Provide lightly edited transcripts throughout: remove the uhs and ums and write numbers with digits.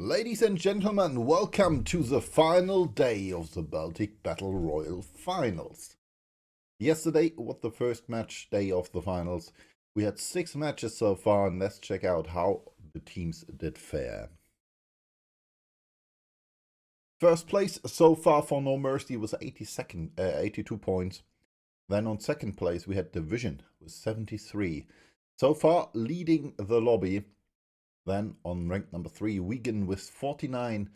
Ladies and gentlemen, welcome to the final day of the Baltic Battle Royale finals. Yesterday was the first match day of the finals. We had 6 matches so far, and let's check out how the teams did fare. First place so far for No Mercy was 82 points. Then on second place we had Division with 73. So far leading the lobby. Then on rank number 3, Wigan with 44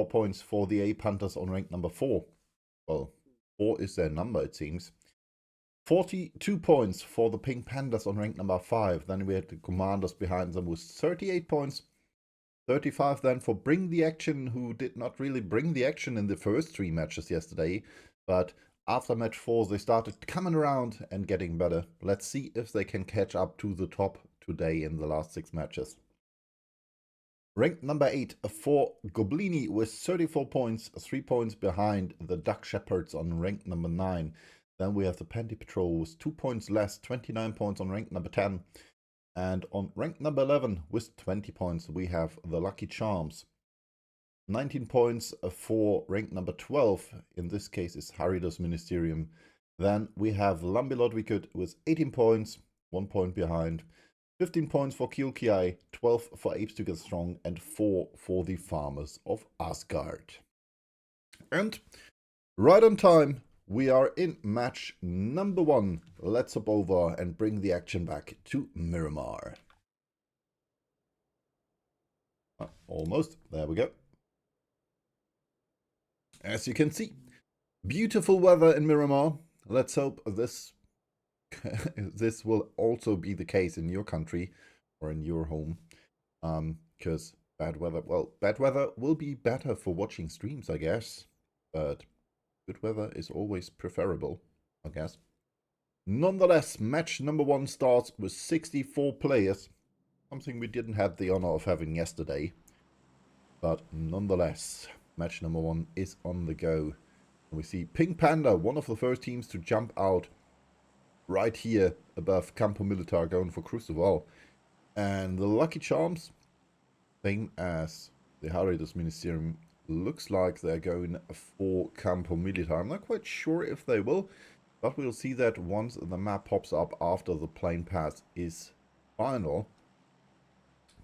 points for the Ape Hunters on rank number 4. Well, 4 is their number, it seems. 42 points for the Pink Pandas on rank number 5. Then we had the Commanders behind them with 38 points. 35 then for Bring the Action, who did not really bring the action in the first 3 matches yesterday. But after match 4, they started coming around and getting better. Let's see if they can catch up to the top today in the last 6 matches. Rank number 8 for Goblini with 34 points, 3 points behind the Duck Shepherds on rank number 9. Then we have the Panty Patrol with 2 points less, 29 points on rank number 10. And on rank number 11 with 20 points we have the Lucky Charms. 19 points for rank number 12, in this case is Haridos Ministerium. Then we have Lambilodwikud with 18 points, 1 point behind. 15 points for Kilkiai, 12 for Apes to Get Strong, and 4 for the Farmers of Asgard. And right on time, we are in match number 1. Let's hop over and bring the action back to Miramar. Almost, there we go. As you can see, beautiful weather in Miramar. Let's hope this will also be the case in your country or in your home, because bad weather will be better for watching streams, I guess, but good weather is always preferable, I guess. Nonetheless, match number 1 starts with 64 players, something we didn't have the honor of having yesterday, but nonetheless, match number 1 is on the go. And we see Pink Panda, one of the first teams to jump out right here above Campo Militar, going for Crucival. And the Lucky Charms, same as the Haridos Ministerium, looks like they're going for Campo Militar. I'm not quite sure if they will, but we'll see that once the map pops up after the plane pass is final.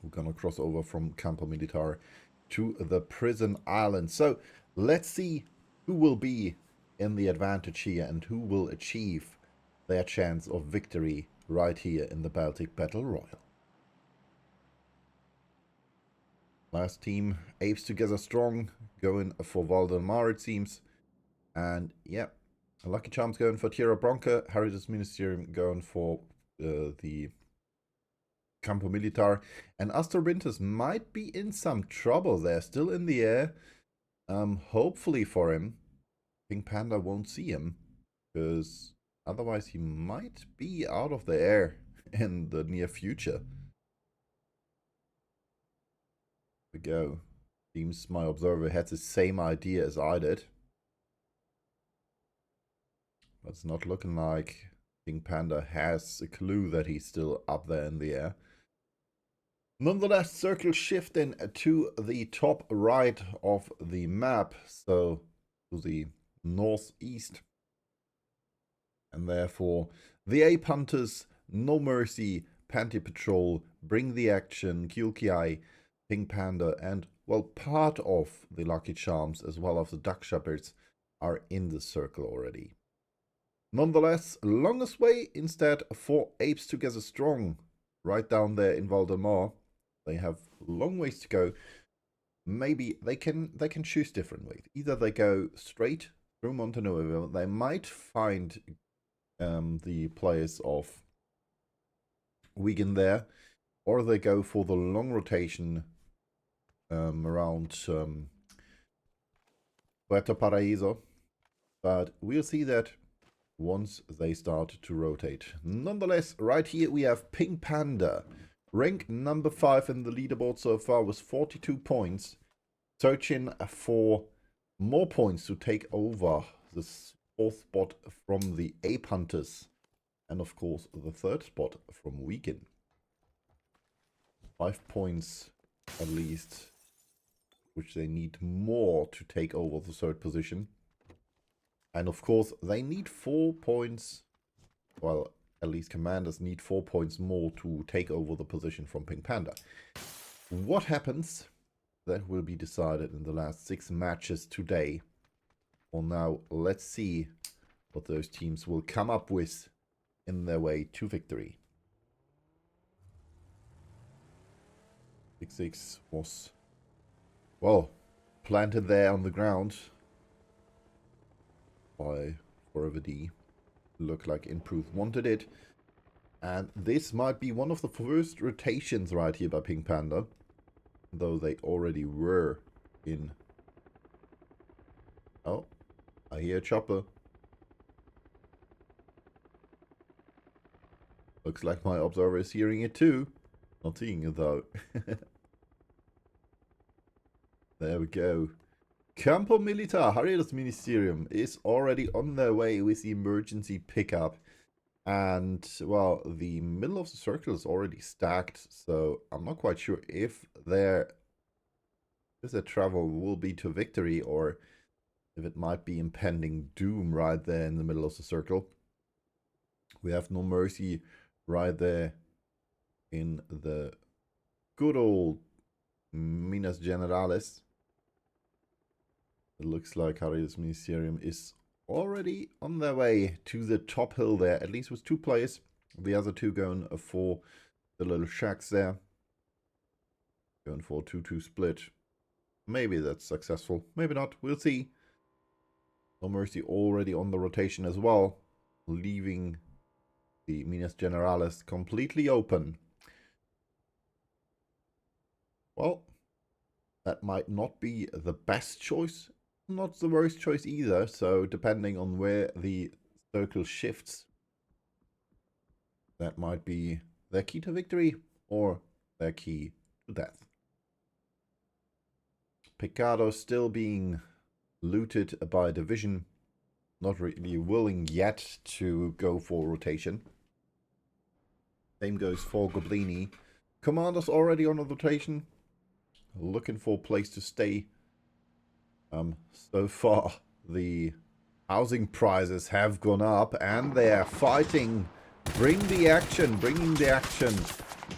We're gonna cross over from Campo Militar to the Prison Island. So let's see who will be in the advantage here and who will achieve their chance of victory right here in the Baltic Battle Royale. Last team, Apes Together Strong, going for Valdemar, it seems. And yeah, Lucky Charms going for Tierra Bronca, Haridos Ministerium going for the Campo Militar. And Astor Winters might be in some trouble there, still in the air. Hopefully for him, Pink Panda won't see him, because otherwise he might be out of the air in the near future. Here we go. Seems my observer had the same idea as I did. But it's not looking like Pink Panda has a clue that he's still up there in the air. Nonetheless, circle shifting to the top right of the map, so to the northeast. And therefore, the Ape Hunters, No Mercy, Panty Patrol, Bring the Action, Kilkiai, Pink Panda, and, well, part of the Lucky Charms, as well as the Duck Shepherds, are in the circle already. Nonetheless, longest way instead for Apes Together Strong, right down there in Valdemar. They have long ways to go. Maybe they can choose different ways. Either they go straight through Montenegro, they might find the players of Wigan there, or they go for the long rotation around Puerto Paraíso. But we'll see that once they start to rotate. Nonetheless, right here we have Pink Panda, rank number 5 in the leaderboard so far with 42 points, searching for more points to take over this 4th spot from the Ape Hunters, and of course the 3rd spot from Wigan. 5 points at least which they need more to take over the third position. And of course, they need 4 points. Well, at least commanders need 4 points more to take over the position from Pink Panda. What happens? That will be decided in the last 6 matches today. For now, let's see what those teams will come up with in their way to victory. 6-6 was, well, planted there on the ground by Forever D. Looked like Improved wanted it. And this might be one of the first rotations right here by Pink Panda. Though they already were in. Oh, I hear a chopper. Looks like my observer is hearing it too. Not seeing it though. There we go. Campo Militar, Harriers Ministerium is already on their way with the emergency pickup. And, well, the middle of the circle is already stacked, so I'm not quite sure if their travel will be to victory or if it might be impending doom right there in the middle of the circle. We have No Mercy right there in the good old Minas Generales. It looks like Harriers Ministerium is already on their way to the top hill there, at least with 2 players. The other 2 going for the little shacks there. Going for a 2-2 split. Maybe that's successful, maybe not, we'll see. No Mercy already on the rotation as well, leaving the Minas Generales completely open. Well, that might not be the best choice. Not the worst choice either, so depending on where the circle shifts, that might be their key to victory or their key to death. Picado still being looted by division, not really willing yet to go for rotation. Same goes for Goblini. Commanders already on a rotation, looking for a place to stay. So far, the housing prices have gone up and they are fighting. Bringing the action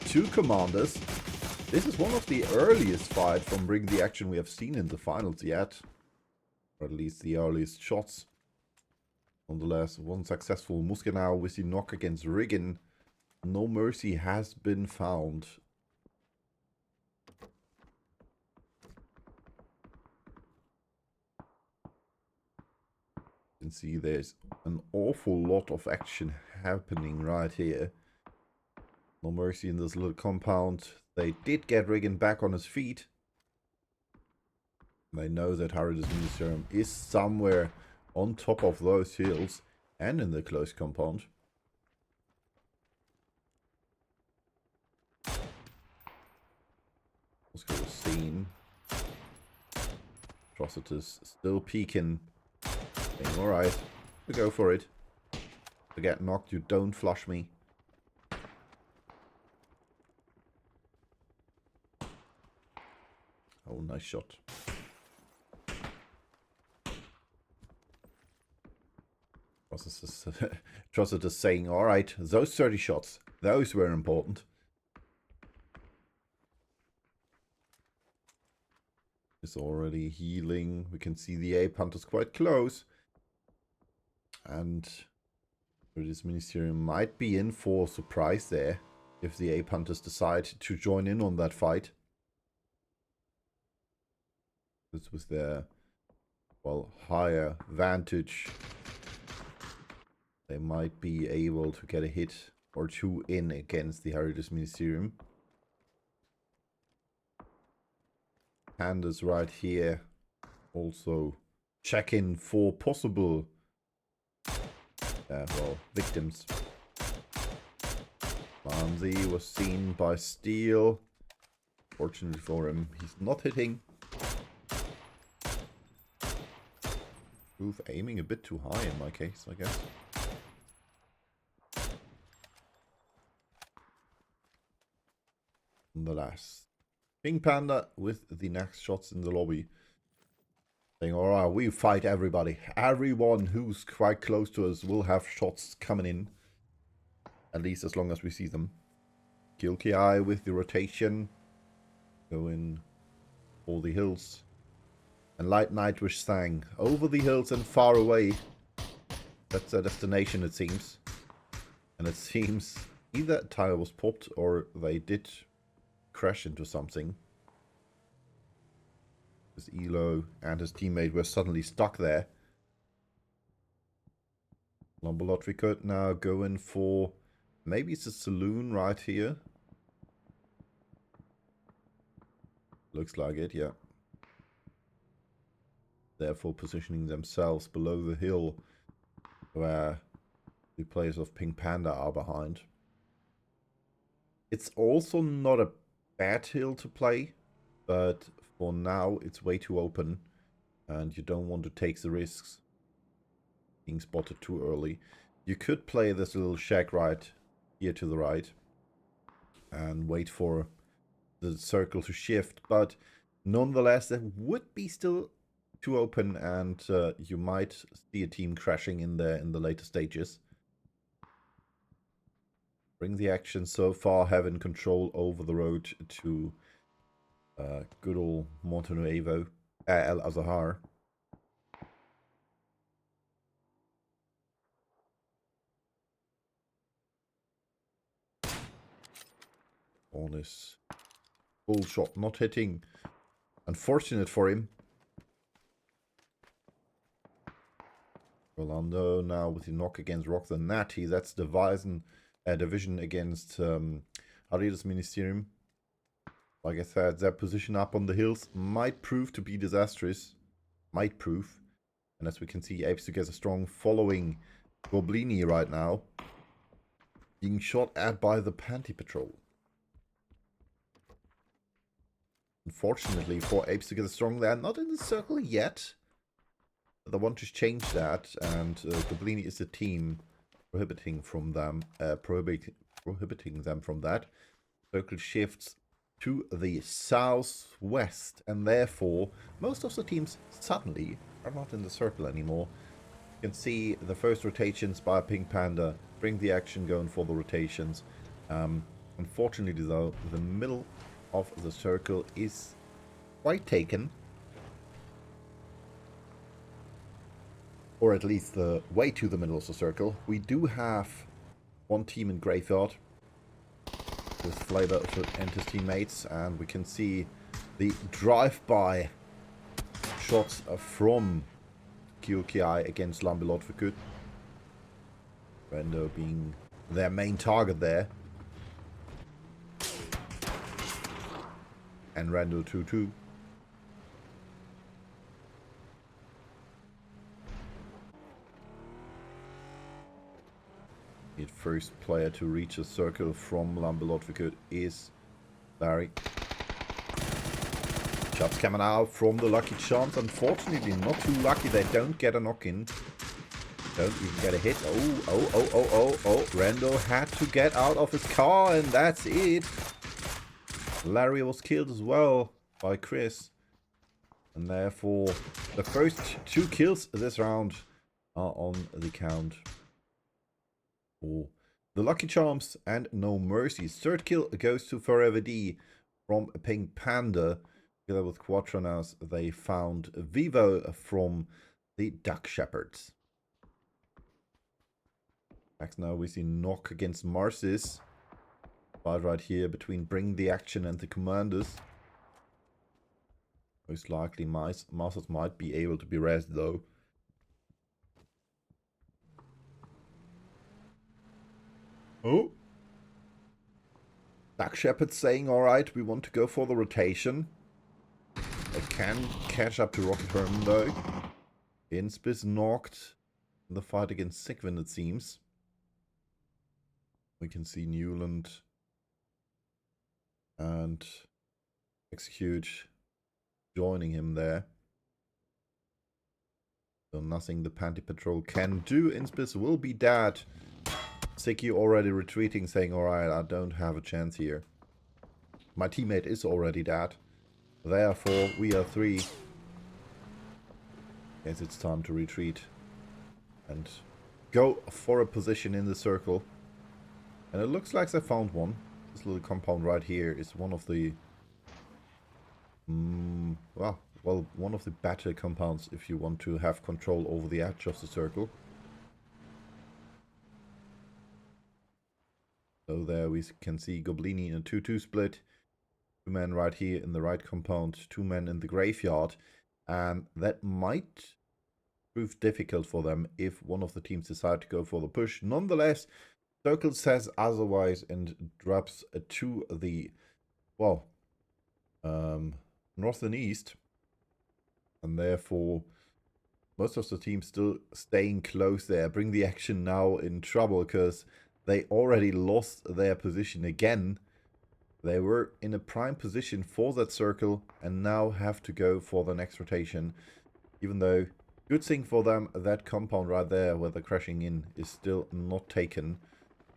to commanders. This is one of the earliest fights from Bring the Action we have seen in the finals yet. Or at least the earliest shots. Nonetheless, one successful Muskenau with the knock against Riggin. No Mercy has been found. You can see there's an awful lot of action happening right here. No Mercy in this little compound. They did get Riggin back on his feet. They know that Harriers Ministerium is somewhere on top of those hills and in the close compound. Let's go to scene. Atrocitus still peeking. Alright, we go for it. If I get knocked, you don't flush me. Oh, nice shot. Atrocitus saying, alright, those 30 shots, those were important. It's already healing. We can see the ape hunters quite close. And this Ministerium might be in for a surprise there if the ape hunters decide to join in on that fight. This was their, well, higher vantage. They might be able to get a hit or 2 in against the Harriers Ministerium. Pandas right here also check in for possible well, victims. Manzi was seen by Steel. Fortunately for him, he's not hitting. Oof, aiming a bit too high in my case, I guess. Nonetheless, Pink Panda with the next shots in the lobby. Saying, alright, we fight everybody. Everyone who's quite close to us will have shots coming in. At least as long as we see them. Kilki with the rotation. Going for the hills. And Light Nightwish sang, over the hills and far away. That's their destination, it seems. And it seems either a tire was popped or they did crash into something. This Elo and his teammate were suddenly stuck there. Lombolotvicut now going for... maybe it's a saloon right here. Looks like it, yeah. Therefore positioning themselves below the hill where the players of Pink Panda are behind. It's also not a bad hill to play, but for now it's way too open and you don't want to take the risks being spotted too early. You could play this little shack right here to the right and wait for the circle to shift, but nonetheless that would be still too open and you might see a team crashing in there in the later stages. Bring the action so far, having control over the road to good old Montenuevo, El Azahar. On his full shot, not hitting. Unfortunate for him. Rolando now with the knock against Rock the Natty. That's the division against Aridas Ministerium. Like I said, their position up on the hills might prove to be disastrous. Might prove. And as we can see, Apes Together Strong following Goblini right now. Being shot at by the Panty Patrol. Unfortunately for Apes Together Strong, they're not in the circle yet. But they want to change that, and Goblini is the team prohibiting from them, prohibiting them from that. Circle shifts to the southwest, and therefore most of the teams suddenly are not in the circle anymore. You can see the first rotations by Pink Panda. Bring the action going for the rotations. Unfortunately though, the middle of the circle is quite taken. Or at least the way to the middle of the circle. We do have one team in Graveyard with Flavor and his teammates, and we can see the drive-by shots from QKI against Lambilotvikut. Rando being their main target there. And Rando 2-2. The first player to reach a circle from Lambilotvikut is Barry. Shots coming out from the Lucky Charms. Unfortunately, not too lucky. They don't get a knock-in. Don't even get a hit. Oh. Rando had to get out of his car, and that's it. Larry was killed as well by Chris. And therefore, the first 2 kills this round are on the count. For the Lucky Charms and No Mercies. Third kill goes to Forever D from Pink Panda. Together with Quatronas, they found Vivo from the Duck Shepherds. Next now we see Knock against Marcis. Fight right here between Bring the Action and the Commanders. Most likely Marcis might be able to be rezzed though. Oh. Duck Shepherd saying, alright, we want to go for the rotation. They can catch up to Rocket Herman though. Inspis knocked in the fight against Sigvin, it seems. We can see Newland and Execute joining him there. So nothing the Panty Patrol can do. Inspis will be dead. Siki already retreating, saying, alright, I don't have a chance here. My teammate is already dead. Therefore, we are 3. Guess it's time to retreat. And go for a position in the circle. And it looks like they found one. This little compound right here is one of the... well, one of the better compounds if you want to have control over the edge of the circle. So there we can see Goblini in a 2-2 split. 2 men right here in the right compound, 2 men in the graveyard. And that might prove difficult for them if one of the teams decide to go for the push. Nonetheless, Circle says otherwise and drops to the, well, north and east. And therefore, most of the teams still staying close there. Bring the action now in trouble because they already lost their position again. They were in a prime position for that circle and now have to go for the next rotation. Even though, good thing for them, that compound right there where they're crashing in is still not taken.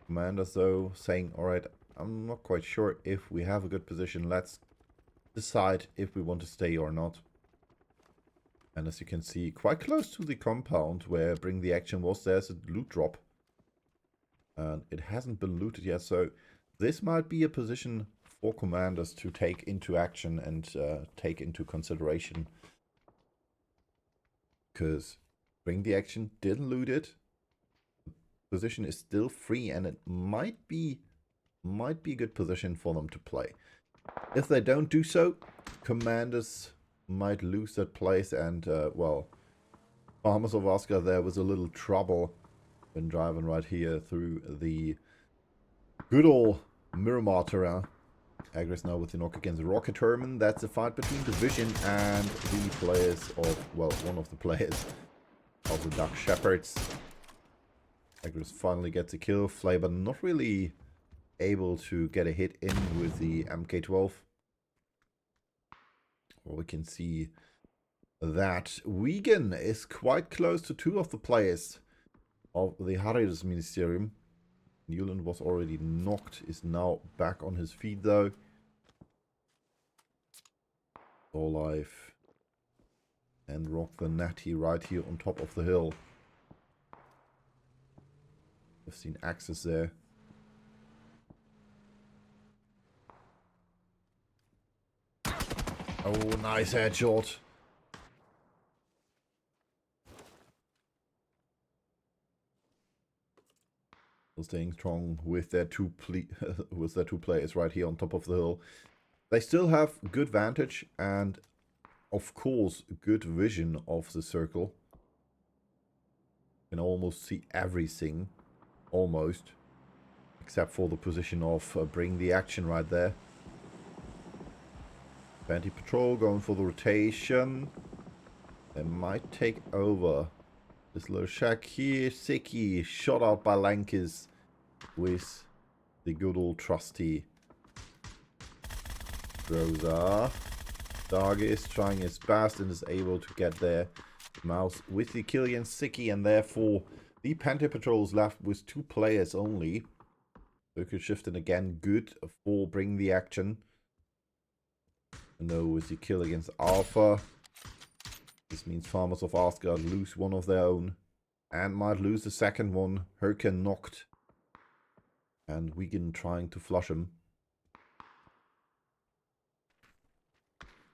Commanders though saying, alright, I'm not quite sure if we have a good position. Let's decide if we want to stay or not. And as you can see, quite close to the compound where Bring the Action was, there's a loot drop. And it hasn't been looted yet, so this might be a position for commanders to take into action and take into consideration. Because Bring the Action didn't loot it. The position is still free and it might be a good position for them to play. If they don't do so, commanders might lose that place and, well, Farmers of Asgard there was a little trouble when driving right here through the good old Miramar terrain. Agris now with the knock against Rocket Herman. That's a fight between Division and the players of, well, one of the players of the Dark Shepherds. Agris finally gets a kill. Flavor not really able to get a hit in with the MK12. Well, we can see that Wigan is quite close to 2 of the players of the Harides Ministerium. Newland was already knocked, is now back on his feet though. Life and Rock the Natty right here on top of the hill. I've seen Axis there. Oh, nice headshot. Still staying strong with their two players right here on top of the hill. They still have good vantage and, of course, good vision of the circle. You can almost see everything, almost, except for the position of Bring the Action right there. Banty Patrol going for the rotation. They might take over. This little shack here, Siki, shot out by Lankes with the good old trusty Rosa. Darg is trying his best and is able to get their mouse with the kill against Siki, and therefore the Panther Patrol is left with 2 players only. Circle shifting again, good for Bring the Action. No, with the kill against Alpha. This means Farmers of Asgard lose one of their own. And might lose the second one. Hurricane knocked. And Wigan trying to flush him.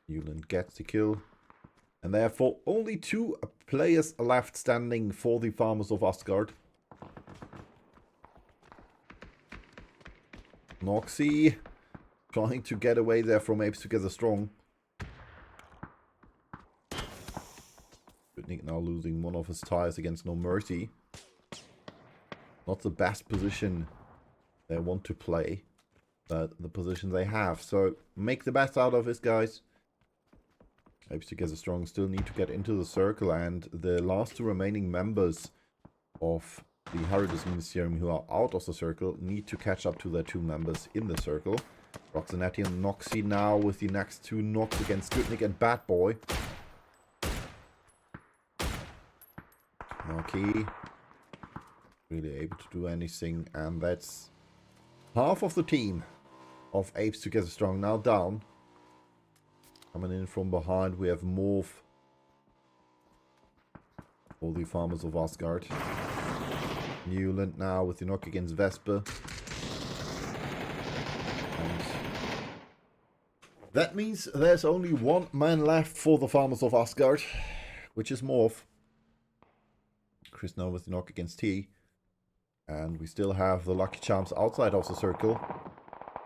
Newland gets the kill. And therefore only 2 players left standing for the Farmers of Asgard. Noxy trying to get away there from Apes Together Strong. Nick now losing one of his tires against No Mercy. Not the best position they want to play, but the position they have. So make the best out of this, guys. Apes Together Strong still need to get into the circle, and the last 2 remaining members of the Harides Ministerium who are out of the circle need to catch up to their 2 members in the circle. Roxanati and Noxy now with the next 2 knocks against Goodnick and Bad Boy. Okay, really able to do anything, and that's half of the team of apes together strong. Now down. Coming in from behind, we have Morph. All the farmers of Asgard. Newland now with the knock against Vesper. And that means there's only one man left for the farmers of Asgard, which is Morph. Chris now with the knock against T. And we still have the Lucky Charms outside of the circle.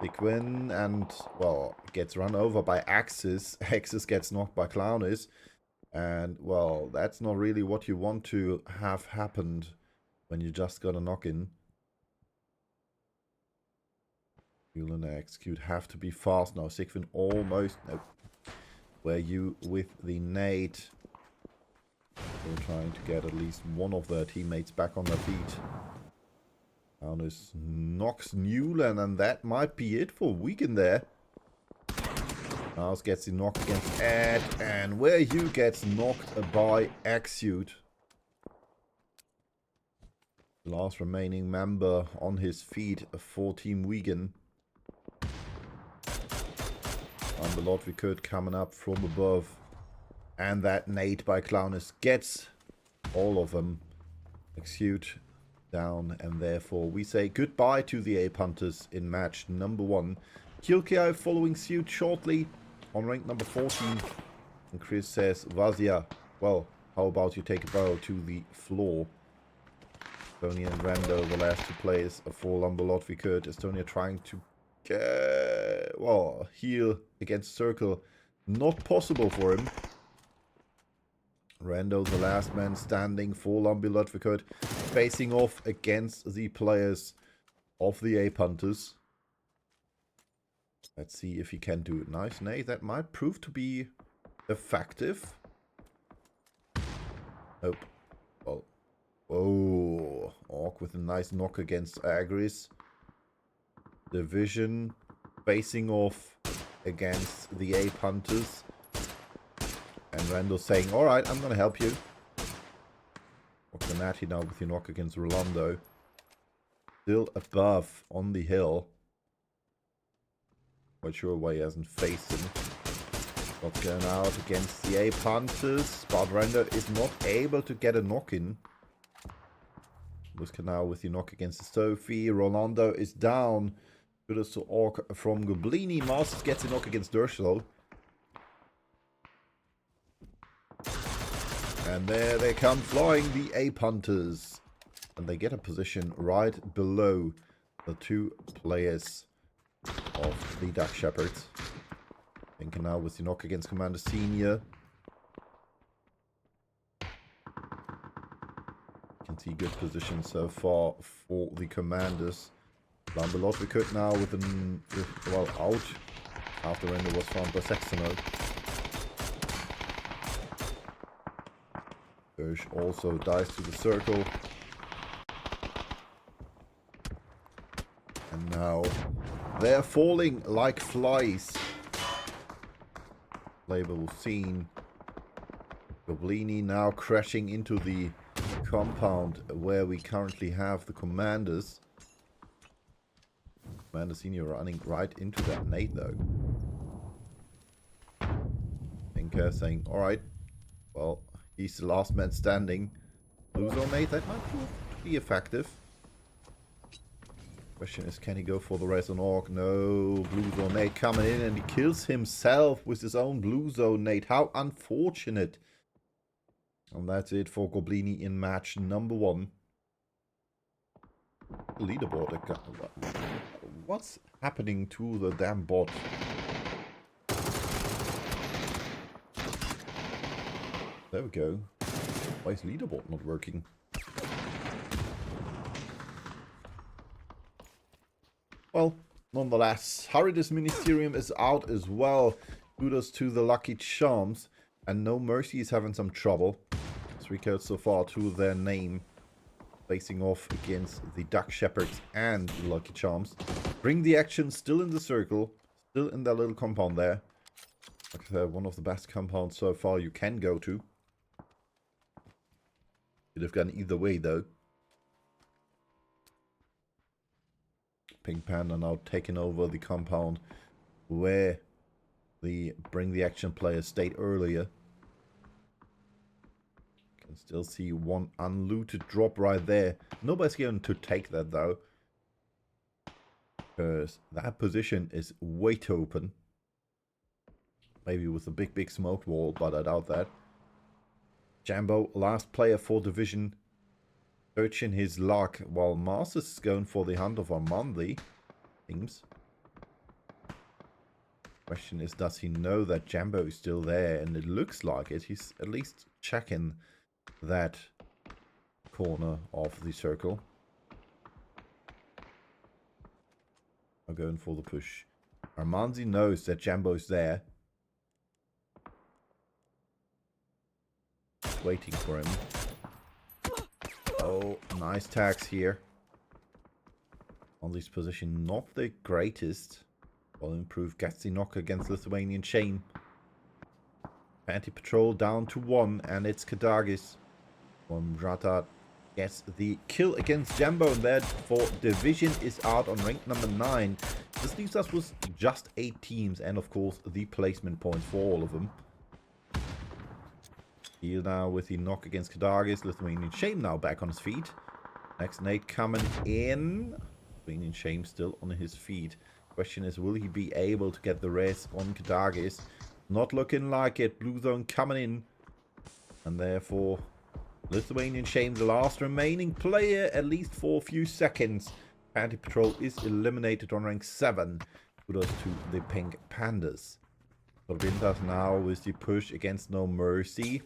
Liquin and, well, gets run over by Axis. Axis gets knocked by Clownis. And, well, that's not really what you want to have happened when you just got a knock-in. You'll execute have to be fast now. Sigvin almost... Nope. Where you with the nade. They're trying to get at least one of their teammates back on their feet. Clownis knocks Newland, and that might be it for Wigan there. House gets the knock against Ed, and where you gets knocked by Exute. The last remaining member on his feet for Team Wigan. And the Lotvikut coming up from above. And that nade by Clownis gets all of them. Exute down, and therefore we say goodbye to the Ape Hunters in match number 1. Kilki following suit shortly on rank number 14. And Chris says, Vazia, well, how about you take a bow to the floor? Estonia and Rando, the last 2 players for Lumber Lotvikut. Estonia trying to well, heal against Circle. Not possible for him. Rando, the last man standing for Lumber Lotvikut, facing off against the players of the Ape Hunters. Let's see if he can do it. Nice nade. That might prove to be effective. Nope. Well. Oh. Orc with a nice knock against Agris. Division facing off against the Ape Hunters. And Randall saying, alright, I'm gonna help you. Octanati now with your knock against Rolando. Still above on the hill. Quite sure why he hasn't faced him. Not going out against the Ape Hunters. But Rando is not able to get a knock-in. Muska now with your knock against Sophie. Rolando is down. Kudos to Orc from Goblini. Masters gets a knock against Dershlo. And there they come flying, the Ape Hunters. And they get a position right below the 2 players of the Duck Shepherds. Thinking now with the knock against Commander Senior. You can see good position so far for the Commanders. Lamberlot we could now with an well out after Render was found by Saxono. Gersh also dies to the circle. And now they're falling like flies. Label seen. Goblini now crashing into the compound where we currently have the Commanders. Commander Senior running right into that nade though. Tinker saying, alright, well, he's the last man standing. Lose on nade, that might prove to be effective. Question is, can he go for the res on Orc? No, Blue Zone nade coming in and he kills himself with his own Blue Zone nade. How unfortunate. And that's it for Goblini in match number 1. Leaderboard. What's happening to the damn bot? There we go. Why is leaderboard not working? Well, nonetheless, Haridus Ministerium is out as well. Kudos to the Lucky Charms. And No Mercy is having some trouble. 3 kills so far to their name. Facing off against the Duck Shepherds and the Lucky Charms. Bring the action still in the circle. Still in that little compound there. Like I said, one of the best compounds so far you can go to. Could have gone either way though. Pink Panda now taking over the compound where the Bring the Action player stayed earlier. Can still see one unlooted drop right there. Nobody's going to take that though, because that position is way too open. Maybe with a big smoke wall, but I doubt that. Jambo, last player for division, searching his luck, while Mars is going for the hunt of Armandi. Seems. Question is, does he know that Jambo is still there? And it looks like it. He's at least checking that corner of the circle. I'm going for the push. Armandi knows that Jambo is there. Waiting for him. Oh, nice tags here. On this position, not the greatest. Well improved, gets the knock against Lithuanian chain. Anti-patrol down to 1, and it's Kadagis. Ratad gets the kill against Jambo, and therefore division is out on rank number 9. This leaves us with just 8 teams, and of course the placement points for all of them. Heal now with the knock against Kadagis. Lithuanian Shame now back on his feet. Next nade coming in. Lithuanian Shame still on his feet. Question is, will he be able to get the res on Kadagis? Not looking like it. Blue zone coming in. And therefore, Lithuanian Shame, the last remaining player, at least for a few seconds. Anti-Patrol is eliminated on rank 7. Kudos to the Pink Pandas. Sorvintas now with the push against No Mercy.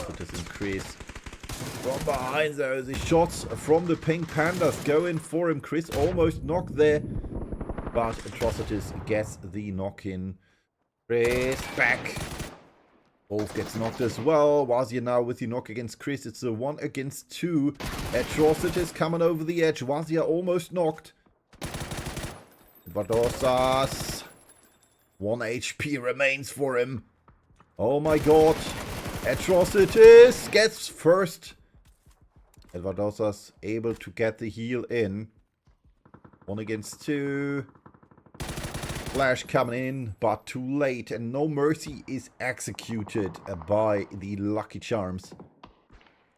It is increased from behind. There are the shots from the Pink Pandas going for him. Chris almost knocked there, but Atrocitus gets the knock in. Chris back. Wolf gets knocked as well. Wazia now with the knock against Chris. It's a 1 against 2. Atrocitus coming over the edge. Wazia almost knocked. Vadosas. 1 HP remains for him. Oh my god. Atrocitus gets first. Edvardosas able to get the heal in. 1 against 2. Flash coming in, but too late. And No Mercy is executed by the Lucky Charms.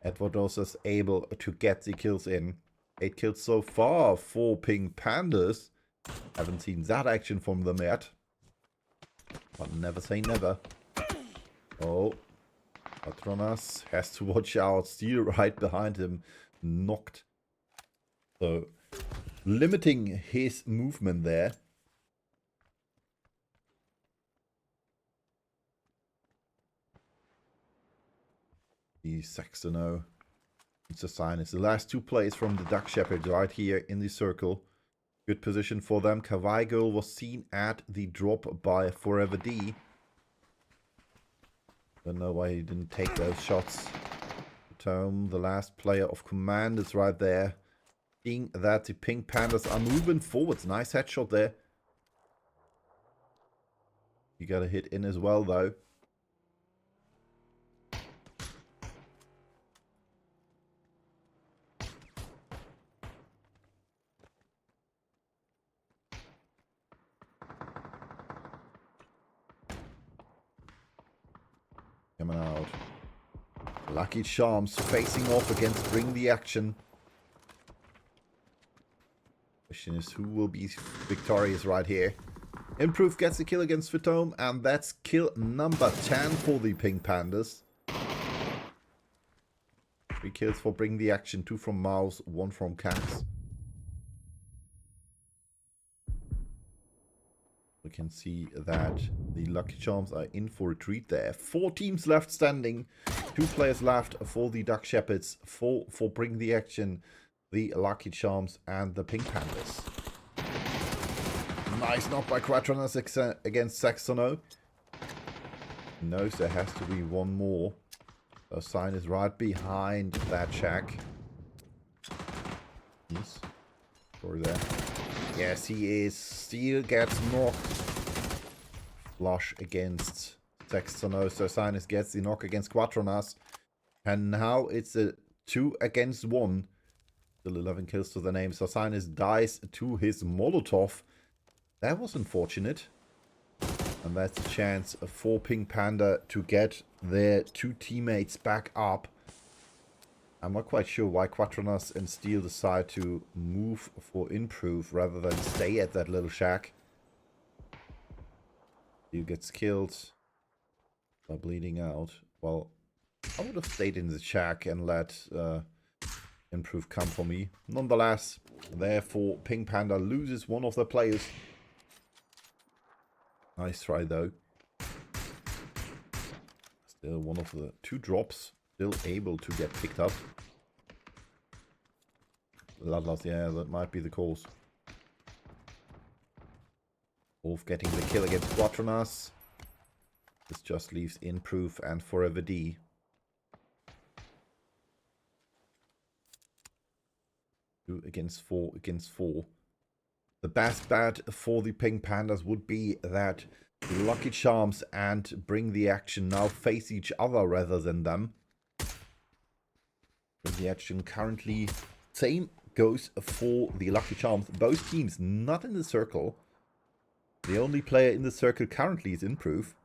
Edvardosas able to get the kills in. 8 kills so far for Pink Pandas. Haven't seen that action from them yet. But never say never. Oh. Patronas has to watch out. Steel right behind him. Knocked. So, limiting his movement there. The Saxono. It's a sign. It's the last 2 plays from the Duck Shepherd right here in the circle. Good position for them. Kavaigo was seen at the drop by Forever D. Don't know why he didn't take those shots. Tome, the last player of command, is right there. Seeing that the Pink Pandas are moving forwards. Nice headshot there. You got a hit in as well though. Coming out. Lucky Charms facing off against Bring the Action. Question is, who will be victorious right here? Improve gets the kill against Fatome, and that's kill number 10 for the Pink Pandas. 3 kills for Bring the Action, 2 from Mouse, 1 from Cats. We can see that the Lucky Charms are in for retreat there. 4 teams left standing. 2 players left for the Duck Shepherds. 4 for Bring the Action, the Lucky Charms, and the Pink Pandas. Nice knock by Quatronas against Saxono. Knows there has to be 1 more. The sign is right behind that shack. Yes. Sorry there. Yes, he is. Steel gets knocked. Flush against Saxono. So Sinus gets the knock against Quatronas. And now it's a 2 against 1. Still 11 kills to the name. Sasanis dies to his Molotov. That was unfortunate. And that's a chance for Pink Panda to get their two teammates back up. I'm not quite sure why Quatronas and Steel decide to move for improve rather than stay at that little shack. Steel gets killed by bleeding out. Well, I would have stayed in the shack and let improve come for me. Nonetheless, therefore, Pink Panda loses one of the players. Nice try though. Still one of the two drops still able to get picked up. Bloodlust, yeah, that might be the cause. Wolf getting the kill against Quatronas. This just leaves Improve and Forever D. Two against four. The best bet for the Pink Pandas would be that Lucky Charms and Bring the Action now face each other rather than them. Bring the Action currently, same goes for the Lucky Charms. Both teams not in the circle. The only player in the circle currently is Improve.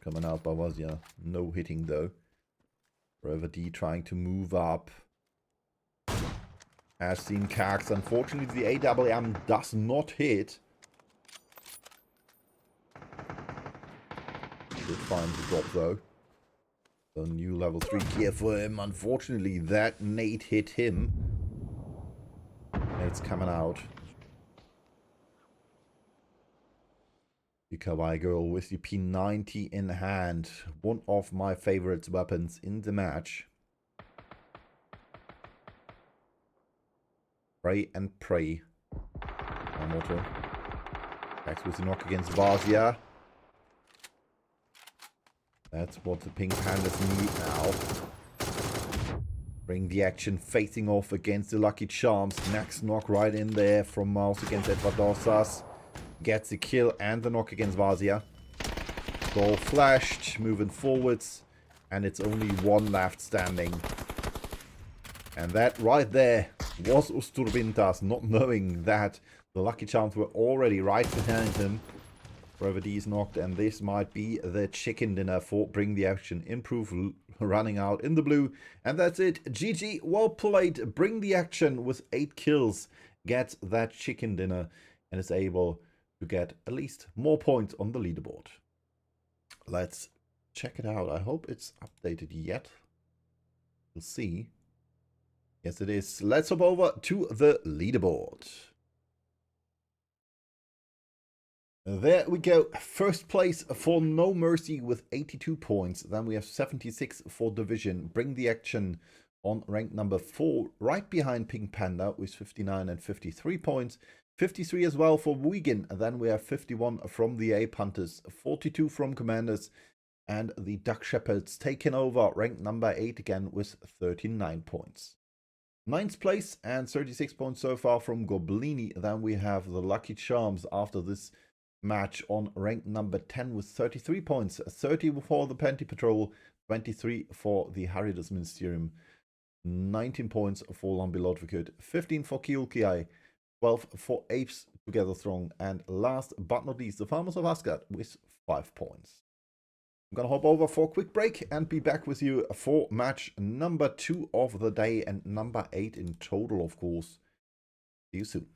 Coming out Bavaria. No hitting though. Forever D trying to move up. Has seen Kax. Unfortunately, the AWM does not hit. Did find the drop though. The new level 3 gear for him. Unfortunately, that nade hit him. Nade's coming out. The Kawaii Girl with the P90 in hand. One of my favorite weapons in the match. Pray and pray. My motto. Kax with the knock against Vazia. That's what the Pink Pandas need now. Bring the Action facing off against the Lucky Charms. Next knock right in there from Mouse against Edvardosas. Gets the kill and the knock against Vazia. Goal flashed, moving forwards. And it's only one left standing. And that right there was Usturbintas, not knowing that the Lucky Charms were already right behind him. Forever D is knocked, and this might be the chicken dinner for Bring the Action. Improve running out in the blue. And that's it. GG, well played. Bring the Action with 8 kills. Gets that chicken dinner and is able to get at least more points on the leaderboard. Let's check it out. I hope it's updated yet. We'll see. Yes, it is. Let's hop over to the leaderboard. There we go. First place for No Mercy with 82 points. Then we have 76 for Division. Bring the Action on rank number 4, right behind Pink Panda with 59 and 53 points. 53 as well for Wigan. Then we have 51 from the Ape Hunters, 42 from Commanders, and the Duck Shepherds taking over rank number 8 again with 39 points. 9th place and 36 points so far from Goblini. Then we have the Lucky Charms after this match on rank number 10 with 33 points. 30 for the Panty Patrol, 23 for the Haridas Ministerium, 19 points for Lambilodvikut, 15 for Kiulkiai, 12 for Apes Together Strong, and last but not least, the Farmers of Asgard with 5 points. I'm gonna hop over for a quick break and be back with you for match number 2 of the day and number 8 in total, of course. See you soon.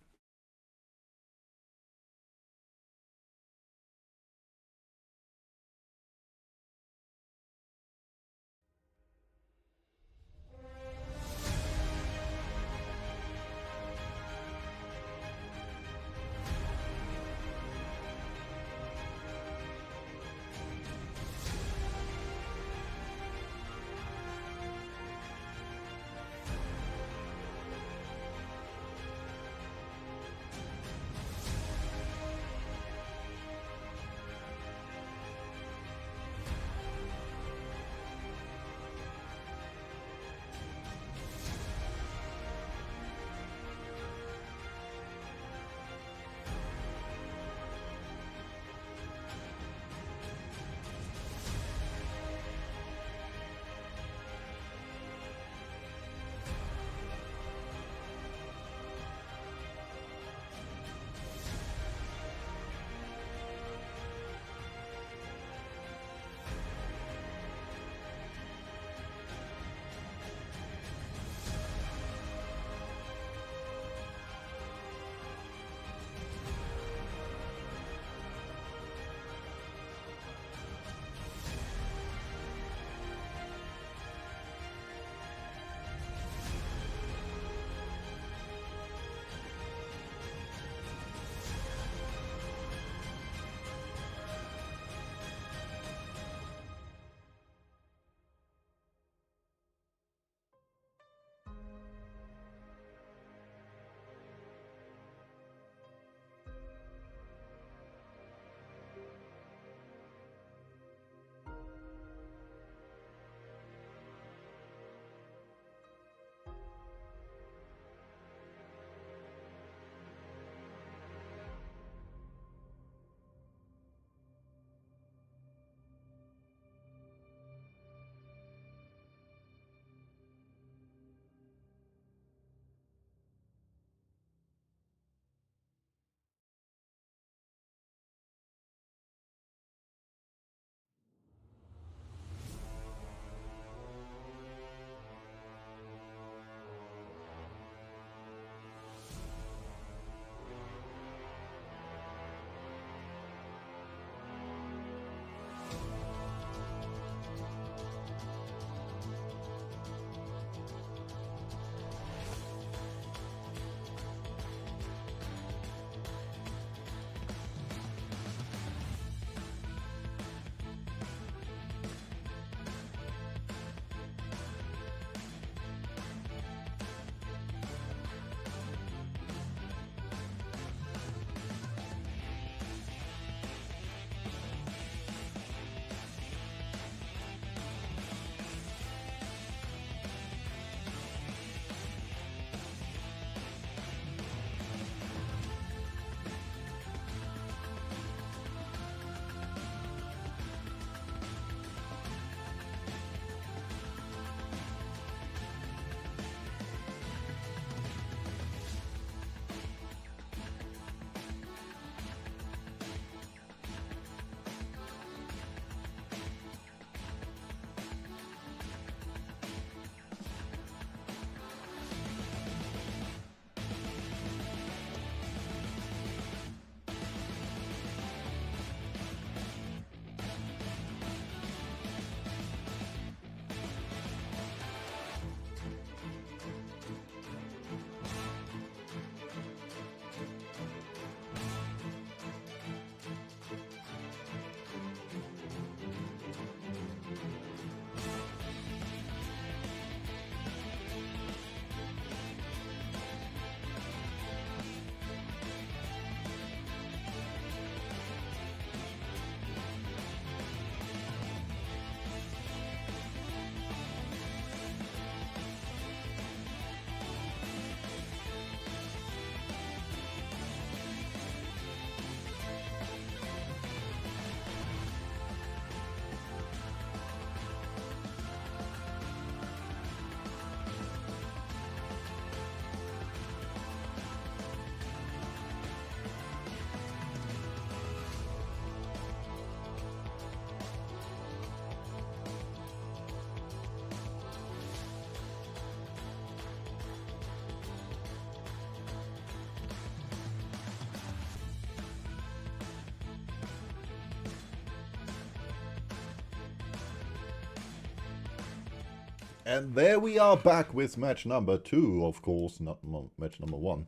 And there we are back with match number 2, of course, not match number 1.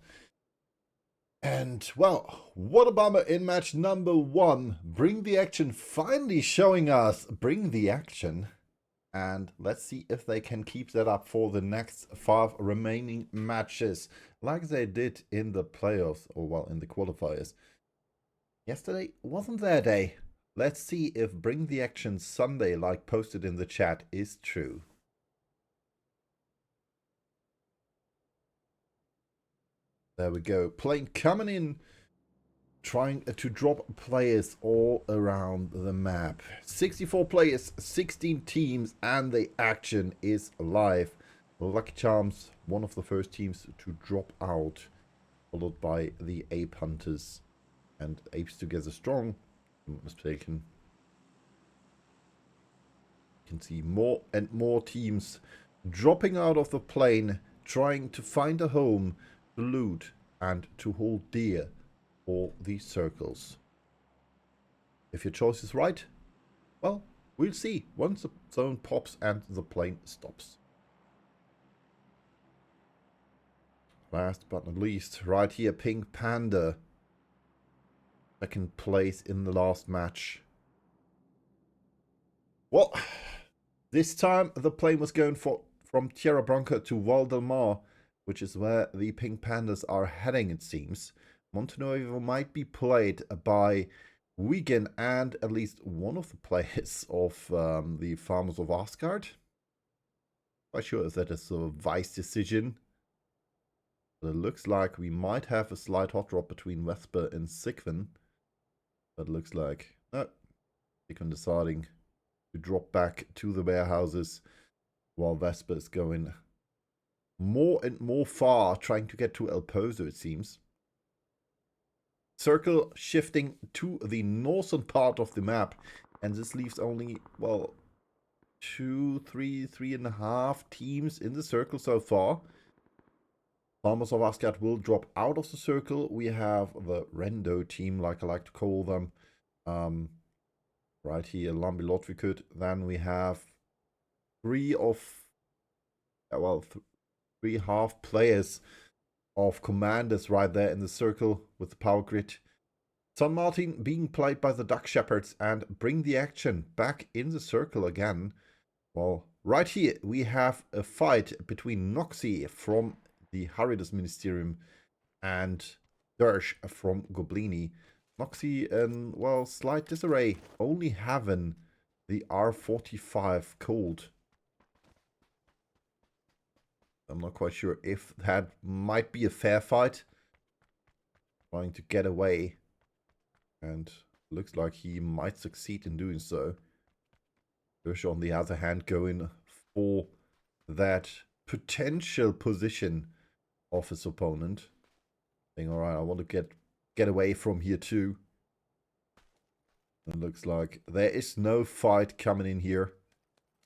And, well, what a bummer in match number 1. Bring the Action finally showing us Bring the Action. And let's see if they can keep that up for the next 5 remaining matches, like they did in the playoffs, or well, in the qualifiers. Yesterday wasn't their day. Let's see if Bring the Action Sunday, like posted in the chat, is true. There we go. Plane coming in, trying to drop players all around the map. 64 players, 16 teams, and the action is live. Lucky Charms, one of the first teams to drop out, followed by the Ape Hunters. And Apes Together Strong, if I'm not mistaken. You can see more and more teams dropping out of the plane, trying to find a home, to loot, and to hold dear for these circles. If your choice is right, well, we'll see once the zone pops and the plane stops. Last but not least, right here, Pink Panda. Second place in the last match. Well, this time the plane was going from Tierra Blanca to Val del Mar, which is where the Pink Pandas are heading, it seems. Montenegro might be played by Wigan and at least one of the players of the Farmers of Asgard. Not sure if that is a wise decision. But it looks like we might have a slight hot drop between Vesper and Sigvin. But it looks like Sigvin deciding to drop back to the warehouses while Vesper is going more and more far, trying to get to El Pozo, it seems. Circle shifting to the northern part of the map, and this leaves only, well, 2, 3, 3.5 teams in the circle so far. Farmers of Asgard will drop out of the circle. We have the Rendo team, like I like to call them. Right here, Lambi Lotvikut. Then we have 3 half players of commanders right there in the circle with the power grid. San Martin being played by the Duck Shepherds, and Bring the Action back in the circle again. Well, right here we have a fight between Noxy from the Haridas Ministerium and Dersh from Goblini. Noxy in, well, slight disarray, only having the R45 Colt. I'm not quite sure if that might be a fair fight. Trying to get away. And looks like he might succeed in doing so. Dersh, on the other hand, going for that potential position of his opponent. Saying, alright, I want to get away from here too. It looks like there is no fight coming in here.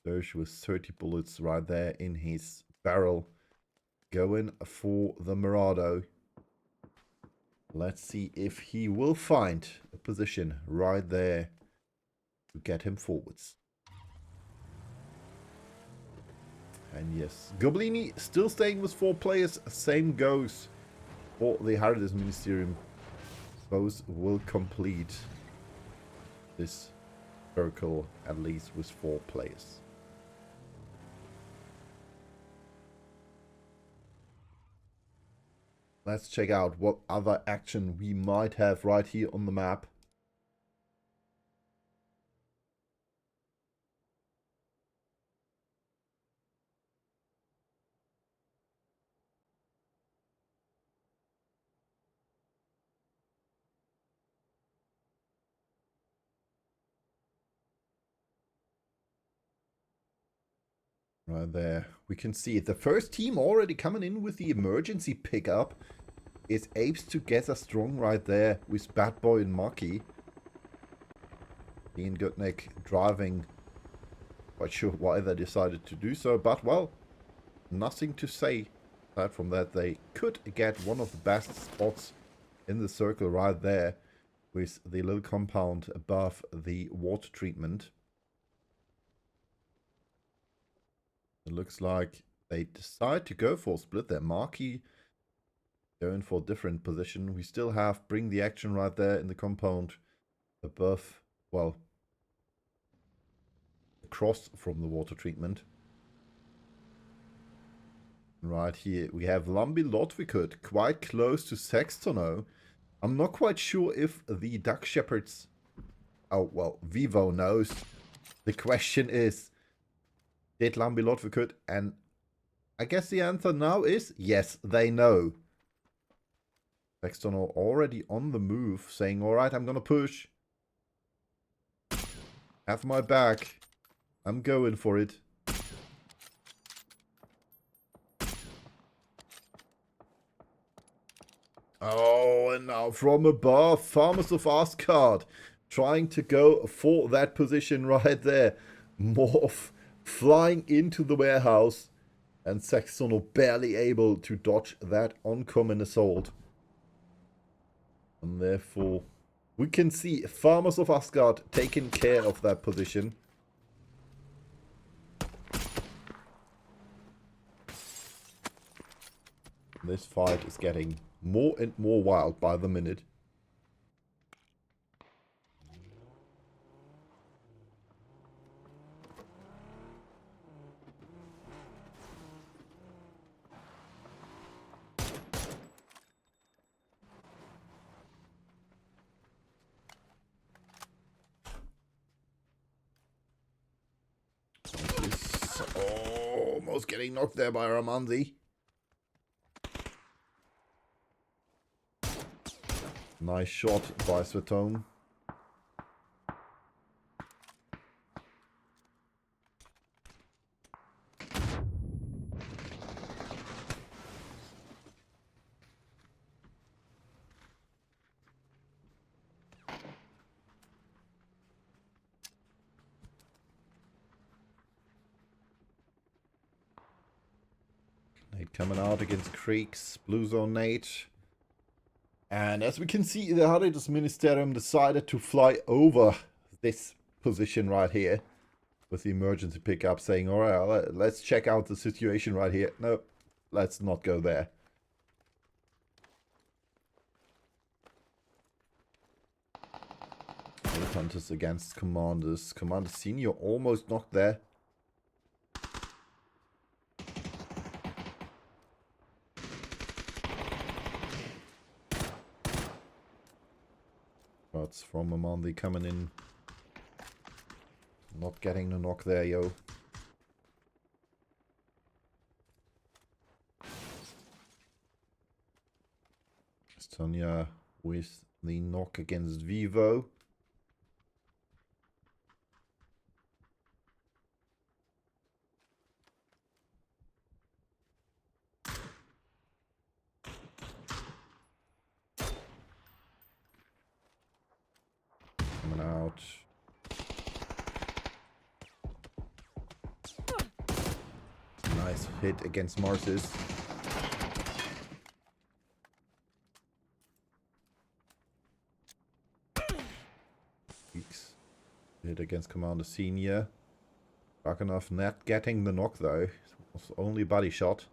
Dersh with 30 bullets right there in his barrel. Going for the Murado. Let's see if he will find a position right there to get him forwards. And yes, Goblini still staying with 4 players. Same goes for the Haridas Ministerium. Both will complete this circle at least with 4 players. Let's check out what other action we might have right here on the map. Right there, we can see it. The first team already coming in with the emergency pickup is Apes Together Strong right there with Bad Boy and Maki. Ian Gutnick driving. Quite sure why they decided to do so, but well, nothing to say. Aside from that, they could get one of the best spots in the circle right there with the little compound above the water treatment. It looks like they decide to go for a split there. Marquee going for a different position. We still have Bring the Action right there in the compound above, well, across from the water treatment. Right here we have Lambi Lodvikut quite close to Sextono. I'm not quite sure if the Duck Shepherds... Oh, well, Vivo knows. The question is, did Lambi Lodvikut? And I guess the answer now is yes, they know. Sextono already on the move, saying, alright, I'm gonna push. Have my back. I'm going for it. Oh, and now from above, Farmers of Asgard trying to go for that position right there. Morph flying into the warehouse, and Sextono barely able to dodge that oncoming assault. And therefore, we can see Farmers of Asgard taking care of that position. This fight is getting more and more wild by the minute. He's almost getting knocked there by Ramanzi. Nice shot by Svetone. Nate coming out against Creeks. Blue Zone Nate. And as we can see, the Haridas Ministerium decided to fly over this position right here with the emergency pickup, saying, alright, let's check out the situation right here. No, let's not go there. Hunters against Commanders. Commander Senior almost knocked there. Shots from Amandi coming in. Not getting the knock there, yo. Estonia with the knock against Vivo. Coming out. Nice hit against Marsis. Hit against Commander Senior. Dragunov not getting the knock though. It was only body shot.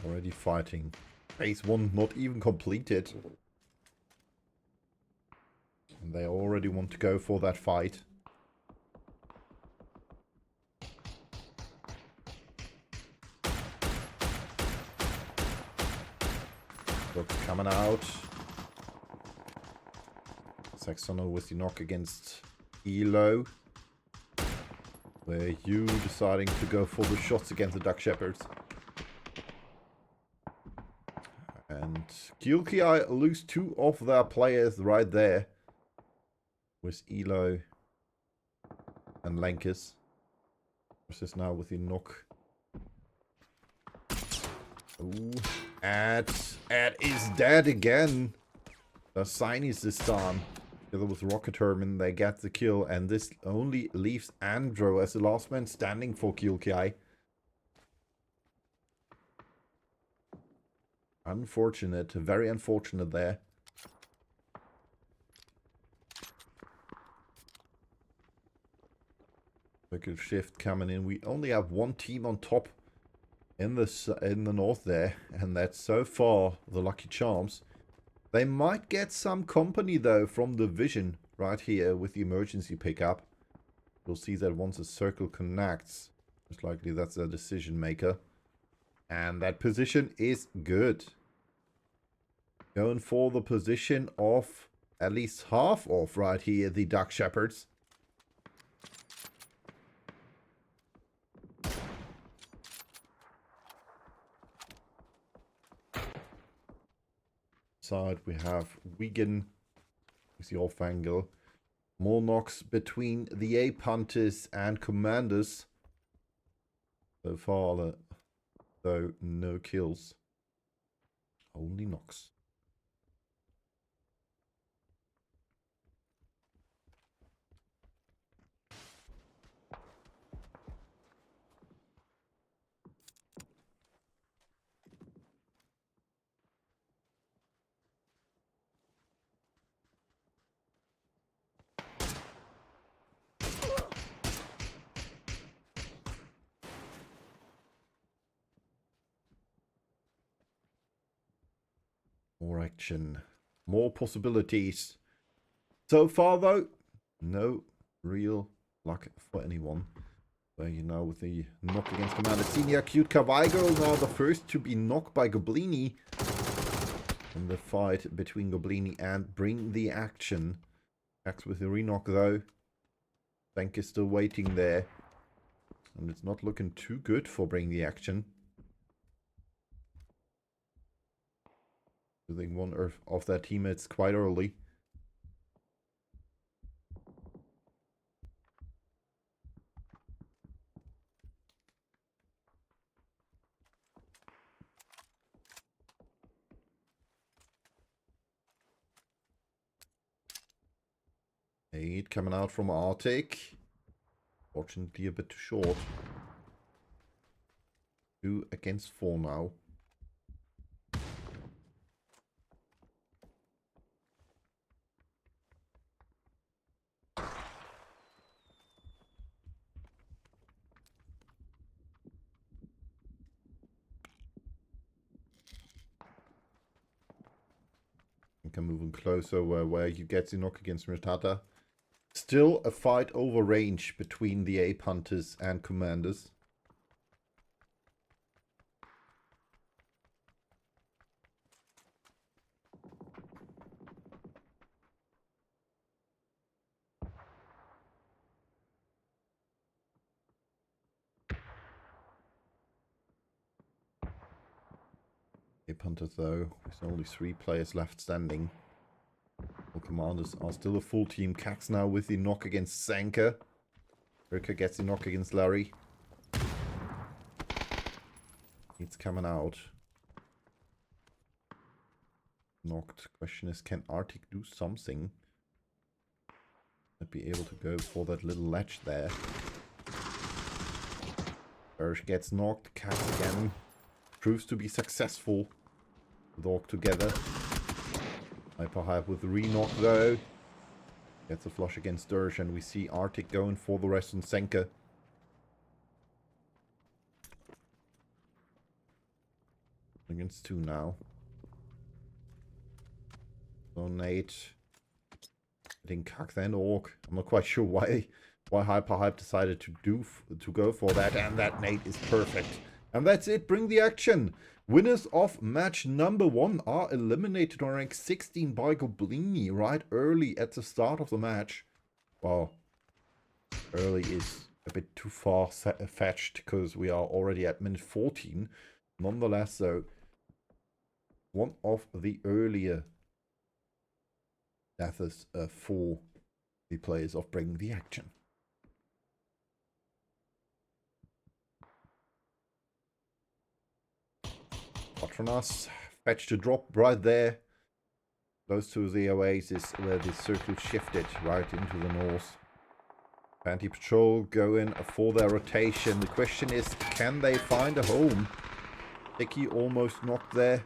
Already fighting. Phase 1 not even completed. And they already want to go for that fight. Coming out. Saxono with the knock against Elo. Where you deciding to go for the shots against the Duck Shepherds. And Kyulki lose 2 of their players right there. With Elo and Lankus. Versus now with the knock. Ooh. Ad is dead again. The Signies this time. Together with Rocket Herman, they get the kill. And this only leaves Andro as the last man standing for Kyulki. Unfortunate, very unfortunate there. Circle shift coming in. We only have one team on top in the north there, and that's so far the Lucky Charms. They might get some company though from the vision right here with the emergency pickup. You'll see that once a circle connects, most likely that's a decision maker. And that position is good. Going for the position of at least half of right here, the Duck Shepherds. Side we have Wigan. We see off angle. More knocks between the Ape Hunters and Commanders. So far, though, no kills. Only knocks. More action. More possibilities. So far, though, no real luck for anyone. Where you know with the knock against Commander Senior, Cute Kavaigo now the first to be knocked by Goblini. In the fight between Goblini and Bring the Action. Axe with the re-knock though. Bank is still waiting there. And it's not looking too good for Bring the Action. Losing one of their teammates quite early. Eight coming out from Arctic. Fortunately a bit too short. 2 against 4 now. I'm moving closer where you get the knock against Mritata. Still a fight over range between the Ape Hunters and Commanders. Ape Hunters though, there's only 3 players left standing. All Commanders are still a full team. Cax now with the knock against Sanka. Rika gets the knock against Larry. It's coming out. Knocked. Question is, can Arctic do something? Might be able to go for that little ledge there. Ursh gets knocked. Cax again. Proves to be successful. Dog together. Hyper Hype with the re-knock though. Gets a flush against Ursh, and we see Arctic going for the rest on Senka. Against 2 now. So Nate. I think Kak then Orc. I'm not quite sure why Hyper Hype decided to go for that, and that Nate is perfect. And that's it. Bring the action. Winners of match number 1 are eliminated on rank 16 by Goblini right early at the start of the match. Well, early is a bit too far fetched because we are already at minute 14. Nonetheless, though, one of the earlier deaths for the players of Bring the Action. Patronas fetched a drop right there, close to the oasis where the circle shifted right into the north. Panty Patrol going for their rotation. The question is, can they find a home? Dicky almost knocked there.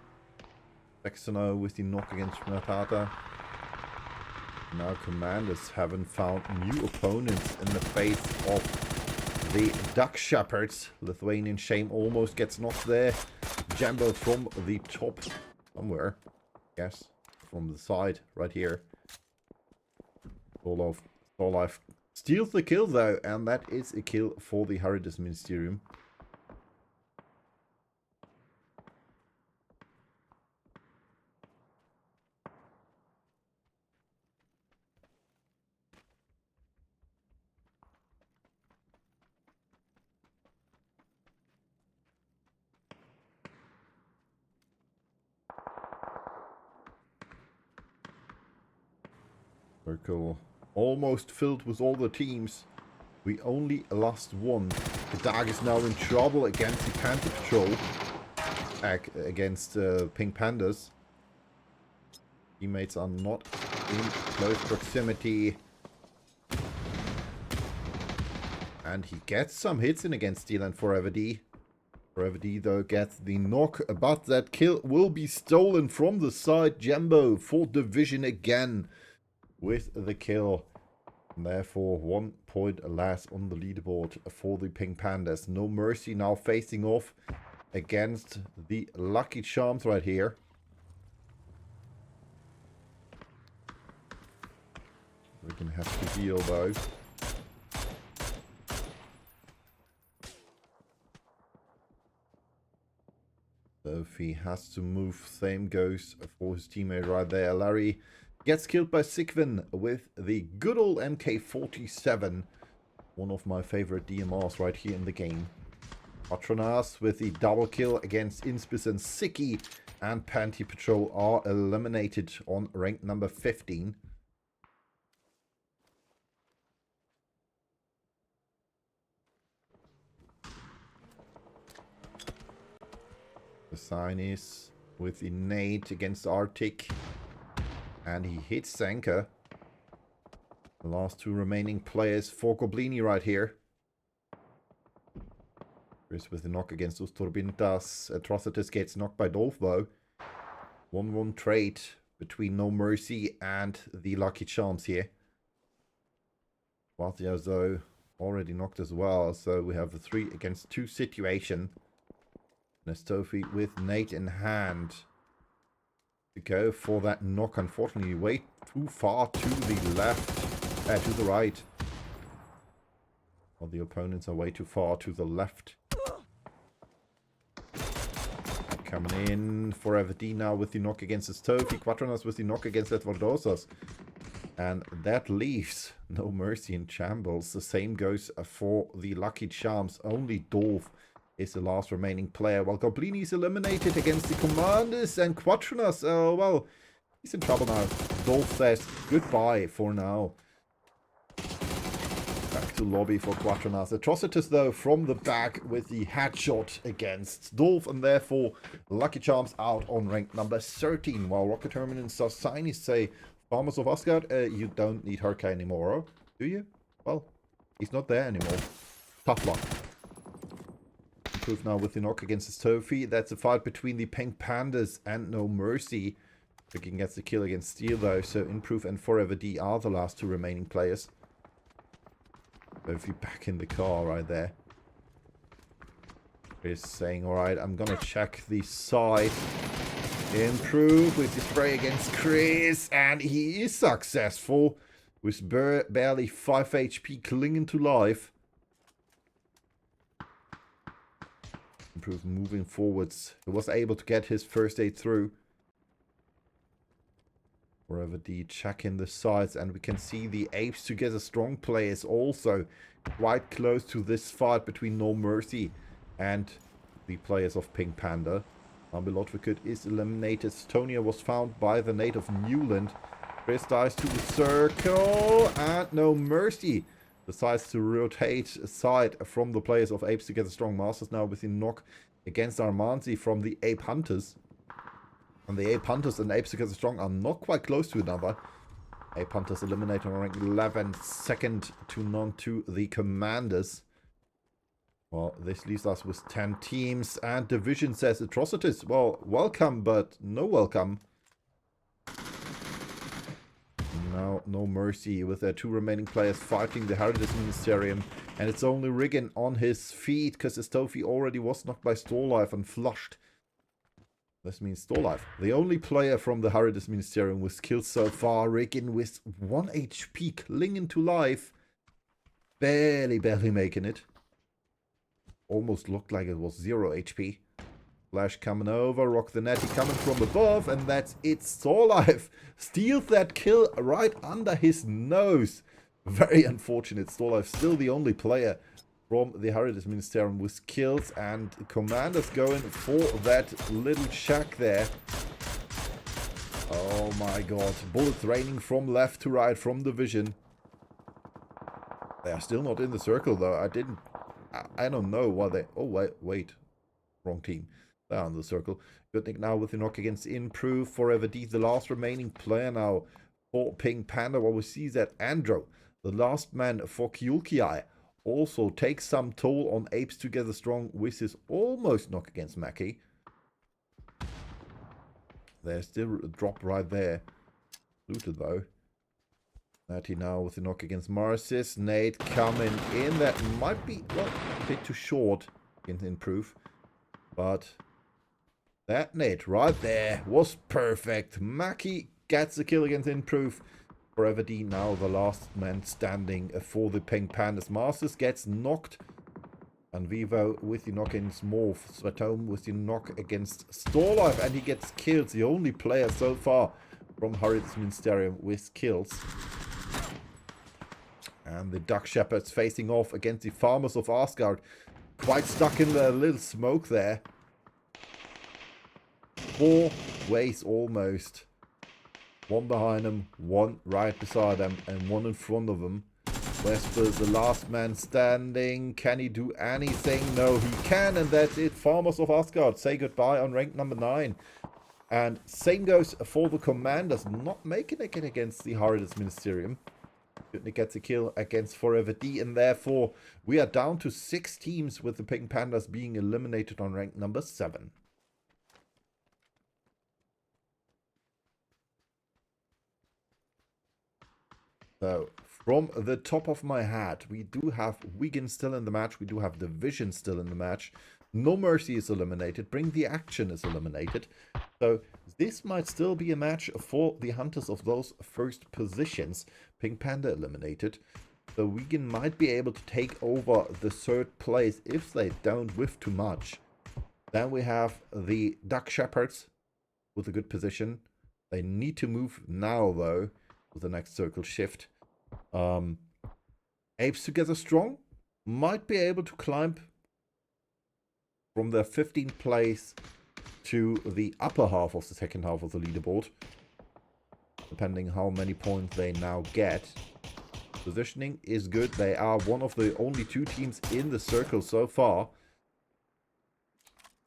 Saxono with the knock against Matata. Now Commanders haven't found new opponents in the face of the Duck Shepherds. Lithuanian Shame almost gets knocked there. Jambo from the top somewhere. Yes, from the side right here. Life steals the kill though, and that is a kill for the Heritage Ministerium. Circle almost filled with all the teams. We only lost one. The Dag is now in trouble against the Panther Patrol. Against Pink Pandas. Teammates are not in close proximity. And he gets some hits in against Steel and Forever D. Forever D though gets the knock, but that kill will be stolen from the side. Jumbo for Division again with the kill. And therefore 1 point less on the leaderboard for the Pink Pandas. No Mercy now facing off against the Lucky Charms right here. We're gonna have to heal though. Sophie has to move. Same goes for his teammate right there. Larry gets killed by Sigvin with the good old MK47. One of my favorite DMRs right here in the game. Patronas with the double kill against Inspis and Siki. And Panty Patrol are eliminated on rank number 15. The sign is with the nade against Arctic. And he hits Sanka. The last two remaining players for Goblini right here. Chris with the knock against Usturbintas. Atrocitus gets knocked by Dolph though. 1-1 trade between No Mercy and the Lucky Charms here. Vatia though already knocked as well. So we have a 3 against 2 situation. Nestofi with Nate in hand. To go for that knock, unfortunately way too far to the left, to the right. Well, the opponents are way too far to the left. Coming in Forever D now with the knock against the Stofi. Quatronas with the knock against Edvardosas. And that leaves No Mercy in shambles. The same goes for the Lucky Charms. Only Dolph is the last remaining player, while Goblini is eliminated against the Commanders, and Quatronas, oh well, he's in trouble now. Dolph says goodbye for now. Back to lobby for Quatronas. Atrocitus though from the back with the headshot against Dolph, and therefore Lucky Charms out on rank number 13, while Rocket Herman and Sassini say, Farmers of Asgard, you don't need Herka anymore, do you? Well, he's not there anymore. Tough luck. Proof now with the knock against the Sophie. That's a fight between the Pink Pandas and No Mercy. Picking gets the kill against Steel though, so Improve and Forever D are the last two remaining players. Sophie back in the car right there. Chris saying, alright, I'm gonna check the side. Improve with the spray against Chris, and he is successful with barely 5 HP clinging to life. Improve moving forwards. He was able to get his first aid through. Forever D checking the sides, and we can see the Apes Together Strong players also quite close to this fight between No Mercy and the players of Pink Panda. Ambilotvikut is eliminated. Estonia was found by the native Newland. Chris dies to the circle, and No Mercy decides to rotate aside from the players of Apes Together Strong. Masters now with the knock against Armanzi from the Ape Hunters. And the Ape Hunters and Apes Together Strong are not quite close to another. Ape Hunters eliminated on rank 11, second to none to the Commanders. Well, this leaves us with 10 teams, and Division says atrocities. Well, welcome, but no welcome. No mercy with their 2 remaining players fighting the Heritage Ministerium. And it's only Riggin on his feet, because his Tofi already was knocked by Storlife and flushed. This means Storlife, the only player from the Heritage Ministerium with kills so far. Riggin with 1 HP, clinging to life. Barely making it. Almost looked like it was 0 HP. Flash coming over, Rock the Netty coming from above, and that's it. Storlife steals that kill right under his nose. Very unfortunate. Storlife still the only player from the Heritage Ministerium with kills, and Commander's going for that little shack there. Oh my god. Bullets raining from left to right from Division. They are still not in the circle though. I don't know why they... Oh, wait. Wrong team. They're on the circle. Goodnick now with the knock against Improve. Forever D, the last remaining player now for Pink Panda. Well, we see that Andro, the last man for Kyulki, also takes some toll on Apes Together Strong with his almost knock against Mackie. There's still a drop right there. Looted though. Natty now with the knock against Marcis. Nate coming in. That might be, well, a bit too short against Improve. But that Nate right there was perfect. Mackie gets the kill against Improve. Forever D now the last man standing for the Pink Pandas. Masters gets knocked. And Vivo with the knock against Morph. Svetome with the knock against Storlife. And he gets killed. The only player so far from Heritage Ministerium with kills. And the Duck Shepherds facing off against the Farmers of Asgard. Quite stuck in the little smoke there. 4 ways almost. 1 behind them, 1 right beside them, and 1 in front of them. Vesper's the last man standing. Can he do anything? No, he can, and that's it. Farmers of Asgard say goodbye on rank number 9. And same goes for the Commanders, not making it against the Heritage Ministerium. Goodnick gets a kill against Forever D, and therefore we are down to 6 teams with the Pink Pandas being eliminated on rank number 7. So, from the top of my head, we do have Wigan still in the match. We do have Division still in the match. No Mercy is eliminated. Bring the Action is eliminated. So, this might still be a match for the hunters of those first positions. Pink Panda eliminated. So, Wigan might be able to take over the 3rd place if they don't whiff too much. Then we have the Duck Shepherds with a good position. They need to move now, though, with the next circle shift. Apes Together Strong might be able to climb from their 15th place to the upper half of the second half of the leaderboard, depending how many points they now get. Positioning is good. They are one of the only 2 teams in the circle so far.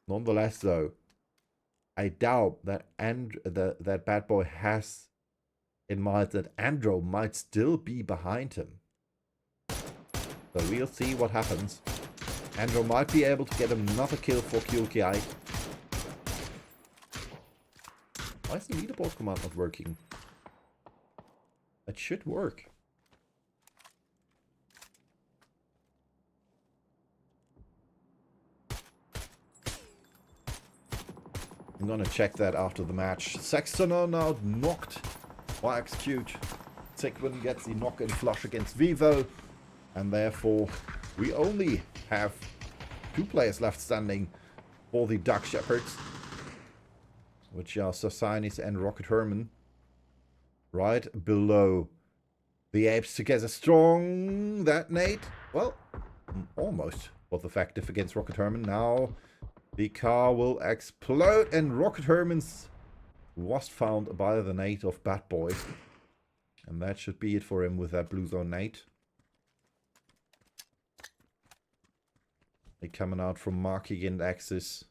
Nonetheless, though, I doubt that that bad boy has in mind that Andro might still be behind him. So we'll see what happens. Andro might be able to get another kill for QLKI. Why is the leaderboard command not working? It should work. I'm gonna check that after the match. Sextoner now knocked by Execute. Sigmund gets the knock and flush against Vivo. And therefore, we only have 2 players left standing for the Duck Shepherds, which are Sosinis and Rocket Herman. Right below the Apes Together Strong. That Nate, well, almost was effective against Rocket Herman. Now the car will explode, and Rocket Herman's was found by the Nate of Bad Boy. And that should be it for him with that Blue Zone Nate. They coming out from Marking and Axis.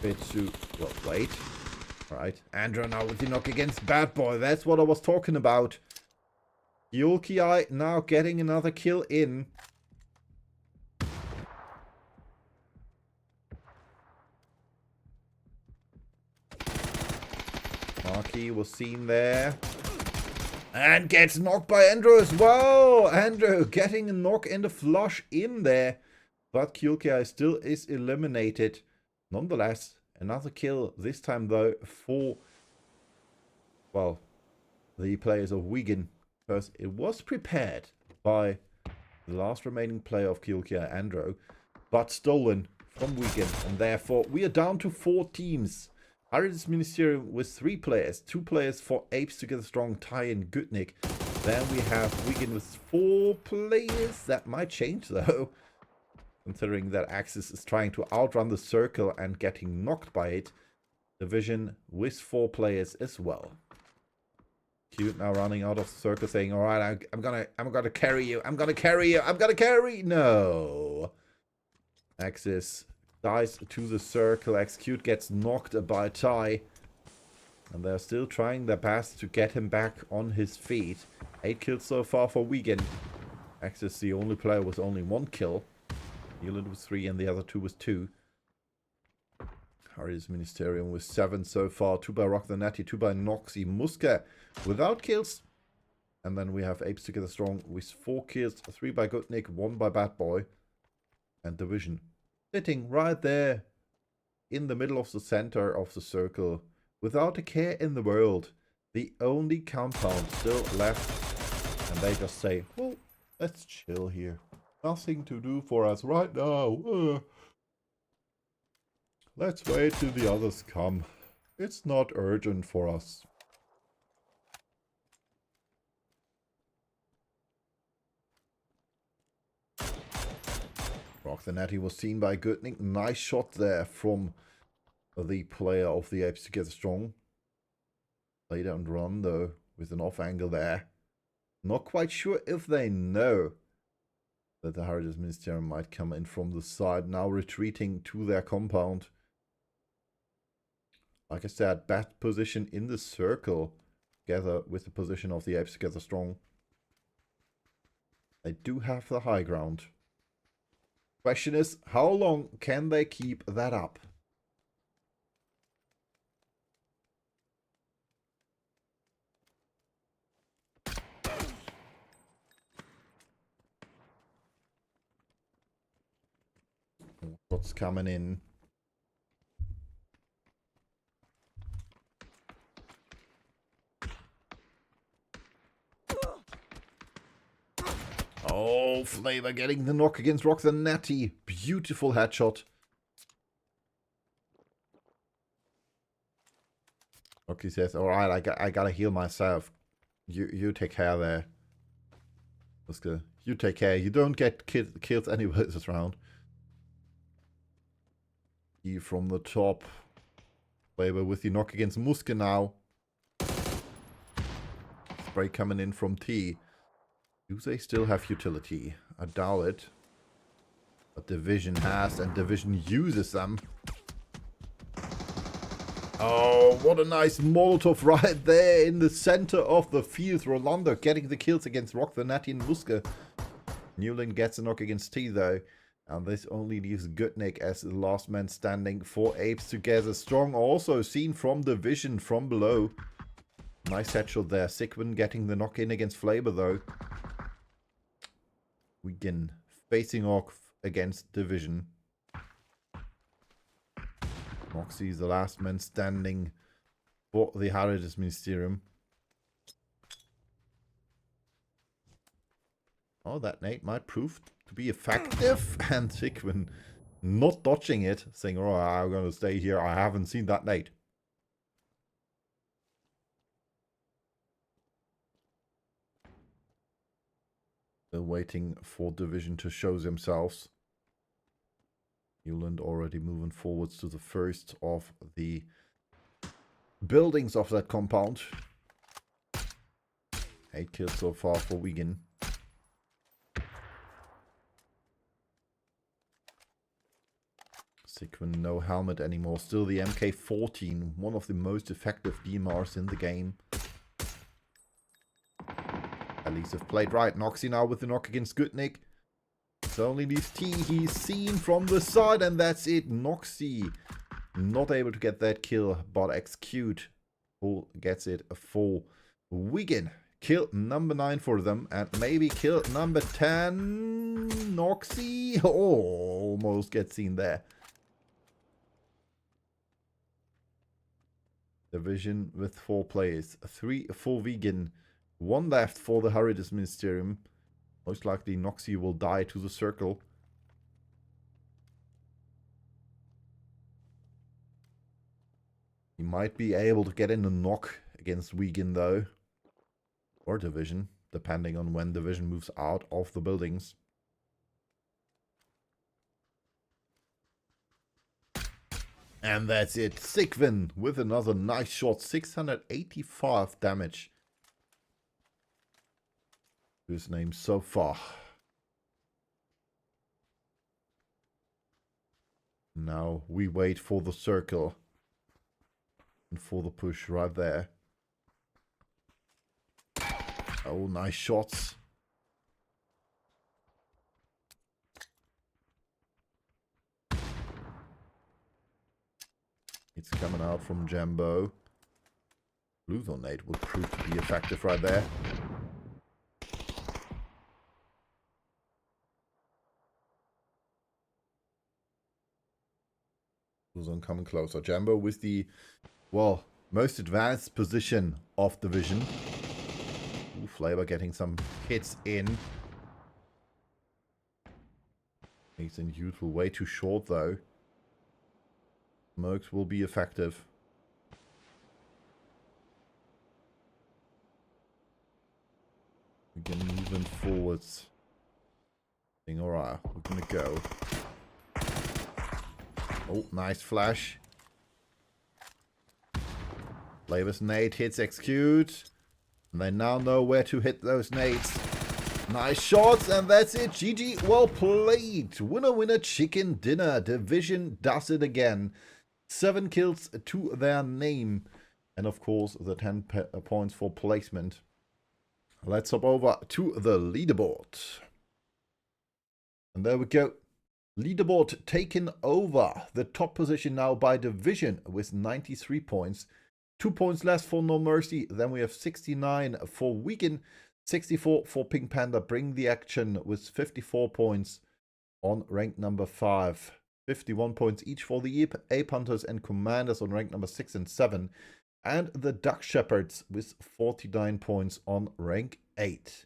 Bit too... Well, wait. Right. Andrew now with the knock against Bad Boy. That's what I was talking about. Yulki now getting another kill in. Lucky was seen there. And gets knocked by Andrew as well. Andrew getting a knock in the flush in there. But Kyulkia still is eliminated. Nonetheless, another kill. This time though for, well, the players of Wigan. Because it was prepared by the last remaining player of Kyulkia, Andrew. But stolen from Wigan. And therefore we are down to 4 teams. Heritage Ministerium with 3 players. 2 players for Apes Together Strong, Ty and Goodnick. Then we have Wigan with 4 players. That might change though. Considering that Axis is trying to outrun the circle and getting knocked by it. Division with 4 players as well. Cute now running out of the circle saying, alright, I'm gonna carry you. I'm gonna carry you. I'm gonna carry. No. Axis dies to the circle. Execute gets knocked by Ty. And they're still trying their best to get him back on his feet. 8 kills so far for Wigan. Axis, the only player with only 1 kill. Newland with 3 and the other 2 with 2. Heritage Ministerium with 7 so far. 2 by Rock the Natty, 2 by Noxy. Muska without kills. And then we have Apes Together Strong with 4 kills. 3 by Goodnick, 1 by Bad Boy. And Division sitting right there in the middle of the center of the circle. Without a care in the world. The only compound still left. And they just say, well, let's chill here. Nothing to do for us right now. Let's wait till the others come. It's not urgent for us. Rock the Natty was seen by Goodnick. Nice shot there from the player of the Apes Together Strong. Play down run though with an off angle there. Not quite sure if they know that the Heritage Ministerium might come in from the side. Now retreating to their compound. Like I said, bad position in the circle. Together with the position of the Apes Together Strong. They do have the high ground. Question is, how long can they keep that up? What's coming in? Oh, Flavor getting the knock against Rock the Natty. Beautiful headshot. Rocky says, alright, I gotta heal myself. You take care there. Muska, you take care. You don't get killed anywhere this round. E from the top. Flavor with the knock against Muska now. Spray coming in from T. Do they still have utility? I doubt it. But Division has, and Division uses them. Oh, what a nice Molotov right there in the center of the field. Rolando getting the kills against Rock the Natty and Muska. Newland gets a knock against T though. And this only leaves Goodnick as the last man standing for Apes Together Strong. Also seen from Division from below. Nice headshot there. Sigwin getting the knock in against Flavor though. Wigan facing off against Division. Moxie the last man standing for the Heritage Ministerium. Oh, that nade might prove to be effective. And Sigwin not dodging it, saying, oh, I'm going to stay here. I haven't seen that nade. Still waiting for Division to show themselves. Newland already moving forwards to the first of the buildings of that compound. 8 kills so far for Wigan. Sigwin no helmet anymore. Still the MK14, one of the most effective DMRs in the game. At least have played right. Noxy now with the knock against Goodnick. It's only leaves T. He's seen from the side, and that's it. Noxy not able to get that kill, but Execute Who gets it for Wigan? Kill number 9 for them, and maybe kill number 10. Noxy. Oh, almost gets seen there. Division with 4 players. 3 for Wigan. 1 left for the Heritage Ministerium. Most likely Noxy will die to the circle. He might be able to get in a knock against Wigan though. Or Division, depending on when Division moves out of the buildings. And that's it. Sigvin with another nice shot. 685 damage. His name so far. Now we wait for the circle. And for the push right there. Oh, nice shots. It's coming out from Jambo. Blue Tornado would prove to be effective right there. Blue Zone coming closer. Jambo with the, well, most advanced position of Division. Ooh, Flavor getting some hits in. Makes in youthful way too short though. Smokes will be effective. We can move in forwards. Alright, we're gonna go. Oh, nice flash. Flavor's nade hits execute. And they now know where to hit those nades. Nice shots, and that's it. GG, well played. Winner, winner, chicken dinner. Division does it again. 7 kills to their name. And of course, the 10 points for placement. Let's hop over to the leaderboard. And there we go. Leaderboard taken over. The top position now by Division with 93 points. 2 points less for No Mercy. Then we have 69 for Wigan. 64 for Pink Panda. Bring the action with 54 points on rank number 5. 51 points each for the Ape Hunters and Commanders on rank number 6 and 7. And the Duck Shepherds with 49 points on rank 8.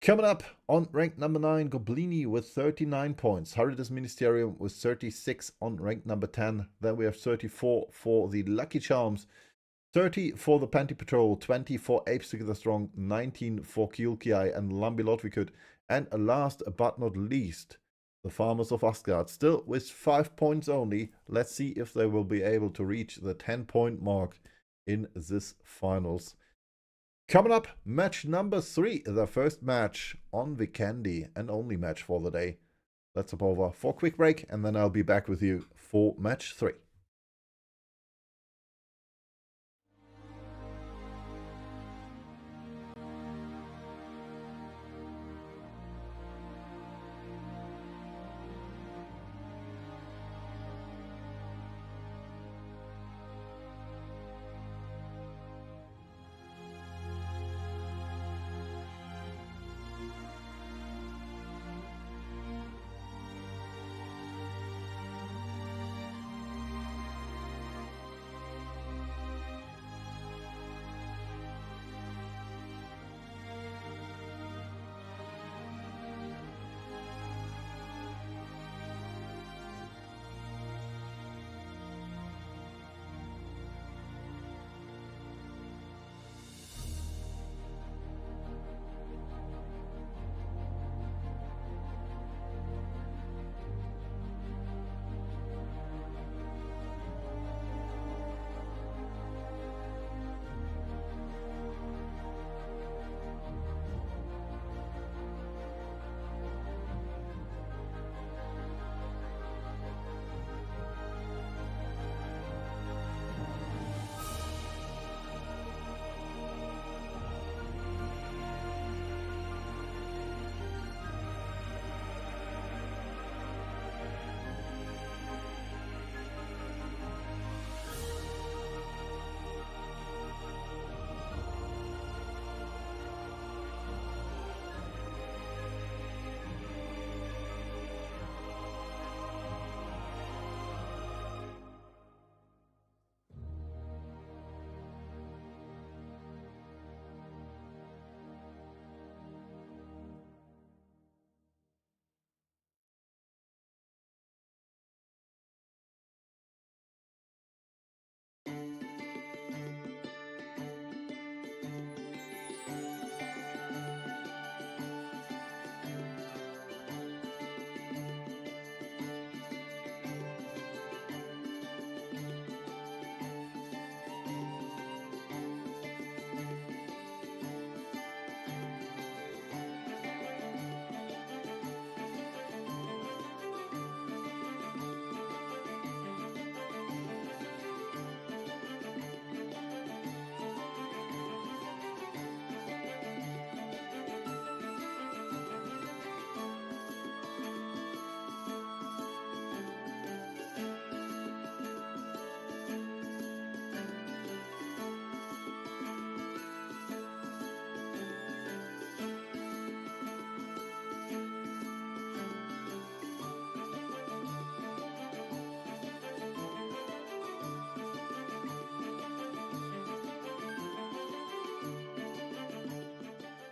Coming up on rank number 9, Goblini with 39 points. Heritage Ministerium with 36 on rank number 10. Then we have 34 for the Lucky Charms. 30 for the Panty Patrol, 20 for Apes Together Strong, 19 for Kielkiai and Lambi Lotvikut, and last but not least, the Farmers of Asgard, still with 5 points only. Let's see if they will be able to reach the 10-point mark in this finals. Coming up, match number 3, the first match on the Candy and only match for the day. Let's hop over for a quick break, and then I'll be back with you for match 3.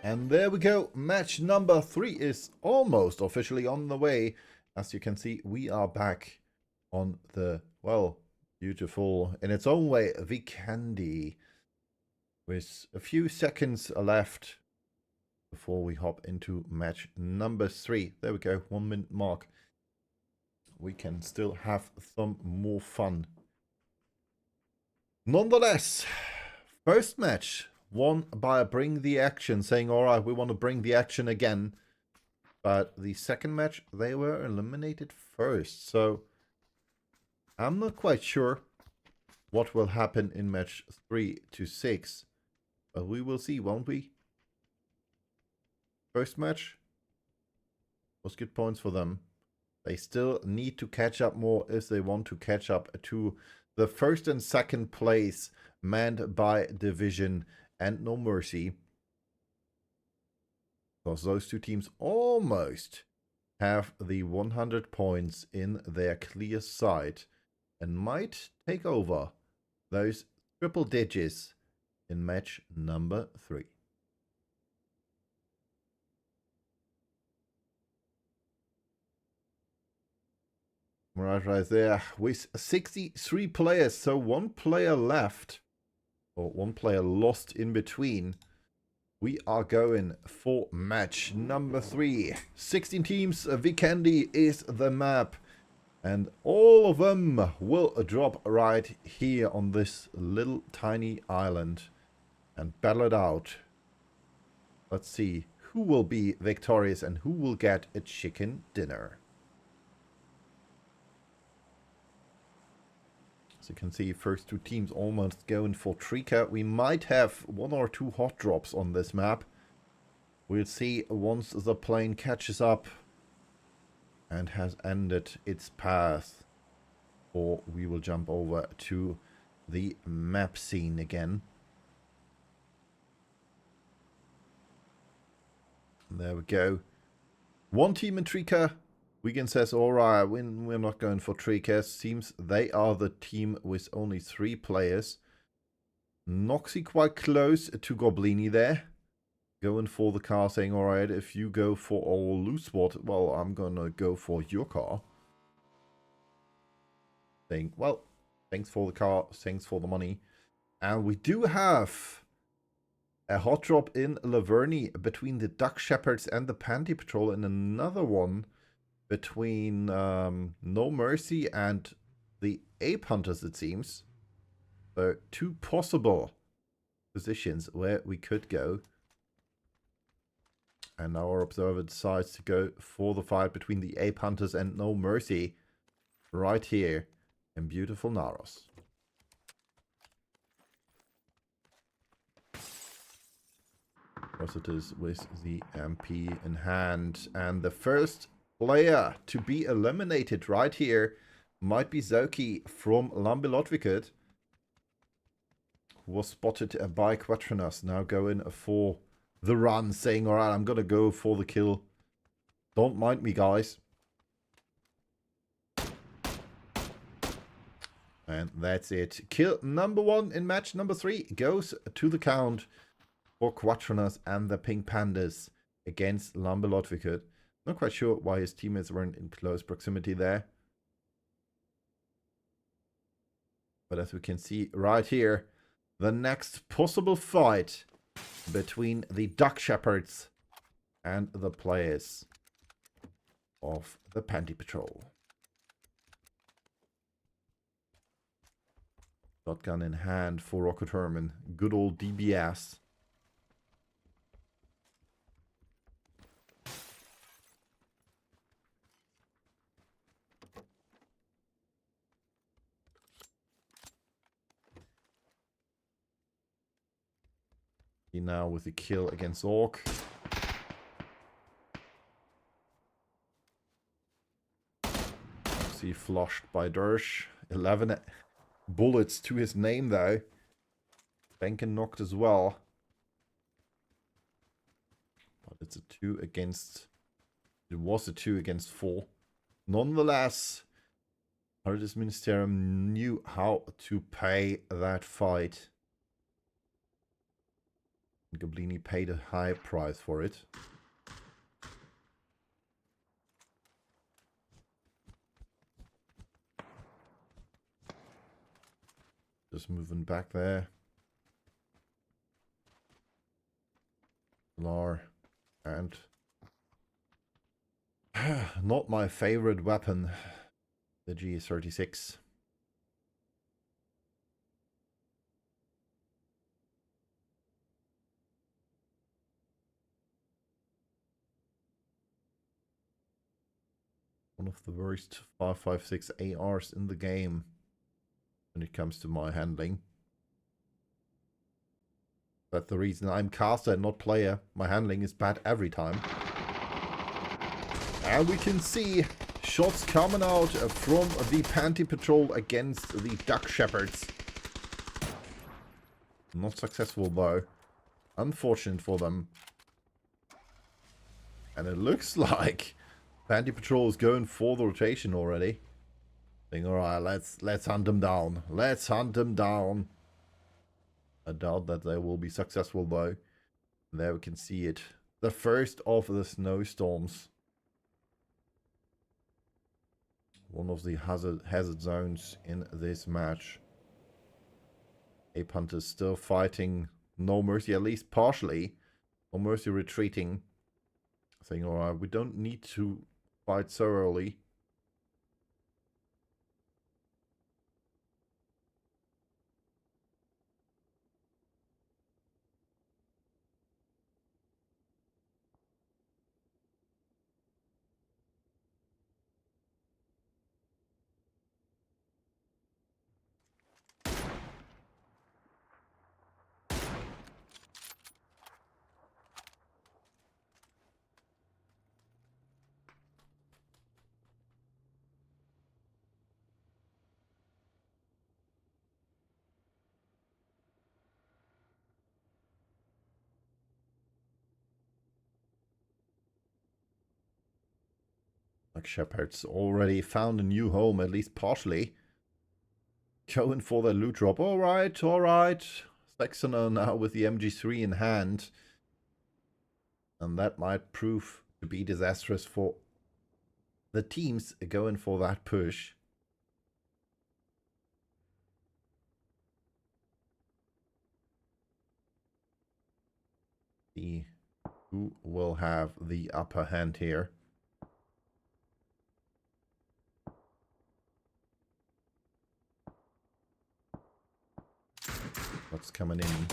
And there we go. Match number 3 is almost officially on the way. As you can see, we are back on the, well, beautiful, in its own way, Vikendi. With a few seconds left before we hop into match number 3. There we go, 1 minute mark. We can still have some more fun. Nonetheless, first match won by a Bring the Action, saying, alright, we want to bring the action again. But the second match, they were eliminated first. So, I'm not quite sure what will happen in match 3 to 6. But we will see, won't we? First match was good points for them. They still need to catch up more if they want to catch up to the first and second place manned by Division and No Mercy. Because those two teams almost have the 100 points in their clear sight and might take over those triple digits in match number 3. Right there with 63 players, so 1 player left, or 1 player lost in between. We are going for match number 3. 16 teams, Vikendi is the map, and all of them will drop right here on this little tiny island and battle it out. Let's see who will be victorious and who will get a chicken dinner. As you can see, first 2 teams almost going for Trika. We might have 1 or 2 hot drops on this map. We'll see once the plane catches up and has ended its path. Or we will jump over to the map scene again. And there we go. 1 team in Trika. Wigan says, alright, we're not going for Trika. Seems they are the team with only 3 players. Noxy quite close to Goblini there. Going for the car, saying, alright, if you go for all loose sword, well, I'm gonna go for your car. Saying, well, thanks for the car, thanks for the money. And we do have a hot drop in Laverny between the Duck Shepherds and the Panty Patrol, and another one between No Mercy and the Ape Hunters, it seems. So 2 possible positions where we could go. And our observer decides to go for the fight between the Ape Hunters and No Mercy right here in beautiful Naros. As it is with the MP in hand. And the first player to be eliminated right here might be Zoki from Lambilotvikut, who was spotted by Quatranas, now going for the run, saying, alright, I'm gonna go for the kill. Don't mind me, guys. And that's it. Kill number 1 in match number 3 goes to the count for Quatranas and the Pink Pandas against Lambilotvikut. Not quite sure why his teammates weren't in close proximity there. But as we can see right here, the next possible fight between the Duck Shepherds and the players of the Panty Patrol. Shotgun in hand for Rocket Herman. Good old DBS. Now with the kill against Orc. See, flushed by Dersh. 11 bullets to his name though. Benken knocked as well. But it's a 2 against... It was a 2 against 4. Nonetheless, Hardis Ministerium knew how to pay that fight. Goblini paid a high price for it. Just moving back there. Lar and not my favorite weapon, the G36. One of the worst 5.56 ARs in the game when it comes to my handling. That's the reason I'm caster and not player. My handling is bad every time. And we can see shots coming out from the Panty Patrol against the Duck Shepherds. Not successful though. Unfortunate for them. And it looks like Panty Patrol is going for the rotation already. Saying, alright, let's hunt them down. Let's hunt them down. I doubt that they will be successful though. There we can see it. The first of the snowstorms. One of the hazard zones in this match. Ape Hunters still fighting No Mercy, at least partially. No Mercy retreating. Saying, alright, we don't need to fight so early. Like Shepherds already found a new home, at least partially. Going for the loot drop. Alright, alright. Saxoner now with the MG3 in hand. And that might prove to be disastrous for the teams going for that push. See who will have the upper hand here. What's coming in?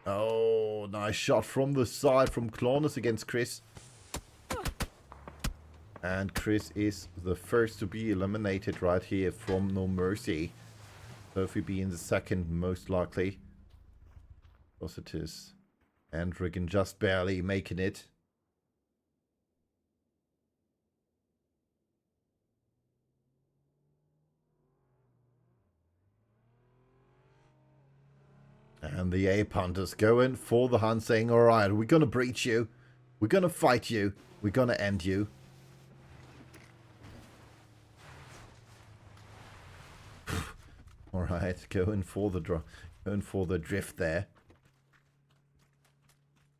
Oh, nice shot from the side from Clonus against Chris. And Chris is the first to be eliminated right here from No Mercy. Sophie being the second most likely. Because it is Andrigan just barely making it. And the Ape Hunters going for the hunt, saying, alright, we're gonna breach you. We're gonna fight you. We're gonna end you. Alright, going for the drift there.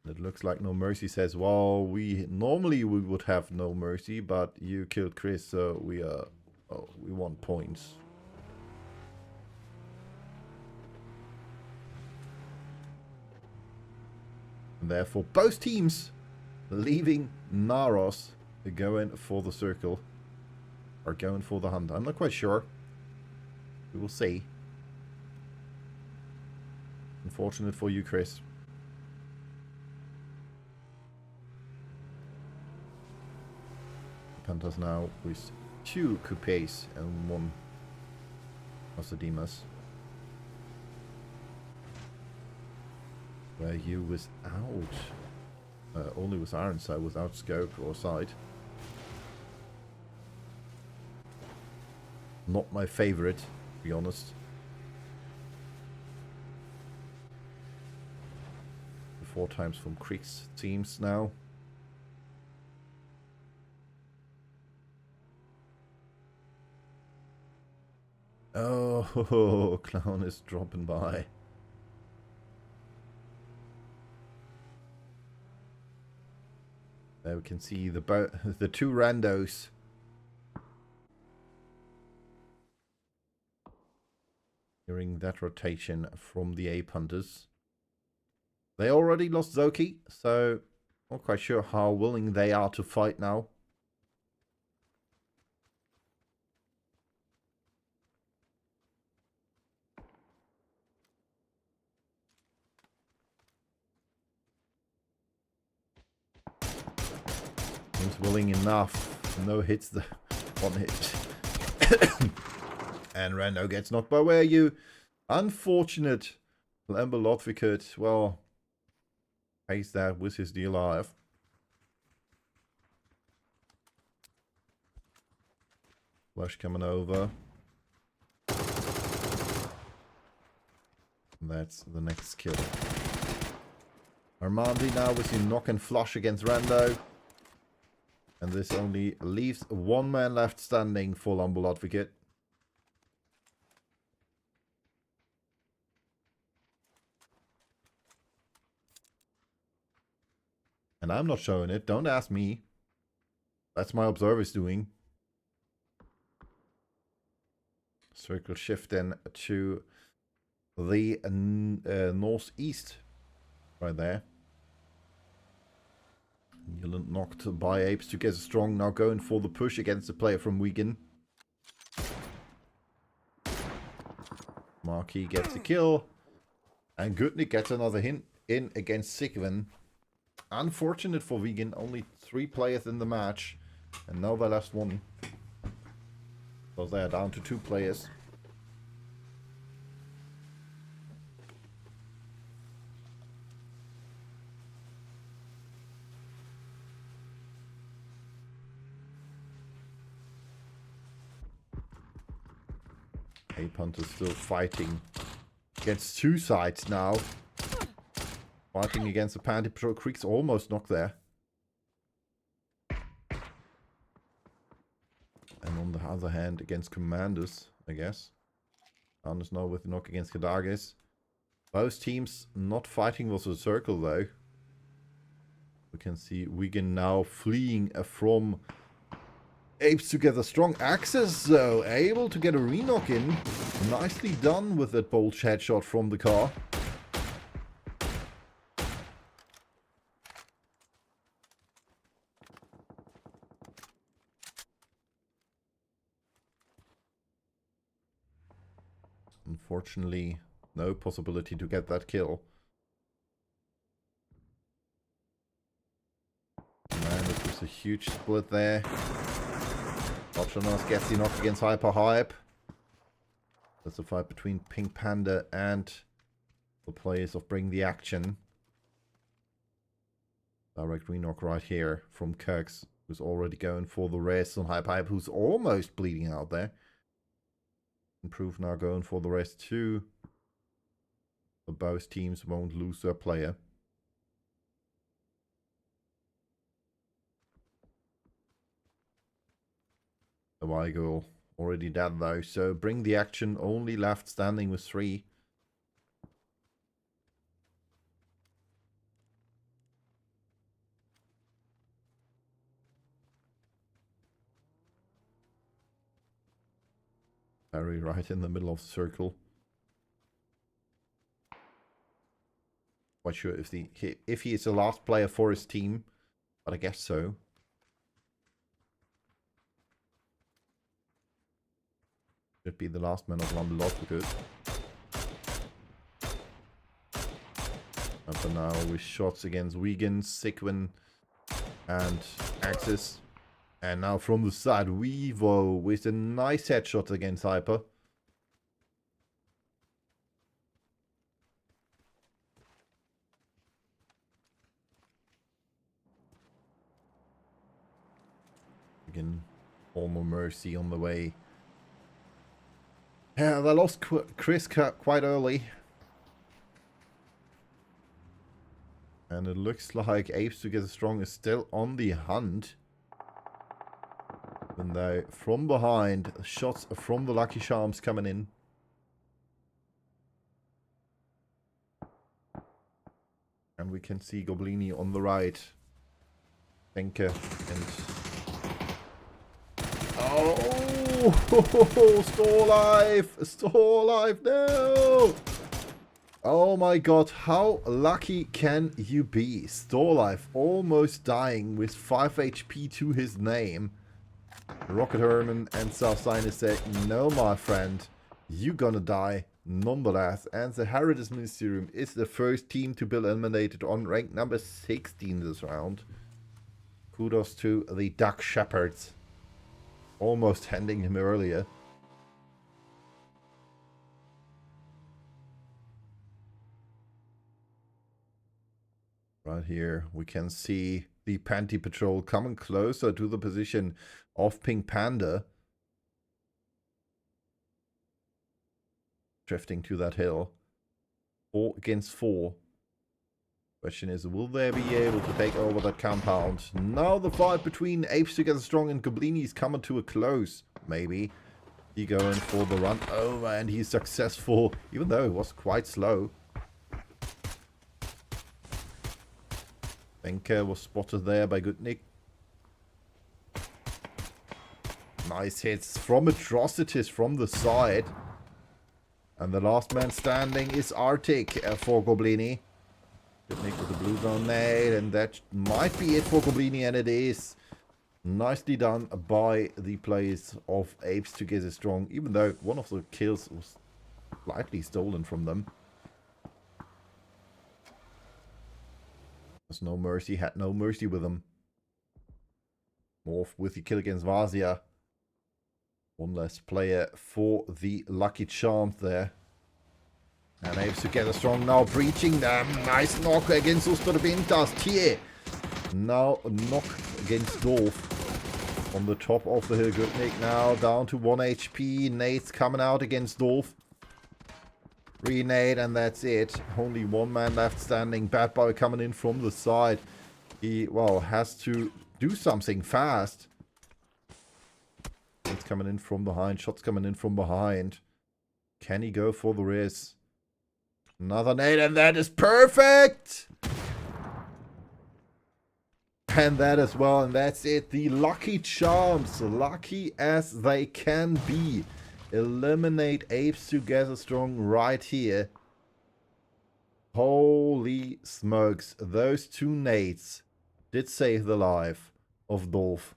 It looks like No Mercy says, well, normally we would have No Mercy, but you killed Chris, so we want points. And therefore, both teams leaving Naros going for the circle. Or going for the hunt. I'm not quite sure. We will see. Unfortunate for you, Chris. Panthers now with 2 coupes and 1 Osademas. Where you without only with Iron Side, without scope or sight. Not my favorite, to be honest. The 4 times from Creek's teams now. Oh, Clown is dropping by. There we can see the two randos. Hearing that rotation from the ape hunters. They already lost Zoki, so not quite sure how willing they are to fight now. Seems willing enough. No hits, the one hit. And Rando gets knocked by where you. Unfortunate. Lamber Lodvikert, well, pays that with his D-Live. Flash coming over. And that's the next kill. Armandi now with your knock and flush against Rando. And this only leaves one man left standing for Lamber Advocate. And I'm not showing it. Don't ask me. That's my observers doing. Circle shift then to the northeast. Right there. Newland knocked by Apes to get strong. Now going for the push against the player from Wigan. Marquis gets the kill. And Gutnik gets another hit in against Sigvin. Unfortunate for Wigan. Only 3 players in the match. And now they lost 1. So they are down to 2 players. Ape Hunter still fighting against 2 sides now. Fighting against the Panty Patrol. Creek's almost knocked there. And on the other hand, against Commanders, I guess. Anders now with the knock against Kadages. Both teams not fighting with the circle though. We can see Wigan now fleeing from Apes together. Strong access though. Able to get a re-knock in. Nicely done with that bold headshot from the car. Unfortunately, no possibility to get that kill. Man, this was a huge split there. Optionos gets the knock against Hyper Hype. That's a fight between Pink Panda and the players of Bring the Action. Direct re-knock right here from Kirks, who's already going for the rest on Hyper Hype, who's almost bleeding out there. Improve now going for the rest too. But both teams won't lose their player. The Weigel already dead though, so Bring the Action only left standing with 3. Barry right in the middle of the circle. Quite sure if he is the last player for his team, but I guess so. Should be the last man of London Lost because. And for now with shots against Wigan, Sigwin, and Axis. And now from the side, Weevo with a nice headshot against Hyper. Again, all more mercy on the way. Yeah, they lost Chris quite early. And it looks like Apes Together Strong is still on the hunt. Even though from behind, shots from the Lucky Charms coming in. And we can see Goblini on the right. Pinker and... Oh! Store life! Store life! No! Oh my god, how lucky can you be? Store life almost dying with 5 HP to his name. Rocket Herman and South Sinus said, no my friend, you gonna die nonetheless. And the Heritage Ministerium is the first team to be eliminated on rank number 16 this round. Kudos to the Duck Shepherds. Almost handing him earlier. Right here we can see the Panty Patrol coming closer to the position of Pink Panda. Drifting to that hill. 4 against 4. Question is, will they be able to take over that compound? Now the fight between Apes Together Strong and Goblini is coming to a close. Maybe. He going for the run over and he's successful, even though it was quite slow. Benker was spotted there by Goodnick. Nice hits from Atrocities from the side. And the last man standing is Arctic for Goblini. Goodnick with the blue zone nade, and that might be it for Goblini, and it is. Nicely done by the players of Apes Together Strong, even though one of the kills was slightly stolen from them. There's no mercy, had no mercy with them. Morph with the kill against Vazia. One less player for the Lucky Charm there. And Apes Together Strong now breaching them. Nice knock against Ustorbintas. Tier. Now knock against Dolph. On the top of the hill. Goodnick now down to 1 HP. Nate's coming out against Dolph. Renade, and that's it. Only one man left standing. Bad Boy coming in from the side. He, well, has to do something fast. It's coming in from behind. Shots coming in from behind. Can he go for the Riz? Another nade, and that is perfect! And that as well, and that's it. The Lucky Charms, lucky as they can be, eliminate Apes Together Strong right here. Holy smokes, those two nades did save the life of Dolph.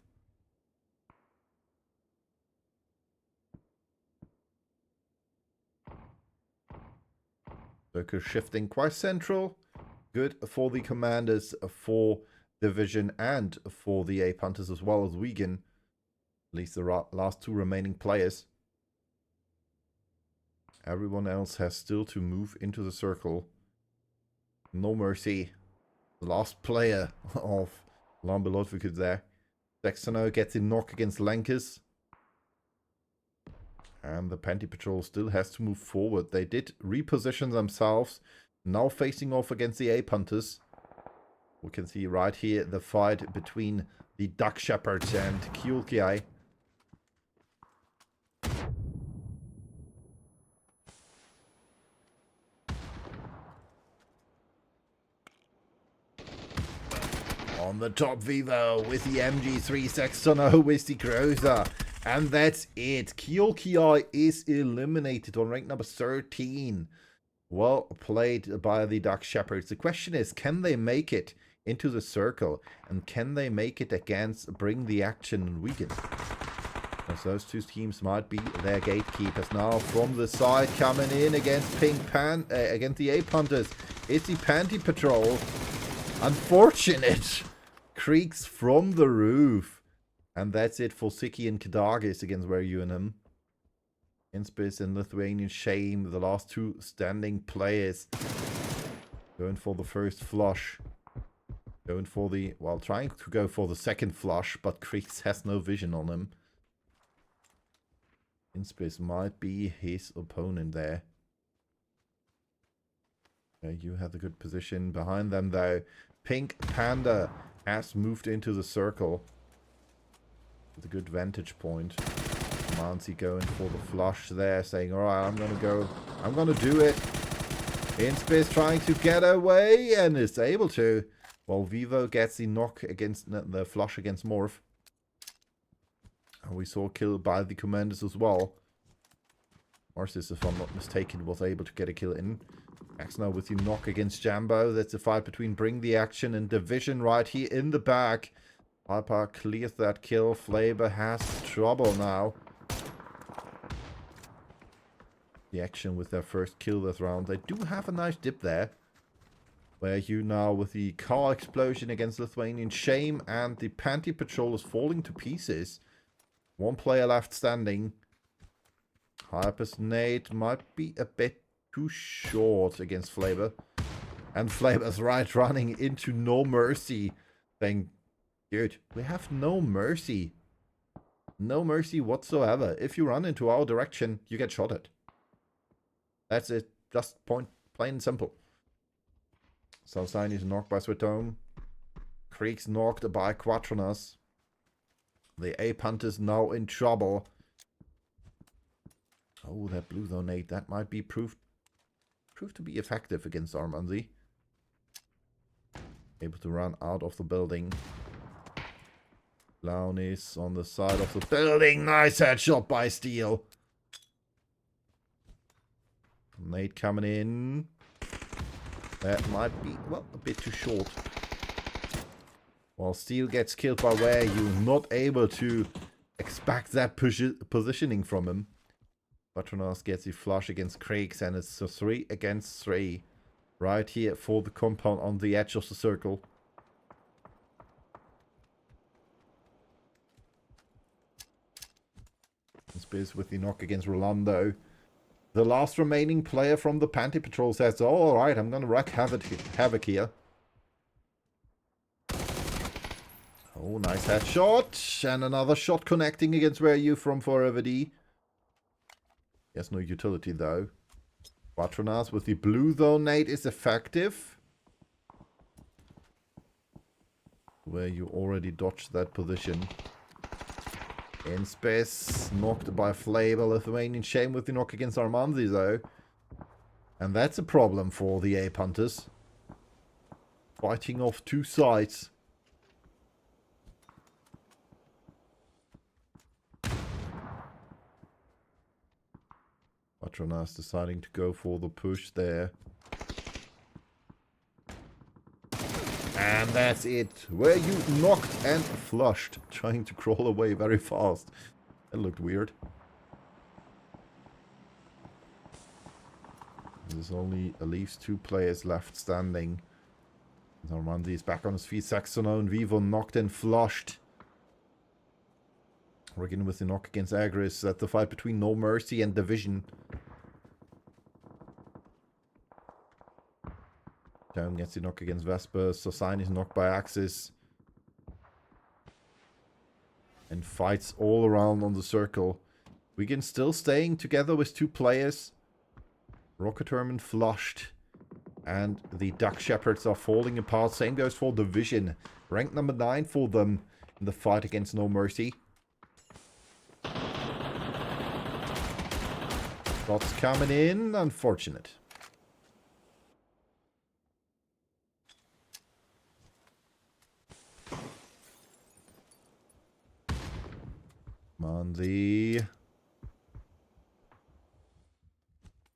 Circle shifting quite central. Good for the commanders, for Division, and for the Ape Hunters as well as Wigan. At least the last two remaining players. Everyone else has still to move into the circle. No mercy. The last player of Lambelotvik there. Dexano gets a knock against Lankes. And the Panty Patrol still has to move forward. They did reposition themselves. Now facing off against the Ape Hunters. We can see right here the fight between the Duck Shepherds and Kyulkiai. On the top, Vivo with the MG3 Sextono with the Cruiser. And that's it. Kyulkiai is eliminated on rank number 13. Well played by the Duck Shepherds. The question is, can they make it into the circle? And can they make it against Bring the Action and Wigan? Because those two teams might be their gatekeepers. Now from the side coming in against against the Ape Hunters. It's the Panty Patrol. Unfortunate. Creaks from the roof. And that's it for Siki and Kadagis against Veryunum. Inspis and Lithuanian Shame, the last two standing players. Going for the first flush. Going for the, well, trying to go for the second flush, but Creeks has no vision on him. Inspis might be his opponent there. You have the good position behind them though. Pink Panda has moved into the circle. With a good vantage point. Mansi going for the flush there, saying, alright, I'm gonna do it. Inspis trying to get away and is able to. While Vivo gets the knock against the flush against Morph. And we saw a kill by the commanders as well. Marcis, if I'm not mistaken, was able to get a kill in. Max now with the knock against Jambo. That's a fight between Bring the Action and Division right here in the back. Piper clears that kill. Flavor has trouble now. The Action with their first kill this round. They do have a nice dip there. Where you now with the car explosion against Lithuanian Shame and the Panty Patrol is falling to pieces. One player left standing. Hyper's nade might be a bit too short against Flavor. And Flavor's right running into No Mercy. Saying, dude, we have no mercy. No mercy whatsoever. If you run into our direction, you get shot at. That's it. Just plain and simple. Southside is knocked by Sweatome. Creek's knocked by Quatronas. The Ape Hunters now in trouble. Oh, that blue donate. That might be proved to be effective against Armanzi. Able to run out of the building. Clown is on the side of the building. Nice headshot by Steel. Nate coming in. That might be, well, a bit too short. While Steel gets killed by where you're not able to expect that positioning from him. Patronas gets the flush against Craigs, and it's a 3 against 3. Right here for the compound on the edge of the circle. Spears with the knock against Rolando. The last remaining player from the Panty Patrol says, oh, alright, I'm gonna wreak havoc here. Oh, nice headshot. And another shot connecting against Where Are You from Forever D. He has no utility though. Patronas with the blue zone nade is effective. Where you already dodged that position. In space, knocked by Flavor. Lithuanian Shame with the knock against Armanzi though. And that's a problem for the Ape Hunters. Fighting off two sides. Patronas deciding to go for the push there. And that's it. Where you knocked and flushed. Trying to crawl away very fast. That looked weird. There's only at least 2 players left standing. Normandy is back on his feet. Saxono and Vivo knocked and flushed. Working with the knock against Agris. That's the fight between No Mercy and Division. Down gets the knock against Vesper. Sosine is knocked by Axis. And fights all around on the circle. Wigan still staying together with 2 players. Rocket Herman flushed. And the Duck Shepherds are falling apart. Same goes for Division. Rank number 9 for them in the fight against No Mercy. Shots coming in. Unfortunate. Manzi.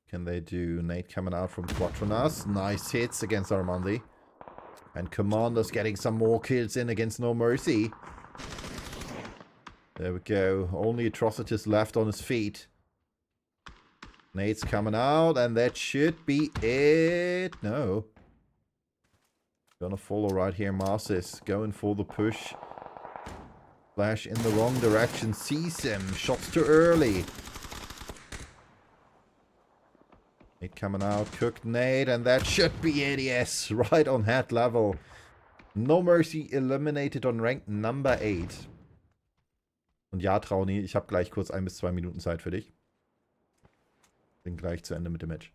Can they do Nate coming out from Quatronas? Nice hits against Armandi. And Commander's getting some more kills in against No Mercy. There we go. Only Atrocitus left on his feet. Nate's coming out, and that should be it. No. Gonna follow right here. Marcis going for the push. Flash in the wrong direction. Sees him. Shots too early. Nate coming out. Cooked Nate, and that should be it. Yes, right on head level. No Mercy eliminated on Rank Number 8. Und ja, Trauni, ich habe gleich kurz 1 bis 2 Minuten Zeit für dich. Bin gleich zu Ende mit dem Match.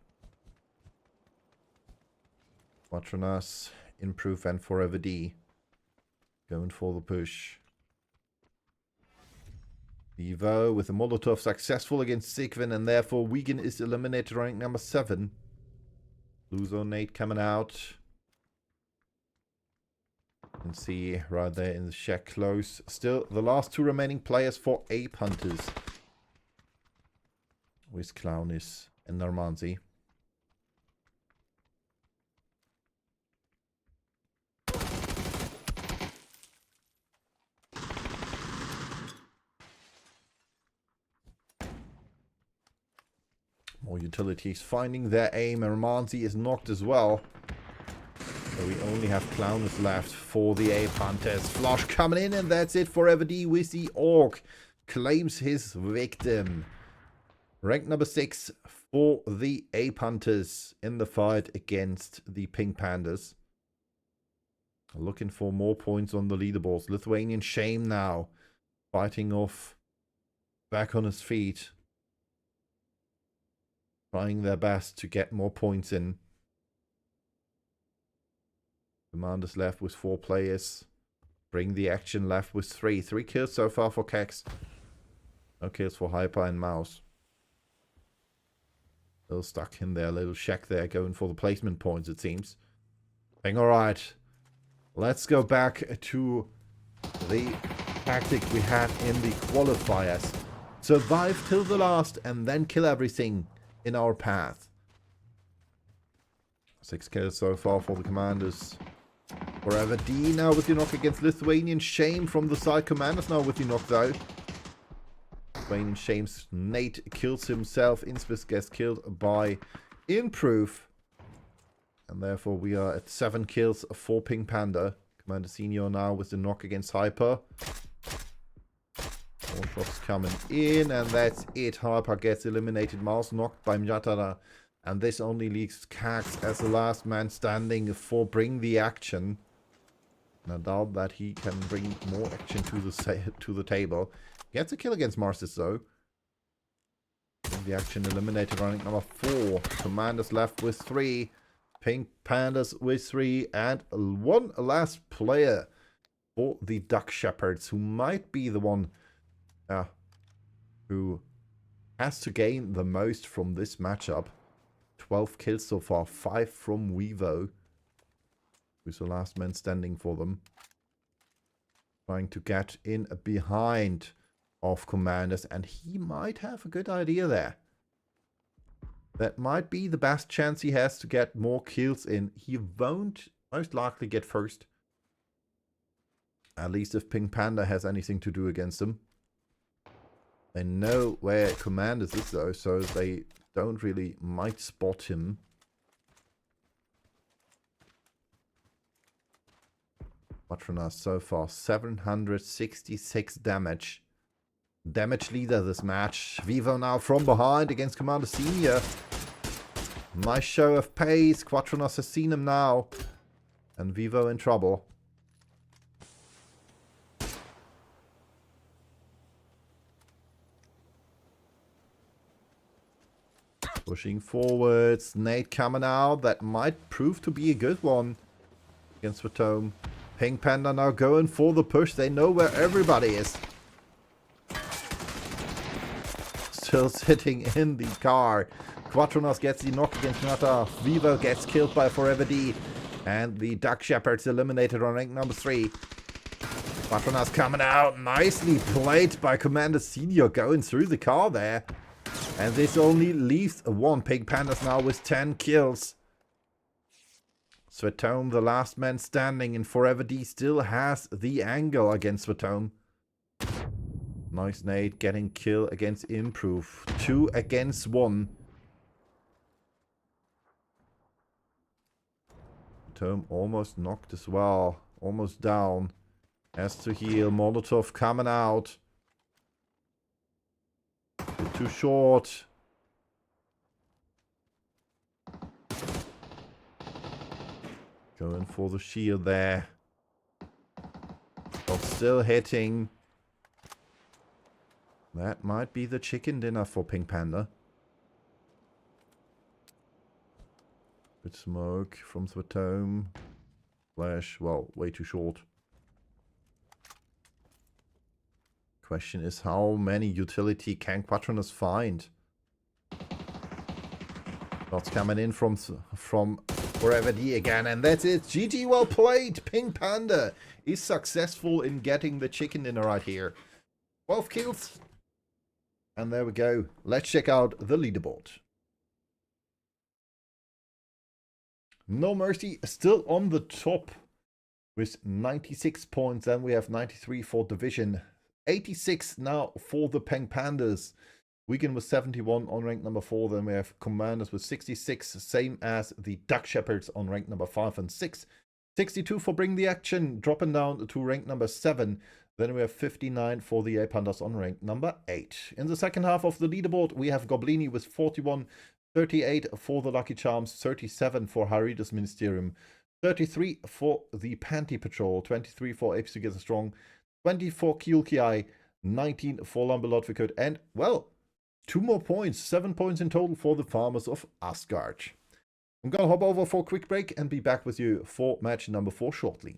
Patronas, Improve and Forever D. Going for the push. Evo with a Molotov successful against Sigvin, and therefore Wigan is eliminated rank number 7. Blue Zone Nate coming out. You can see right there in the shack close. Still the last two remaining players for Ape Hunters. With Clownis and Normanzi. More utilities finding their aim. Normanzi is knocked as well. So we only have Clownis left for the Ape Hunters. Flush coming in, and that's it for FD with the Orc. Claims his victim. Rank number 6 for the Ape Hunters in the fight against the Pink Pandas. Looking for more points on the leaderboards. Lithuanian Shame now. Fighting off. Back on his feet. Trying their best to get more points in. Commanders left with 4 players. Bring the action left with 3. 3 kills so far for Kex. No kills for Hyper and Mouse. Still stuck in their little shack there, going for the placement points, it seems. Alright. Let's go back to the tactic we had in the qualifiers. Survive till the last and then kill everything in our path. 6 kills so far for the Commanders. Forever D now with the knock against Lithuanian Shame from the side. Commanders now with the knock though. Lithuanian Shame's Nate kills himself. Inspis gets killed by Improve. And therefore we are at 7 kills for Pink Panda. Commander Senior now with the knock against Hyper. More shots coming in, and that's it. Hyper gets eliminated. Mouse knocked by Mjatara. And this only leaves Kax as the last man standing for Bring the Action. And I doubt that he can bring more action to the table. Gets a kill against Marsis though. Bring the Action eliminated, running number 4. Commanders left with 3. Pink Pandas with 3. And 1 last player for the Duck Shepherds, who might be the one who has to gain the most from this matchup. 12 kills so far, 5 from Weevo, who's the last man standing for them. Trying to get in behind of Commanders, and he might have a good idea there. That might be the best chance he has to get more kills in. He won't most likely get first. At least if Pink Panda has anything to do against him. They know where Commanders is though, so they don't really might spot him. Patronas so far 766 damage. Damage leader this match. Vivo now from behind against Commander Senior. Nice show of pace. Quatronas has seen him now. And Vivo in trouble. Pushing forwards. Nate coming out. That might prove to be a good one against Fatome. Pink Panda now going for the push. They know where everybody is. Still sitting in the car. Quatronas gets the knock against Nata. Vivo gets killed by Forever D. And the Duck Shepherds eliminated on rank number 3. Quatronas coming out. Nicely played by Commander Senior going through the car there. And this only leaves 1. Pink Pandas now with 10 kills. Svetome, the last man standing, and Forever D still has the angle against Svetome. Nice Nate getting kill against Improve. 2 against 1. Svetome almost knocked as well. Almost down. Has to heal. Molotov coming out. Too short. Going for the shield there. But still hitting. That might be the chicken dinner for Pink Panda. Good smoke from Svetome. Flash, well, way too short. Question is, how many utility can Quatronas find? Shots coming in from Forever D again, and that's it. GG, well played. Pink Panda is successful in getting the chicken dinner right here. 12 kills. And there we go. Let's check out the leaderboard. No Mercy still on the top with 96 points. Then we have 93 for Division. 86 now for the Pink Pandas. Wigan with 71 on rank number 4. Then we have Commanders with 66, same as the Duck Shepherds on rank number 5 and 6. 62 for Bring the Action, dropping down to rank number 7. Then we have 59 for the A-Pandas on rank number 8. In the second half of the leaderboard, we have Goblini with 41, 38 for the Lucky Charms, 37 for Haridas Ministerium, 33 for the Panty Patrol, 23 for Apes Together Strong, 24 Kielki, 19 for Lumberlotvikut, and, well, 2 more points, 7 points in total for the Farmers of Asgard. I'm going to hop over for a quick break and be back with you for match number 4 shortly.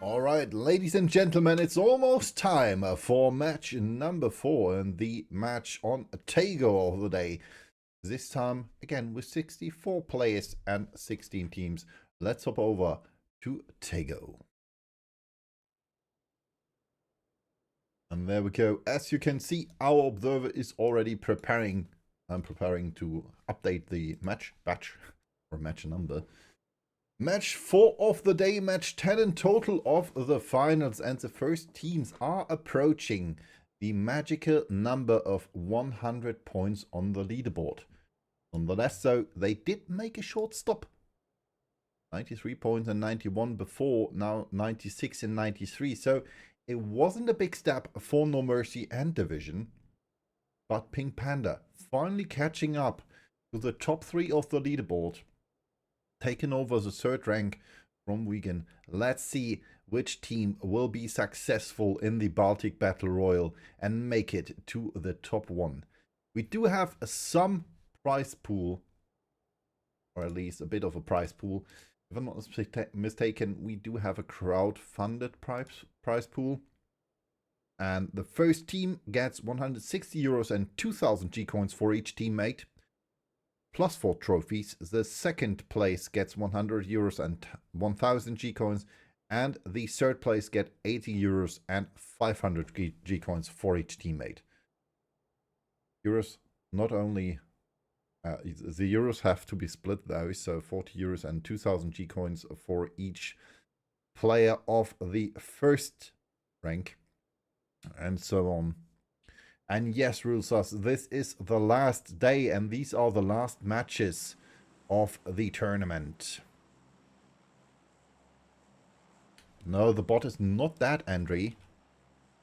Alright, ladies and gentlemen, it's almost time for match number 4 and the match on Tego of the day. This time, again, with 64 players and 16 teams. Let's hop over to Tego. And there we go. As you can see, our observer is already preparing. I'm preparing to update the match batch or match number. Match 4 of the day, match 10 in total of the finals, and the first teams are approaching the magical number of 100 points on the leaderboard. Nonetheless, though, they did make a short stop. 93 points and 91 before, now 96 and 93. So it wasn't a big step for No Mercy and Division, but Pink Panda finally catching up to the top 3 of the leaderboard. Taken over the 3rd rank from Wigan. Let's see which team will be successful in the Baltic Battle Royale and make it to the top 1. We do have some prize pool, or at least a bit of a prize pool. If I'm not mistaken, we do have a crowd-funded prize pool. And the first team gets 160 euros and 2,000 G-coins for each teammate, plus 4 trophies. The second place gets 100 euros and 1,000 G-coins, and the third place get 80 euros and 500 G-coins for each teammate. Euros not only the euros have to be split though, so 40 euros and 2,000 G-coins for each player of the first rank, and so on. And yes, Rulesas, this is the last day, and these are the last matches of the tournament. No, the bot is not that angry.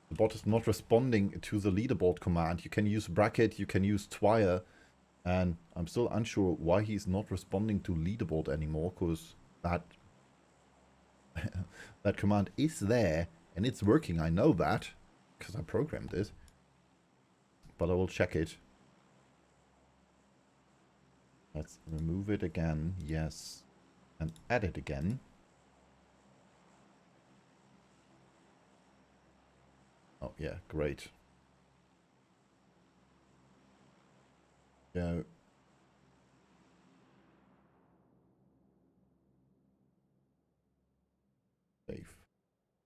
The bot is not responding to the leaderboard command. You can use bracket, you can use Twire, and I'm still unsure why he's not responding to leaderboard anymore, because that that command is there and it's working. I know that because I programmed it. But I will check it. Let's remove it again. Yes. And add it again. Oh, yeah. Great. Go. Save.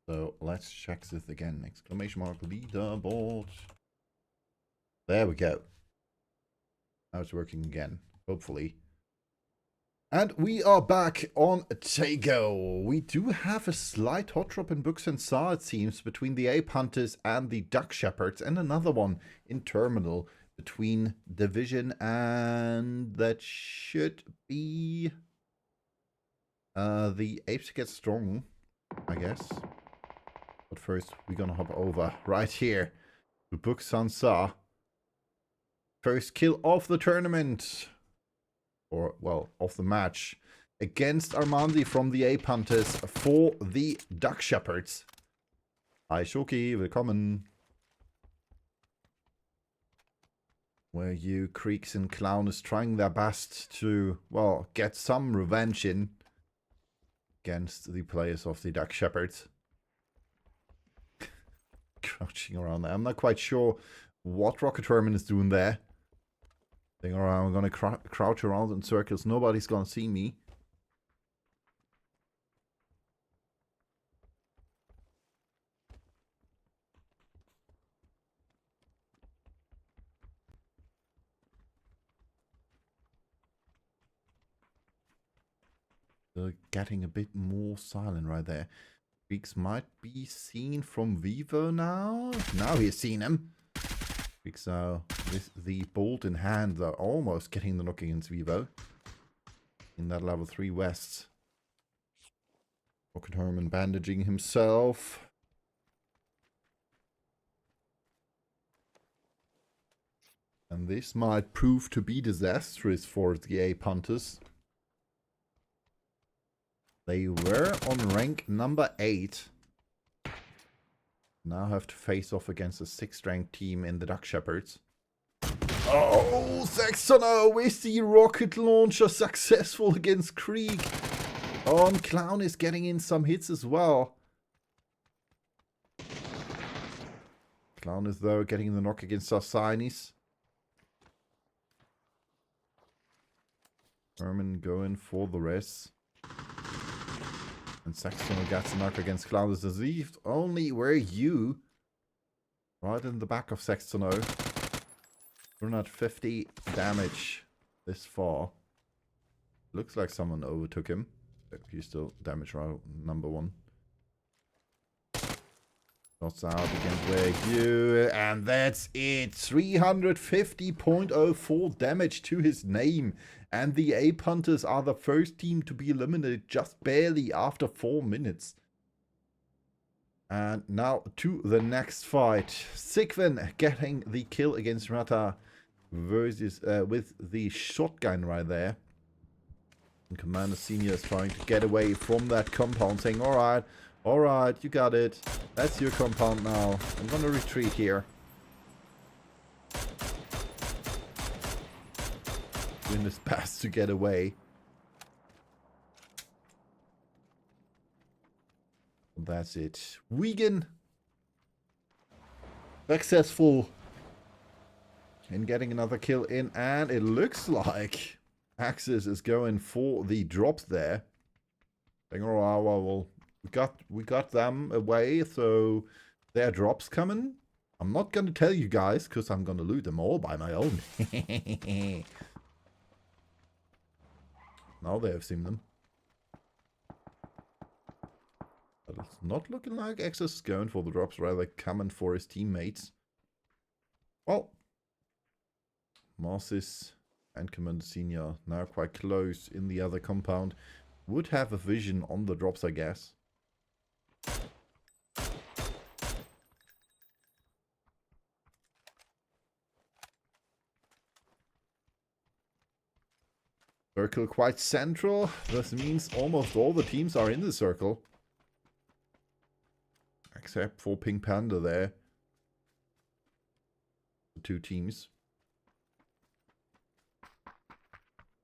So let's check this again. Exclamation mark leaderboard. There we go. Now it's working again, hopefully. And we are back on Tego. We do have a slight hot drop in books and saw, it seems, between the Ape Hunters and the Duck Shepherds, and another one in Terminal between Division and that should be the Apes Get Strong, I guess. But first, we're gonna hop over right here to Book Sansa. First kill of the tournament, or well, of the match, against Armandi from the Ape Hunters for the Duck Shepherds. Hi Shoki, willkommen. Where you Creeks and Clown is trying their best to, well, get some revenge in against the players of the Duck Shepherds. Crouching around there. I'm not quite sure what Rocket Herman is doing there. I'm gonna crouch around in circles. Nobody's gonna see me. They're getting a bit more silent right there. Weeks might be seen from Vivo now. Now he's seen him. Weeks with the bolt in hand are almost getting the knock against Vivo. In that level 3 west. Rocket Herman bandaging himself. And this might prove to be disastrous for the Ape Hunters. They were on rank number 8. Now have to face off against a 6th ranked team in the Duck Shepherds. Oh, Saxono with the rocket launcher successful against Krieg. Oh, and Clown is getting in some hits as well. Clown is though getting the knock against Sarsinis. Herman going for the rest. And Saxon gets the knock against Clown is deceived. Only were you right in the back of Sextono. 250 damage this far. Looks like someone overtook him. He's still damage round number 1. Shots out against where you, and that's it. 350.04 damage to his name. And the Ape Hunters are the first team to be eliminated just barely after 4 minutes. And now to the next fight. Sigvin getting the kill against Rata versus with the shotgun right there. And Commander Senior is trying to get away from that compound, saying, alright, you got it. That's your compound now. I'm gonna retreat here. Doing his best to get away. That's it. Wigan successful in getting another kill in, and it looks like Axis is going for the drops there. Saying, oh, well, we got them away, so their drops coming. I'm not gonna tell you guys because I'm gonna loot them all by my own. Now they have seen them. But it's not looking like Axis is going for the drops, rather coming for his teammates. Well, Marcis and Commander Senior now quite close in the other compound. Would have a vision on the drops, I guess. Circle quite central. This means almost all the teams are in the circle. Except for Pink Panda there. The 2 teams.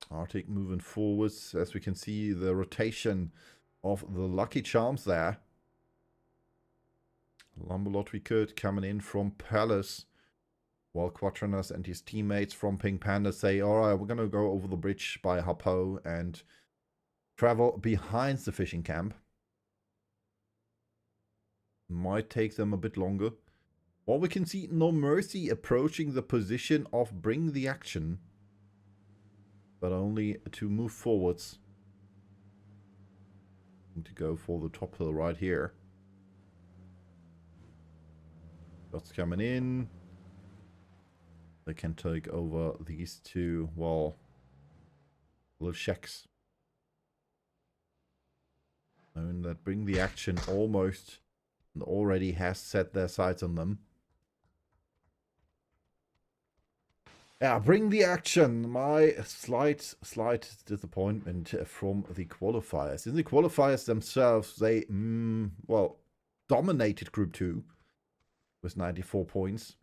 Arctic moving forwards. As we can see, the rotation of the Lucky Charms there. Lumberlot could coming in from Palace. While Quatranas and his teammates from Pink Panda say, alright, we're gonna go over the bridge by Hapo and travel behind the fishing camp. Might take them a bit longer. While we can see No Mercy approaching the position of bring the action. But only to move forwards. To go for the top hill right here. Shots coming in. They can take over these 2, well, little shacks. And that bring the action almost and already has set their sights on them. Yeah, bring the action. My slight disappointment from the qualifiers. In the qualifiers themselves, they, well, dominated Group 2 with 94 points.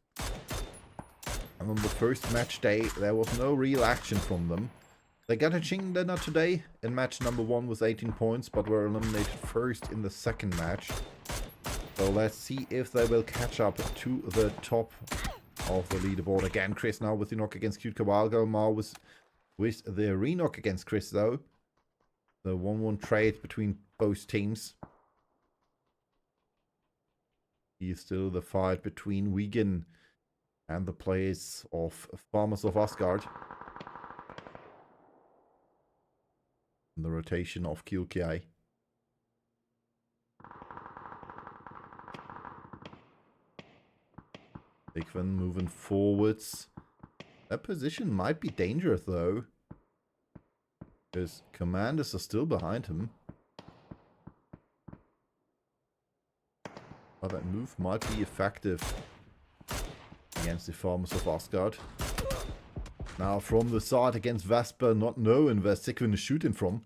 And on the first match day, there was no real action from them. They got a ching dinner today in match number 1 with 18 points, but were eliminated first in the second match. So let's see if they will catch up to the top of the leaderboard. Again, Chris now with the knock against Cute Cabalgo. Mar with the re-knock against Chris though. The 1-1 trade between both teams. He's still the fight between Wigan and the players of Farmers of Asgard. And the rotation of Kilkiai. Sigvin moving forwards. That position might be dangerous though. Because commanders are still behind him. But that move might be effective against the Farmers of Asgard. Now from the side against Vesper, not knowing where Sigvin is shooting from.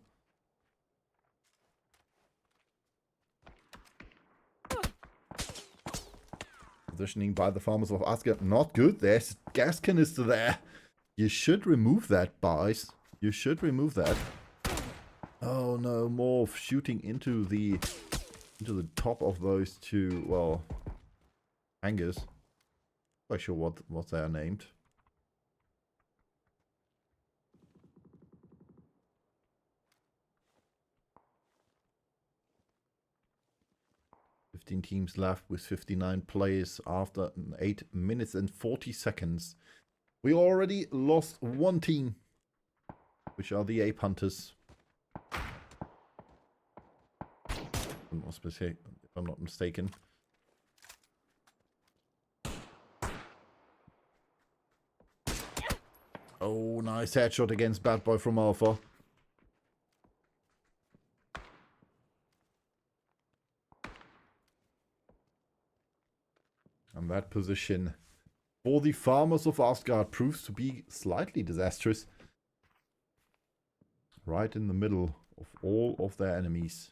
Positioning by the Farmers of Asgard, not good. There's a gas canister there. You should remove that, boys. You should remove that. Oh no, more shooting into the top of those 2, well, hangars. Quite sure what they are named. Teams left with 59 players after 8 minutes and 40 seconds. We already lost one team, which are the Ape Hunters. If I'm not mistaken. Oh, nice headshot against Bad Boy from Alpha. And that position for the Farmers of Asgard proves to be slightly disastrous. Right in the middle of all of their enemies.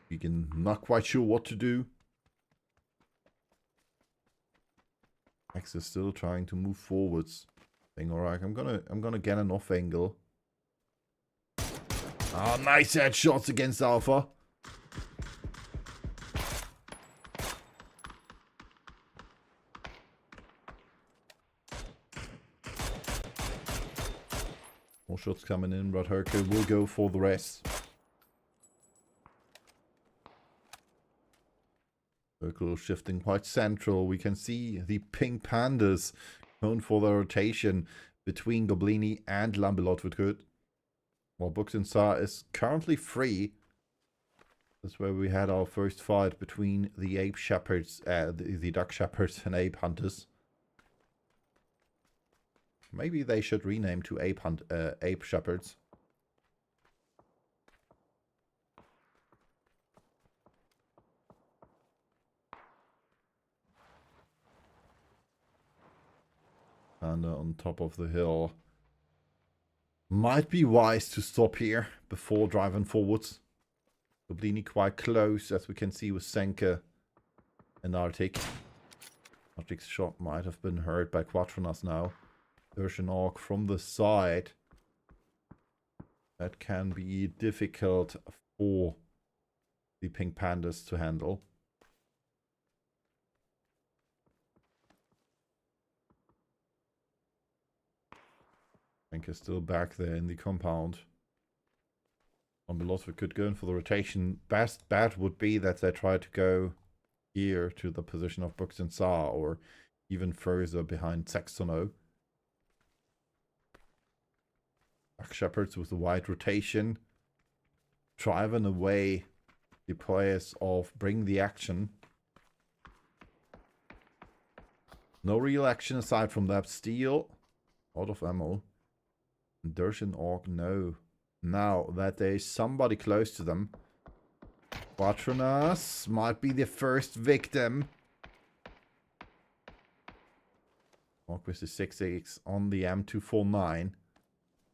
We're not quite sure what to do. Max is still trying to move forwards. Saying, alright, I'm gonna get an off angle. Ah, nice headshots against Alpha. More shots coming in, but Hercule will go for the rest. Circle shifting quite central. We can see the Pink Pandas known for their rotation between Goblini and Lambelotvitgut. While Buxensar is currently free. That's where we had our first fight between the Ape Shepherds, the Duck Shepherds and Ape Hunters. Maybe they should rename to Ape Shepherds. And on top of the hill. Might be wise to stop here before driving forwards. Goblini quite close, as we can see with Senka and Arctic. Arctic's shot might have been heard by Quatronas now. There's an Orc from the side. That can be difficult for the Pink Pandas to handle. Senka is still back there in the compound. Lambelotvitgut could go in for the rotation. Best bet would be that they try to go here to the position of Buxensar or even further behind Saxono. Duck Shepherds with the wide rotation. Driving away the players of Bring the Action. No real action aside from that. Steel. Out of ammo. There's an Orc. No. Now that there is somebody close to them. Quatronas might be the first victim. Orc with the 6x on the M249.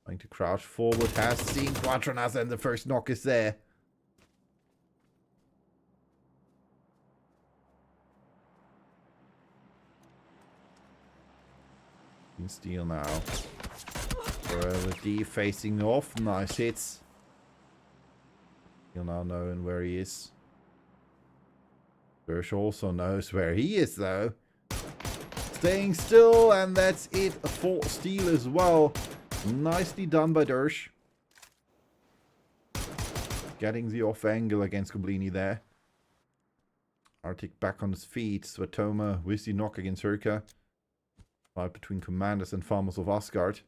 Trying to crouch forward. Has seen Quatronas and the first knock is there. Steel now. Forever D facing off. Nice hits. You'll now knowing where he is. Gersh also knows where he is though. Staying still, and that's it for Steel as well. Nicely done by Dersh. Getting the off angle against Goblini there. Arctic back on his feet. Svetoma with the knock against Herka. Fight between Commanders and Farmers of Asgard.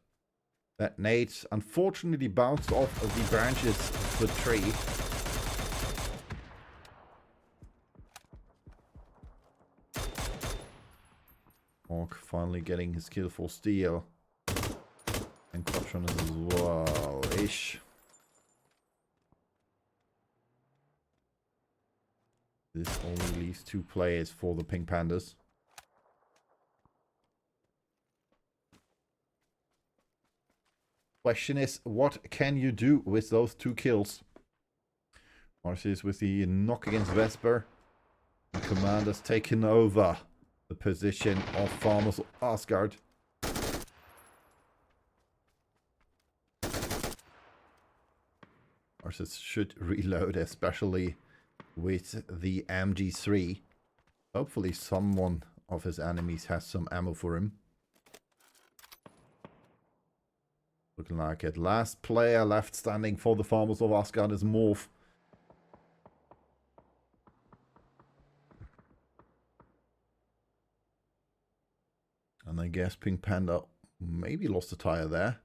That nade unfortunately bounced off of the branches of the tree. Orc finally getting his kill for Steel. And Quatronas as well. Ish. This only leaves 2 players for the Pink Pandas. Question is, what can you do with those 2 kills? Marcius with the knock against Vesper. The Commander's taken over the position of Farmers of Asgard. Marsis should reload, especially with the MG3. Hopefully someone of his enemies has some ammo for him. Looking like it. Last player left standing for the Farmers of Asgard is Morph. And I guess Pink Panda maybe lost a tire there.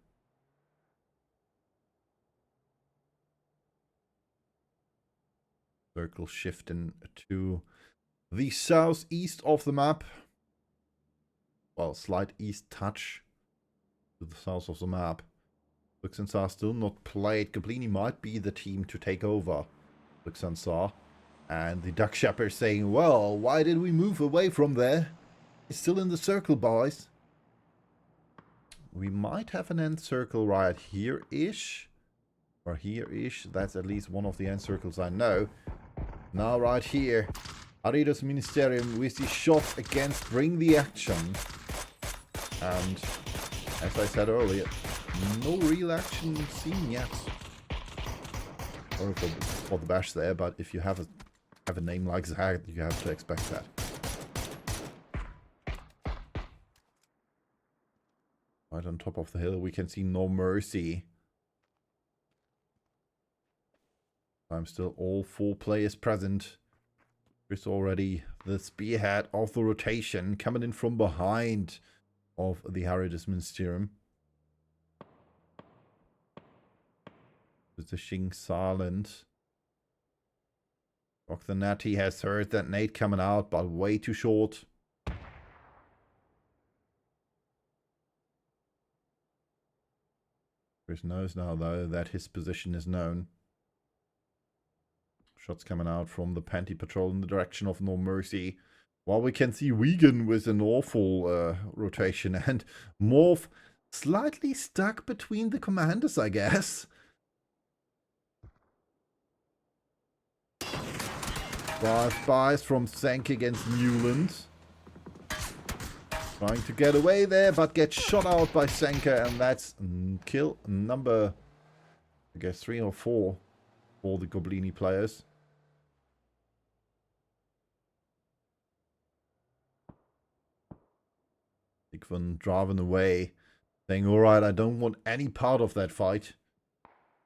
Circle shifting to the southeast of the map. Well, slight east touch to the south of the map. Luxansar still not played. Goblini might be the team to take over Luxansar. And the Duck Shepherd saying, well, why did we move away from there? It's still in the circle, boys. We might have an end circle right here-ish. Or here-ish. That's at least one of the end circles I know. Now right here. Aridos Ministerium with the shot against Bring the Action. And as I said earlier, no real action seen yet. Or for the bash there, but if you have a name like Zag, you have to expect that. Right on top of the hill, we can see No Mercy. I'm still all 4 players present. There's already the spearhead of the rotation coming in from behind of the Haridus Ministerium. Positioning silent. Rock the Natty has heard that nade coming out, but way too short. Chris knows now, though, that his position is known. Shots coming out from the Panty Patrol in the direction of No Mercy. While we can see Wigan with an awful rotation and Morph slightly stuck between the commanders, I guess. Drive-bys from Senk against Newland. Trying to get away there, but gets shot out by Senka, and that's kill number, I guess, 3 or 4 for the Goblini players. Sigvin driving away, saying, alright, I don't want any part of that fight.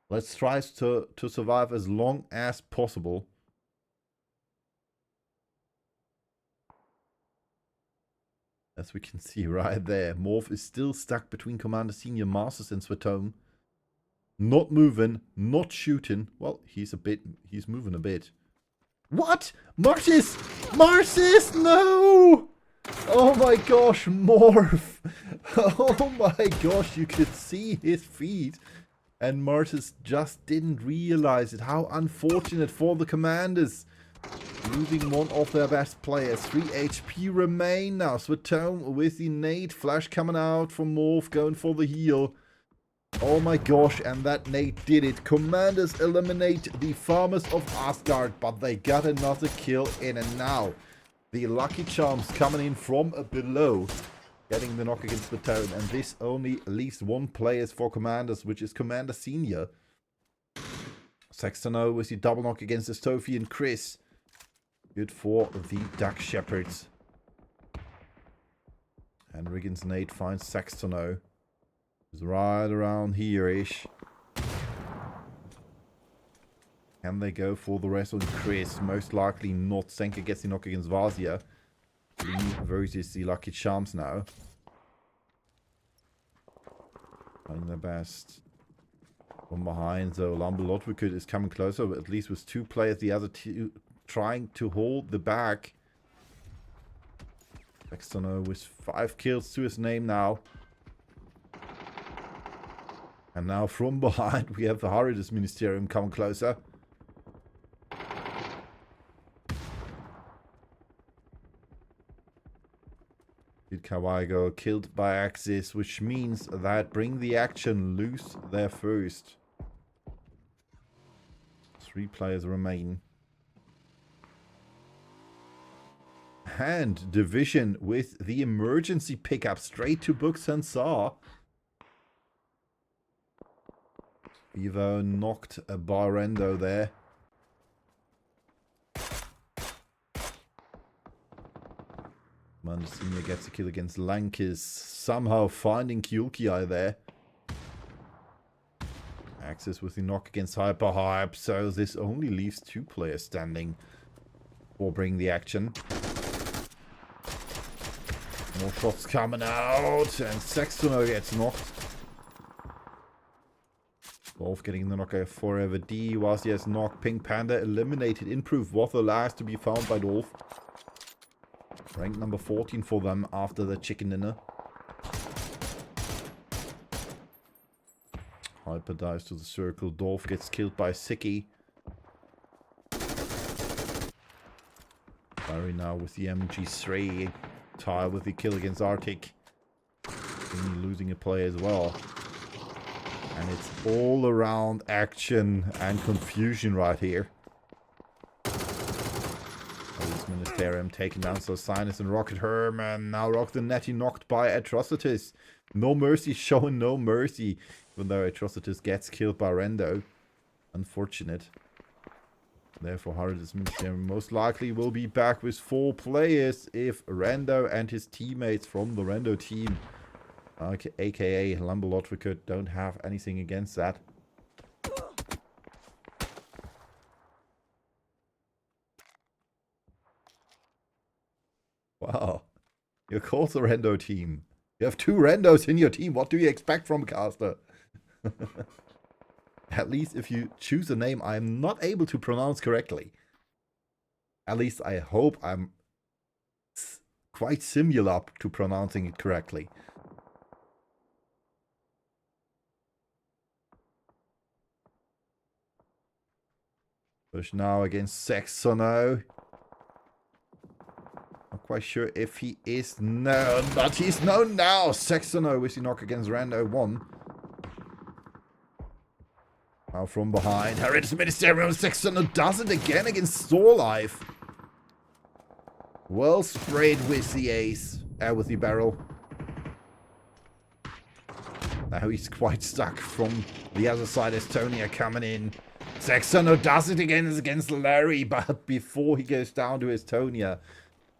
Let's try to survive as long as possible. As we can see right there, Morph is still stuck between Commander Senior Masters and Sweatome. Not moving, not shooting. Well, he's moving a bit. What? Marsis! Marsis, no! Oh my gosh, Morph! Oh my gosh, you could see his feet. And Marsis just didn't realize it. How unfortunate for the commanders. Losing one of their best players. 3 HP remain now. Sweatome with the nade. Flash coming out from Morph, going for the heal. Oh my gosh, and that nade did it. Commanders eliminate the Farmers of Asgard, but they got another kill in. And now, the Lucky Charms coming in from below. Getting the knock against Sweatome. And this only leaves 1 player for Commanders, which is Commander Senior. Sextono with the double knock against Estofi and Chris. Good for the Duck Shepherds. And Riggins nade finds Sextono. He's right around here-ish. Can they go for the rest on Chris? Most likely not. Senka gets the knock against Vazia. Lee versus the Lucky Charms now. Trying their best. From behind, so Lambolotwikut is coming closer, but at least with 2 players, the other 2 trying to hold the back. Sextono with 5 kills to his name now. And now from behind we have the Haridus Ministerium coming closer. Kawaigo killed by Axis, which means that Bring the Action lose their first. 3 players remain. And Division with the emergency pickup straight to Buxansar. Evo knocked a Barrendo there. Senior gets a kill against Lankis, somehow finding Kyulki there. Axis with the knock against Hyper Hype, so this only leaves 2 players standing for bring the action. More shots coming out, and Sextono gets knocked. Wolf getting the knock forever D, whilst he has knocked. Pink Panda eliminated. Improve was the last to be found by Dolph. Rank number 14 for them after the chicken dinner. Hyper dives to the circle. Dolph gets killed by Siki. Barry now with the MG3. Ty with the kill against Arctic. Losing a play as well. And it's all around action and confusion right here. Ministerium taking down Sosinus and Rocket Herman. Now Rock the Netty knocked by Atrocitus. No mercy, showing no mercy. Even though Atrocitus gets killed by Rendo. Unfortunate. Therefore, Hardest Ministerium most likely will be back with 4 players if Rendo and his teammates from the Rendo team, aka Lambolotvicut, don't have anything against that. Wow. You're called the Rendo team. You have 2 Rendos in your team. What do you expect from a caster? At least if you choose a name I'm not able to pronounce correctly. At least I hope I'm quite similar to pronouncing it correctly. Push now against Sexono. Not quite sure if he is known, but he's known now. Sexono with the knock against Rando 1. Now from behind, Heritage Ministerium Sexono does it again against Storlife. Well sprayed with the ace, with the barrel. Now he's quite stuck from the other side. Estonia coming in. Sexono does it again against Larry, but before he goes down to Estonia.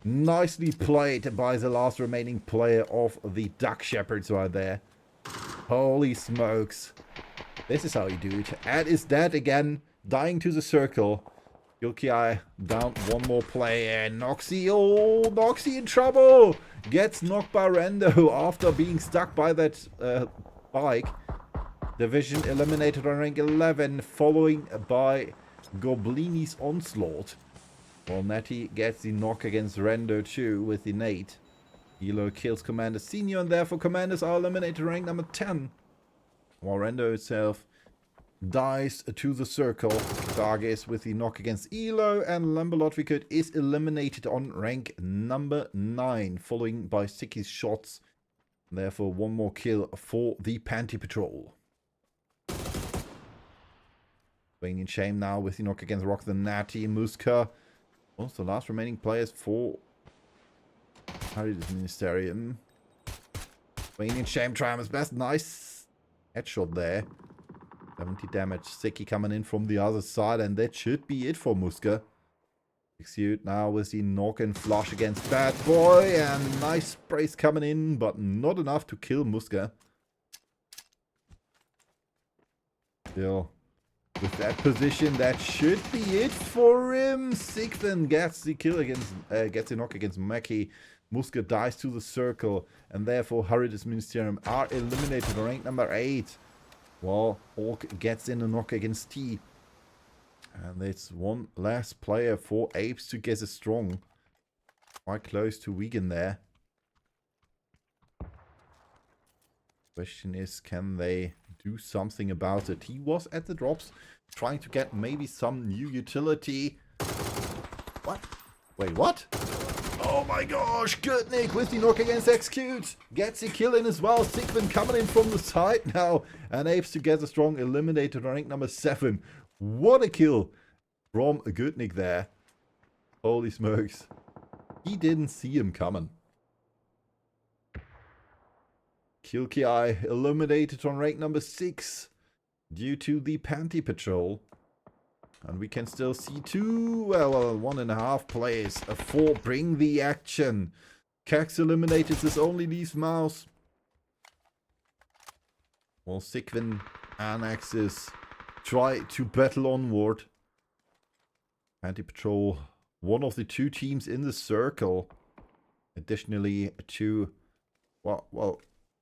Nicely played by the last remaining player of the Duck Shepherds right there. Holy smokes. This is how you do it. Ed is dead again, dying to the circle. Yulki down one more player. Noxy, oh, Noxy in trouble. Gets knocked by Rendo after being stuck by that bike. Division eliminated on rank 11, following by Goblini's Onslaught. Well, Netty gets the knock against Rendo 2 with the nade. Elo kills Commander Senior, and therefore commanders are eliminated rank number 10. While Rendo itself dies to the circle. Dargis with the knock against Elo, and Lambolotvicut is eliminated on rank number 9, following by Siki's shots. Therefore, one more kill for the Panty Patrol. Lithuanian Shame now with the knock against Rock the Natty. Muska. Also, the last remaining players for Heritage Ministerium. Lithuanian Shame trying his best. Nice headshot there. 70 damage. Siki coming in from the other side, and that should be it for Muska. Execute now with the knock and flush against Bad Boy, and nice sprays coming in, but not enough to kill Muska. Still, with that position, that should be it for him. Sigvin gets the kill against, gets a knock against Maki. Muska dies to the circle, and therefore Heritage Ministerium are eliminated on rank number 8. While Orc gets in a knock against T. And it's one last player for Apes to get a strong. Quite close to Wigan there. Question is, can they do something about it? He was at the drops, trying to get maybe some new utility. What? Wait, what? Oh my gosh, Goodnick with the knock against Execute. Gets the kill in as well. Sigmund coming in from the side now. And Apes together strong, eliminated on rank number 7. What a kill from Goodnick there. Holy smokes. He didn't see him coming. Kilki eliminated on rank number 6. due to the Panty Patrol. And we can still see 1.5 players for Bring the Action. Cax eliminated, this only leaves Mouse. While Sigvin and Axis try to battle onward. Panty Patrol, one of the 2 teams in the circle. Additionally, one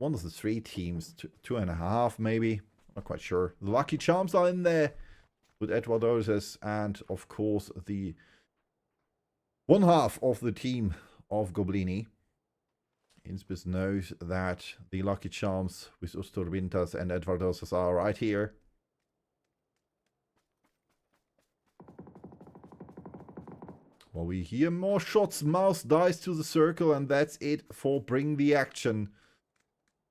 of the 3 teams, 2.5 maybe. Not quite sure. The Lucky Charms are in there with Edwardoses, and of course the one half of the team of Goblini. Inspis knows that the Lucky Charms with Usturvintas and Edwardoses are right here. Well, we hear more shots. Mouse dies to the circle, and that's it for Bring the Action.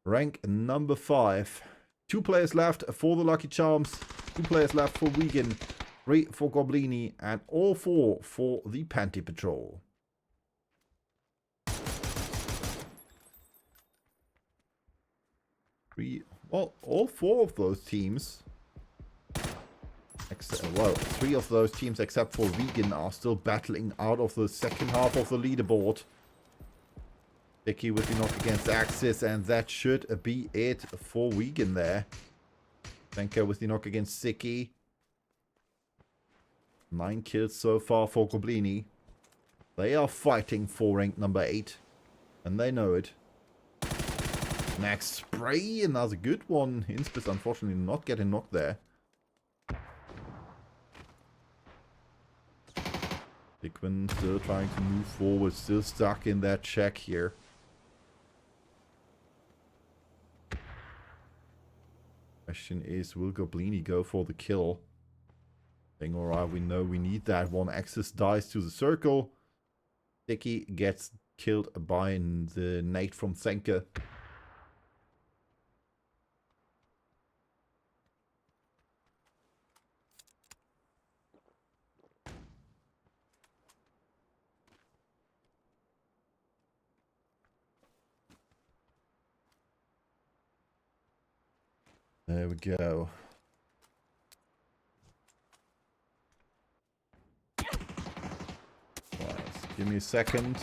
Rank number 5. 2 players left for the Lucky Charms. 2 players left for Vegan. 3 for Goblini. And all 4 for the Panty Patrol. All 4 of those teams... 3 of those teams except for Vegan are still battling out of the second half of the leaderboard. Vicky with the knock against Axis, and that should be it for Vegan there. Senka with the knock against Siki. 9 kills so far for Goblini. They are fighting for rank number 8, and they know it. Next spray, another good one. Inspis unfortunately not getting knocked there. Dickman still trying to move forward, still stuck in that check here. Question is, will Goblini go for the kill? Saying, alright, we know we need that one. Axis dies to the circle. Dicky gets killed by the nade from Senka. There we go. Right, give me a second.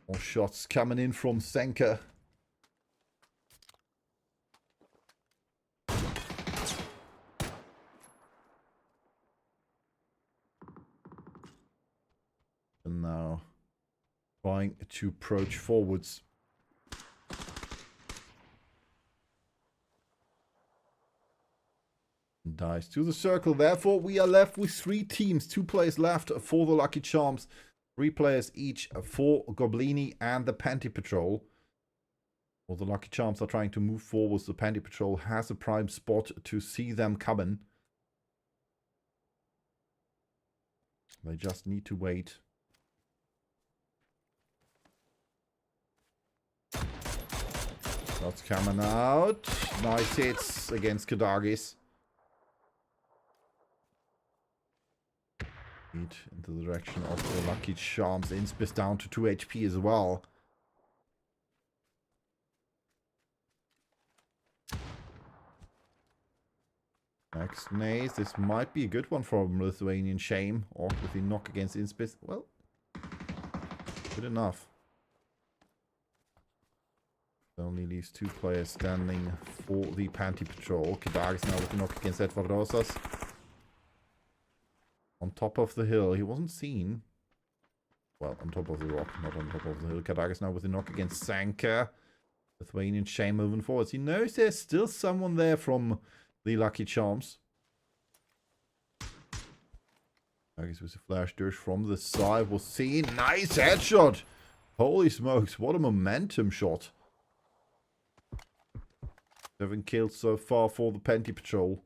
More shots coming in from Senka. And now trying to approach forwards. Dies to the circle. Therefore, we are left with 3 teams. 2 players left for the Lucky Charms. 3 players each for Goblini and the Panty Patrol. Well, the Lucky Charms are trying to move forwards. The Panty Patrol has a prime spot to see them coming. They just need to wait. Shots coming out. Nice hits against Kadagis. Into the direction of the Lucky Charms. Inspis down to 2 HP as well. Next Naze. This might be a good one from Lithuanian Shame. Or with the knock against Inspis. Well, good enough. Only leaves 2 players standing for the Panty Patrol. Kadagis now with the knock against Edvardosas. On top of the hill. He wasn't seen. Well, on top of the rock, not on top of the hill. Kadagis now with the knock against Sanka. Lithuanian Shame moving forwards. He knows there's still someone there from the Lucky Charms. Kadagis with a flash dash from the side was seen. Nice headshot! Holy smokes, what a momentum shot. 7 kills so far for the Panty Patrol.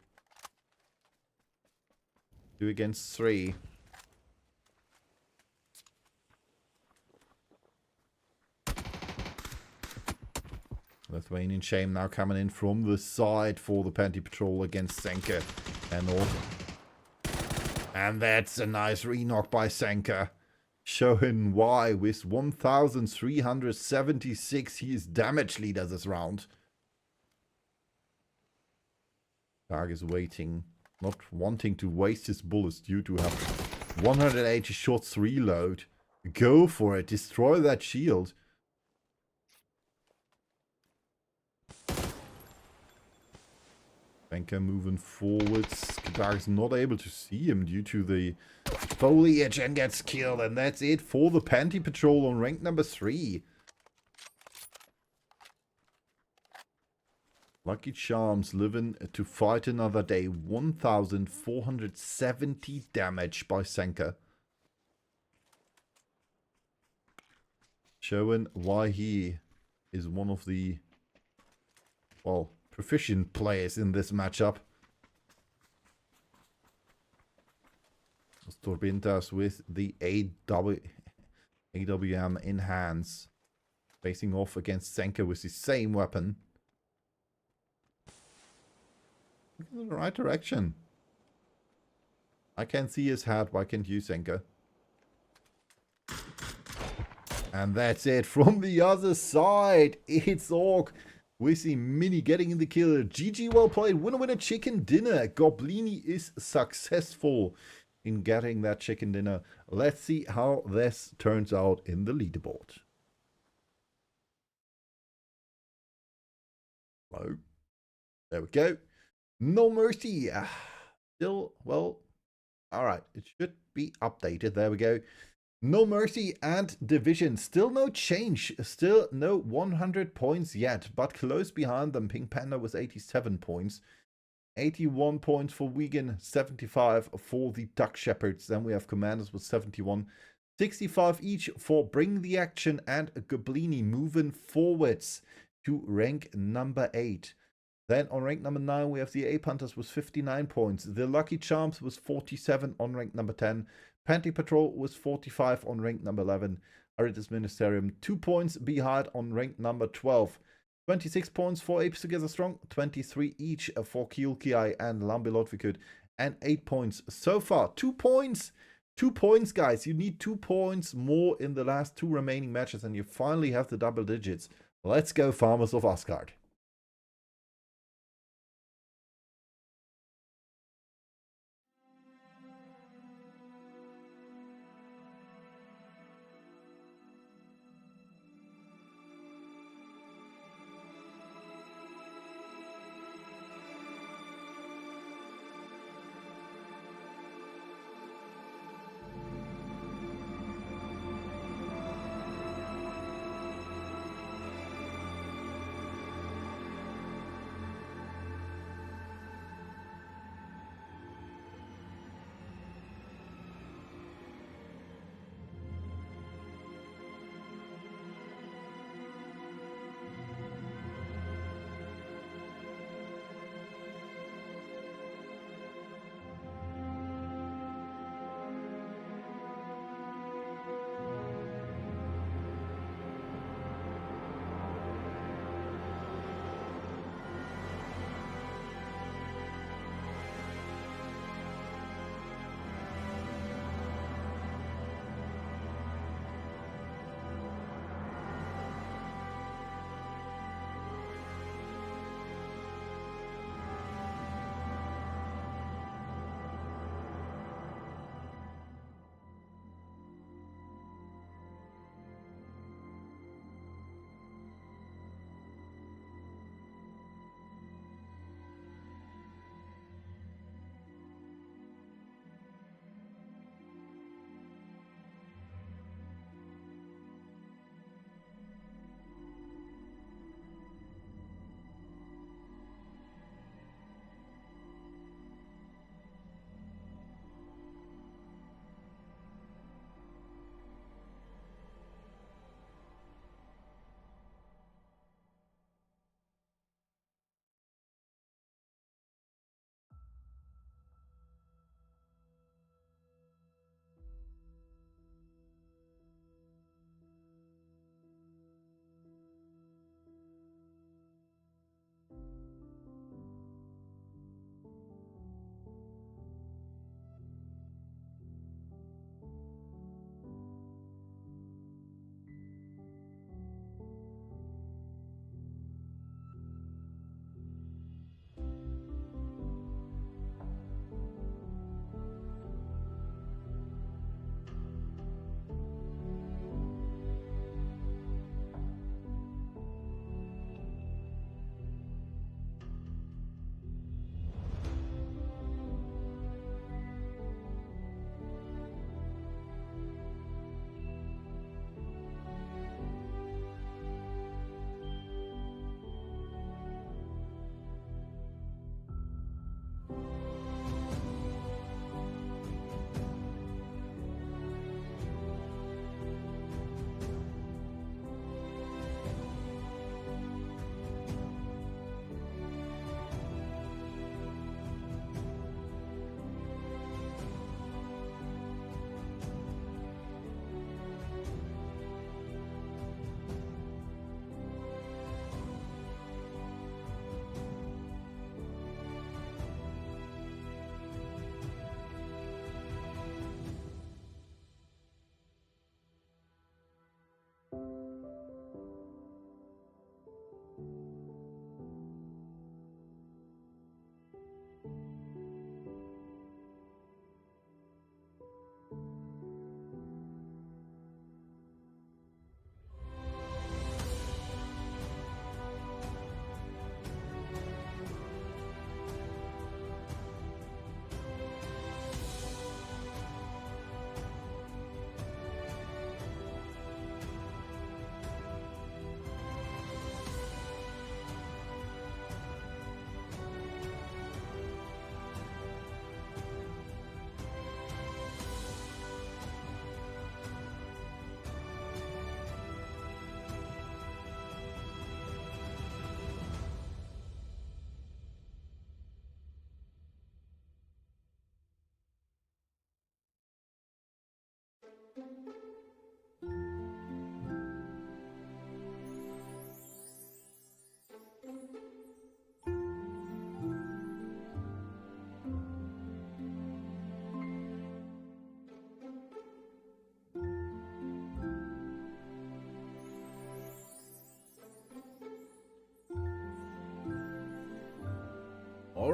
2 against 3. Lithuanian Shame now coming in from the side for the Panty Patrol against Senka and Orton. And that's a nice re-knock by Senka. showing why with 1,376 he is damage leader this round. Targ is waiting, not wanting to waste his bullets due to have 180 shots reload. Go for it, destroy that shield. Benka moving forwards. Targ is not able to see him due to the foliage and gets killed. And that's it for the Panty Patrol on rank number 3. Lucky Charms living to fight another day. 1,470 damage by Senka. Showing why he is one of the, well, proficient players in this matchup. Storbintas with the AWM in hands. Facing off against Senka with the same weapon. In the right direction. I can see his head. Why can't you, Senka? And that's it from the other side. It's Orc with the mini getting in the kill. GG, well played. Winner chicken dinner. Goblini is successful in getting that chicken dinner. Let's see how this turns out in the leaderboard. Hello. There we go. No mercy. Still, well, all right. It should be updated. There we go. No mercy and division. Still no change. Still no 100 points yet. But close behind them. Pink Panda with 87 points. 81 points for Wigan. 75 for the Duck Shepherds. Then we have Commanders with 71. 65 each for Bring the Action and Goblini moving forwards to rank number 8. Then on rank number 9, we have the Ape Hunters with 59 points. The Lucky Charms was 47 on rank number 10. Panty Patrol was 45 on rank number 11. Aritas Ministerium 2 points behind on rank number 12. 26 points for Apes Together Strong. 23 each for Kielkiai and Lambi Lotvikud. And 8 points so far. 2 points. 2 points, guys. You need 2 points more in the last 2 remaining matches. And you finally have the double digits. Let's go, Farmers of Asgard.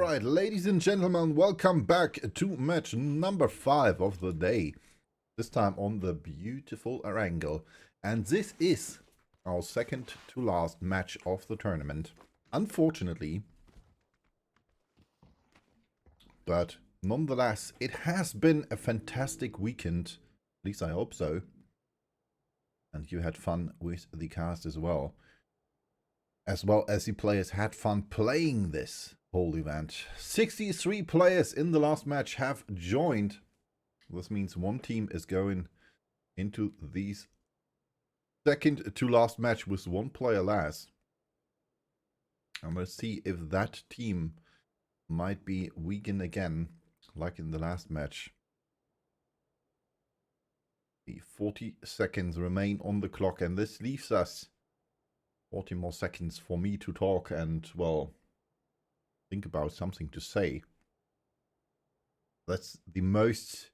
Alright, ladies and gentlemen, welcome back to match number 5 of the day. This time on the beautiful Erangel. And this is our second to last match of the tournament. Unfortunately, but nonetheless, it has been a fantastic weekend. At least I hope so. And you had fun with the cast as well. As well as the players had fun playing this whole event. 63 players in the last match have joined. This means one team is going into the second to last match with one player less. And let's see if that team might be weakened again, like in the last match. The 40 seconds remain on the clock, and this leaves us 40 more seconds for me to talk and, well, think about something to say. That's the most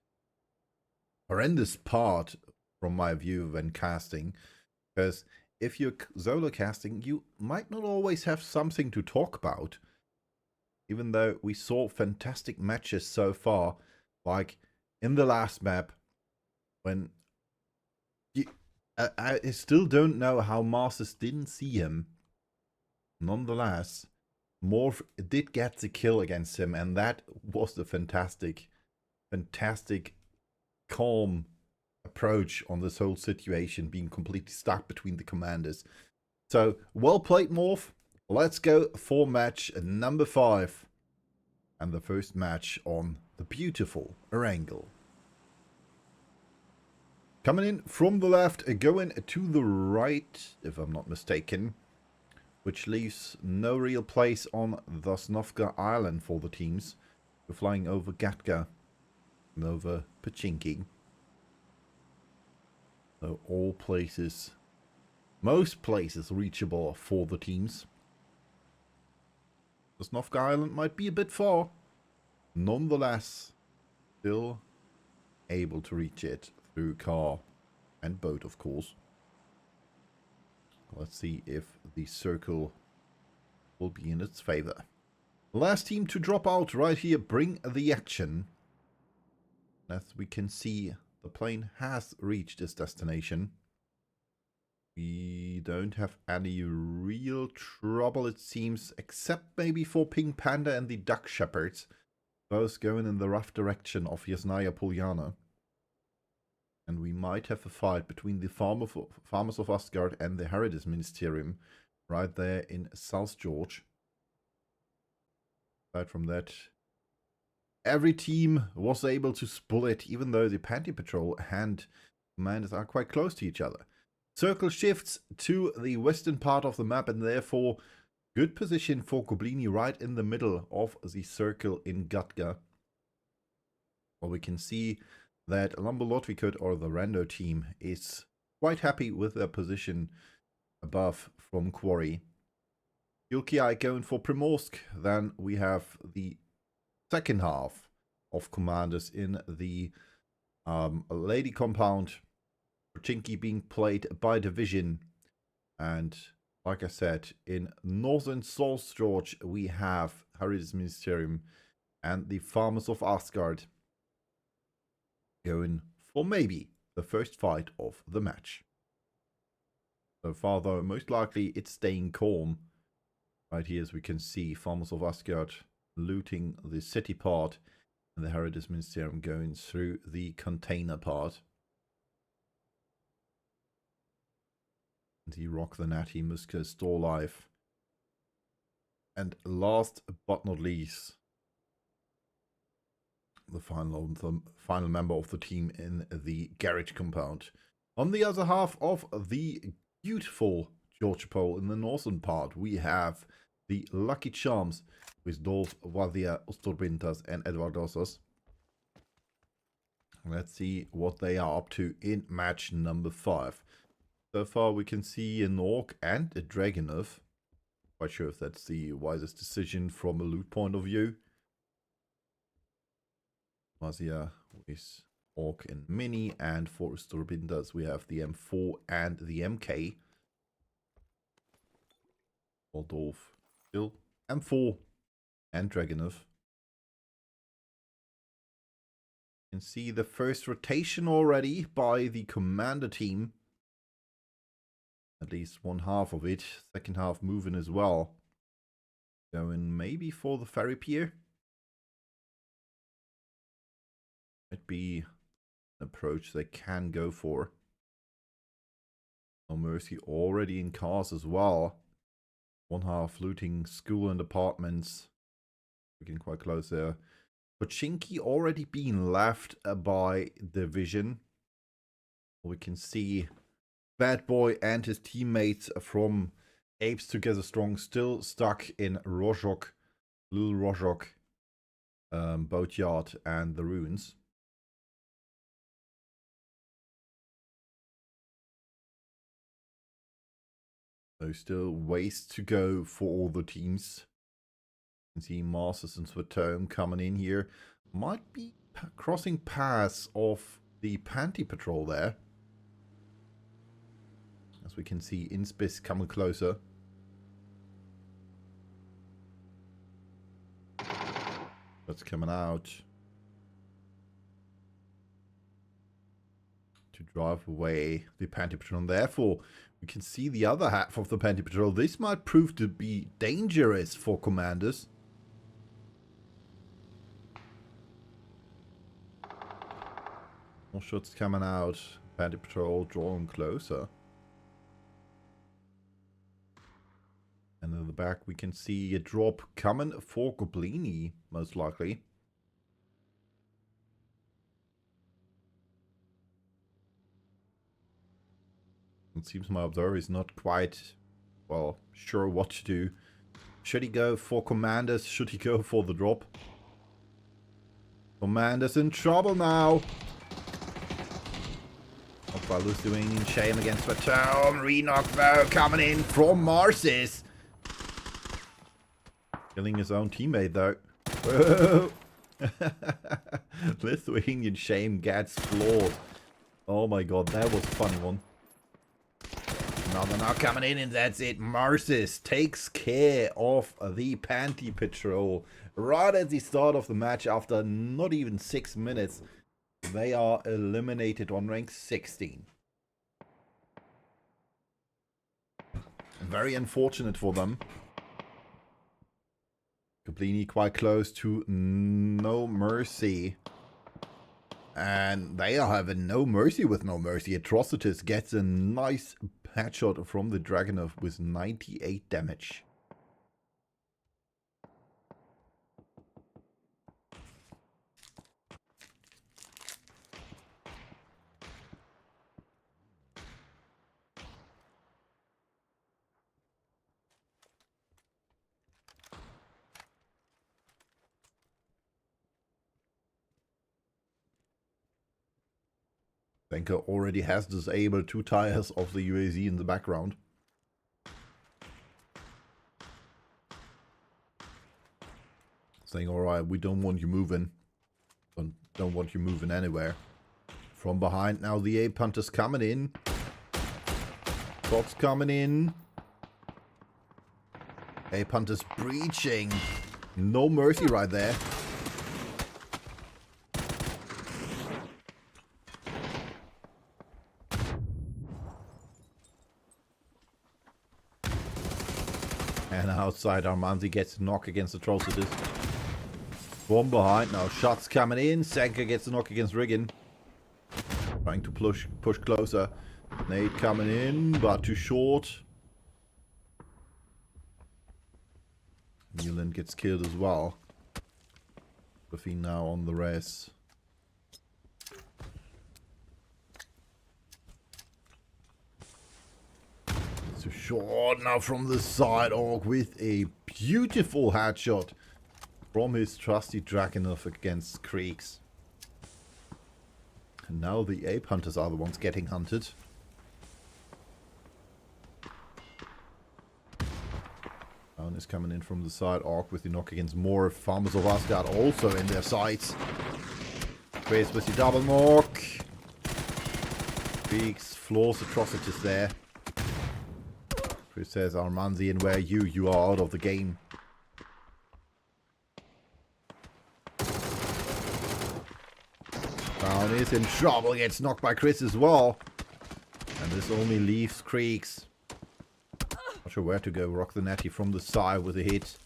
horrendous part from my view when casting, because if you're solo casting, you might not always have something to talk about. Even though we saw fantastic matches so far, like in the last map, when I still don't know how Masters didn't see him. Nonetheless, Morph did get the kill against him, and that was the fantastic, calm approach on this whole situation, being completely stuck between the commanders. So, well played, Morph. Let's go for match number 5. And the first match on the beautiful Erangel. Coming in from the left, going to the right, if I'm not mistaken, which leaves no real place on Sosnovka Island for the teams. We're flying over Gatka and over Pachinki. So all places, most places reachable for the teams. Sosnovka Island might be a bit far. Nonetheless, still able to reach it through car and boat, of course. Let's see if the circle will be in its favor. Last team to drop out right here, bring the action. As we can see, the plane has reached its destination. We don't have any real trouble, it seems, except maybe for Pink Panda and the Duck Shepherds, both going in the rough direction of Yasnaya Polyana. And we might have a fight between the Farmers of Asgard and the Heritage Ministerium right there in South George. Aside from that, every team was able to split, even though the Panty Patrol and commanders are quite close to each other. Circle shifts to the western part of the map, and therefore good position for Goblini right in the middle of the circle in Gatka. Well, we can see that Lambo Lotvikut, or the Rando team, is quite happy with their position above from Quarry. Yulki going for Primorsk. Then we have the second half of commanders in the Lady Compound. Pachinki being played by Division. And like I said, in northern South George, we have Heritage Ministerium and the Farmers of Asgard going for maybe the first fight of the match. So far, though, most likely it's staying calm. Right here, as we can see, Farmers of Asgard looting the city part and the Heritage Ministerium going through the container part. The Rock the Natty, Muska, Store Life. And last but not least, the final member of the team in the garage compound. On the other half of the beautiful Georgia Pole in the northern part, we have the Lucky Charms with Dolph, Vadia, Ostorbintas and Edvardosos. Let's see what they are up to in match number 5. So far we can see an Orc and a Dragonov. Quite sure if that's the wisest decision from a loot point of view. Mazia with Orc and Mini, and for Ostorbintas we have the M4 and the MK. For Dolph still M4 and Dragunov. You can see the first rotation already by the commander team. At least one half of it. Second half moving as well. Going maybe for the ferry pier. Might be an approach they can go for. No mercy already in cars as well. One half looting school and apartments. We're getting quite close there. Pochinki already being left by Division. We can see Bad Boy and his teammates from Apes Together Strong still stuck in Rozhok, Little Rozhok, Boatyard and the ruins. So still ways to go for all the teams. You can see Masters and Swatom coming in here. Might be crossing paths of the Panty Patrol there. As we can see Inspis coming closer. That's coming out to drive away the Panty Patrol. And therefore, we can see the other half of the Panty Patrol. This might prove to be dangerous for commanders. More shots coming out. Panty Patrol drawing closer. And in the back we can see a drop coming for Goblini, most likely. It seems my observer is not quite, well, sure what to do. Should he go for commanders? Should he go for the drop? Commanders in trouble now. Up by Lithuanian, shame against Swatom. Re-knock though coming in from Marsis. Killing his own teammate though. Lithuanian shame gets floored. Oh my god, that was a funny one. Another knock coming in and that's it. Marsis takes care of the Panty Patrol right at the start of the match after not even 6 minutes. They are eliminated on rank 16. Very unfortunate for them. Goblini quite close to No Mercy. And they are having no mercy with No Mercy. Atrocitus gets a nice headshot from the Dragunov with 98 damage. Banker already has disabled 2 tires of the UAZ in the background. Saying, alright, we don't want you moving. Don't want you moving anywhere. From behind now the Ape Hunters coming in. Shots coming in. Ape Hunters breaching. No mercy right there. And outside, Armanzi gets a knock against Atrocitus. From behind now, shots coming in. Senka gets a knock against Riggin. Trying to push closer. Nade coming in, but too short. Newland gets killed as well. Buffy now on the res. Too short now from the side. Orc with a beautiful headshot from his trusty Dragunov against Creeks. And now the Ape Hunters are the ones getting hunted. Down is coming in from the side. Orc with the knock against more. Farmers of Asgard also in their sights. Chris with the double knock. Creeks floors Atrocitus there. Chris says, Armanzi, and where are you? You are out of the game. Down is in trouble, gets knocked by Chris as well. And this only leaves Creeks. Not sure where to go. Rock the Natty from the side with a hit.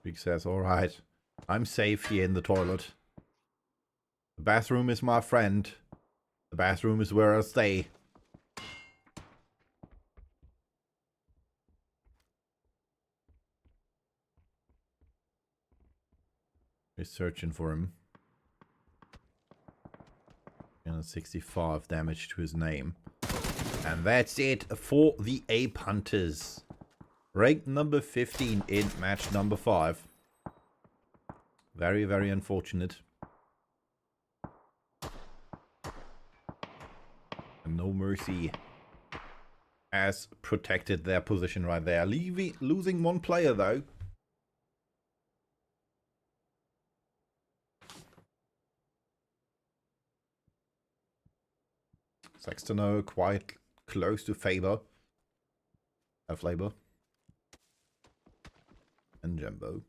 Creeks says, alright, I'm safe here in the toilet. The bathroom is my friend. The bathroom is where I stay. He's searching for him. And 65 damage to his name. And that's it for the Ape Hunters. Rank number 15 in match number 5. Very, very unfortunate. And No Mercy has protected their position right there. Losing one player though. Sextono quite close to Faber. Flavor. And Jumbo.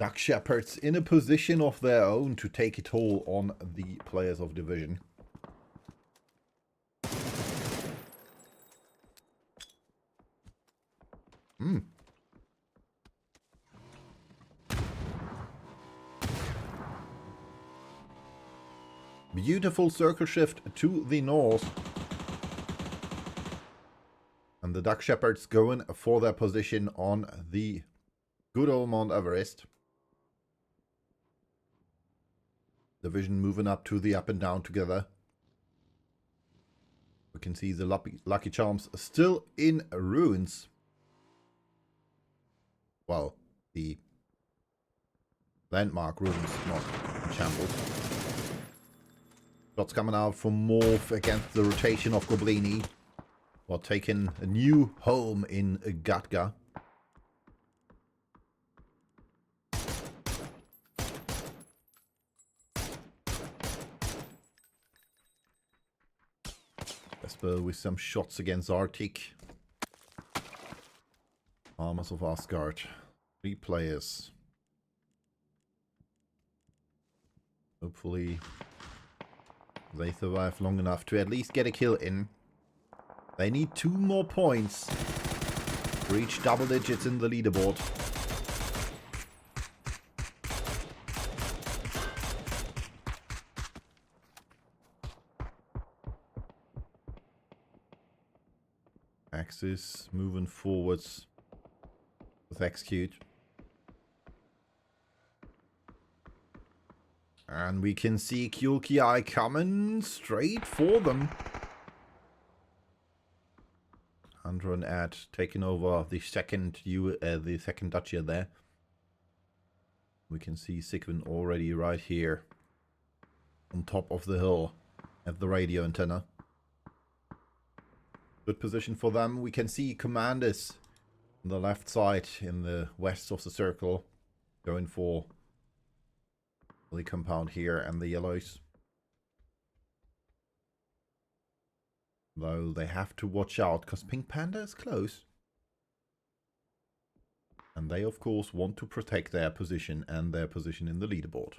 Duck Shepherds in a position of their own to take it all on the players of Division. Beautiful circle shift to the north. And the Duck Shepherds going for their position on the good old Mount Everest. Division moving up to the up and down together. We can see the Lucky Charms still in ruins. Well, the landmark ruins, not in shambles. Shots coming out from Morph against the rotation of Goblini. While taking a new home in Gatka. Vesper with some shots against Arctic. Armors of Asgard. 3 players. Hopefully they survive long enough to at least get a kill in. They need 2 more points to reach double digits in the leaderboard. Axis moving forwards with Execute. And we can see Kyulki coming straight for them. Andro and Ad taking over the second duchy there. We can see Sigvin already right here on top of the hill at the radio antenna. Good position for them. We can see Commanders on the left side in the west of the circle going for the compound here and the yellows. Though they have to watch out because Pink Panda is close. And they of course want to protect their position and their position in the leaderboard.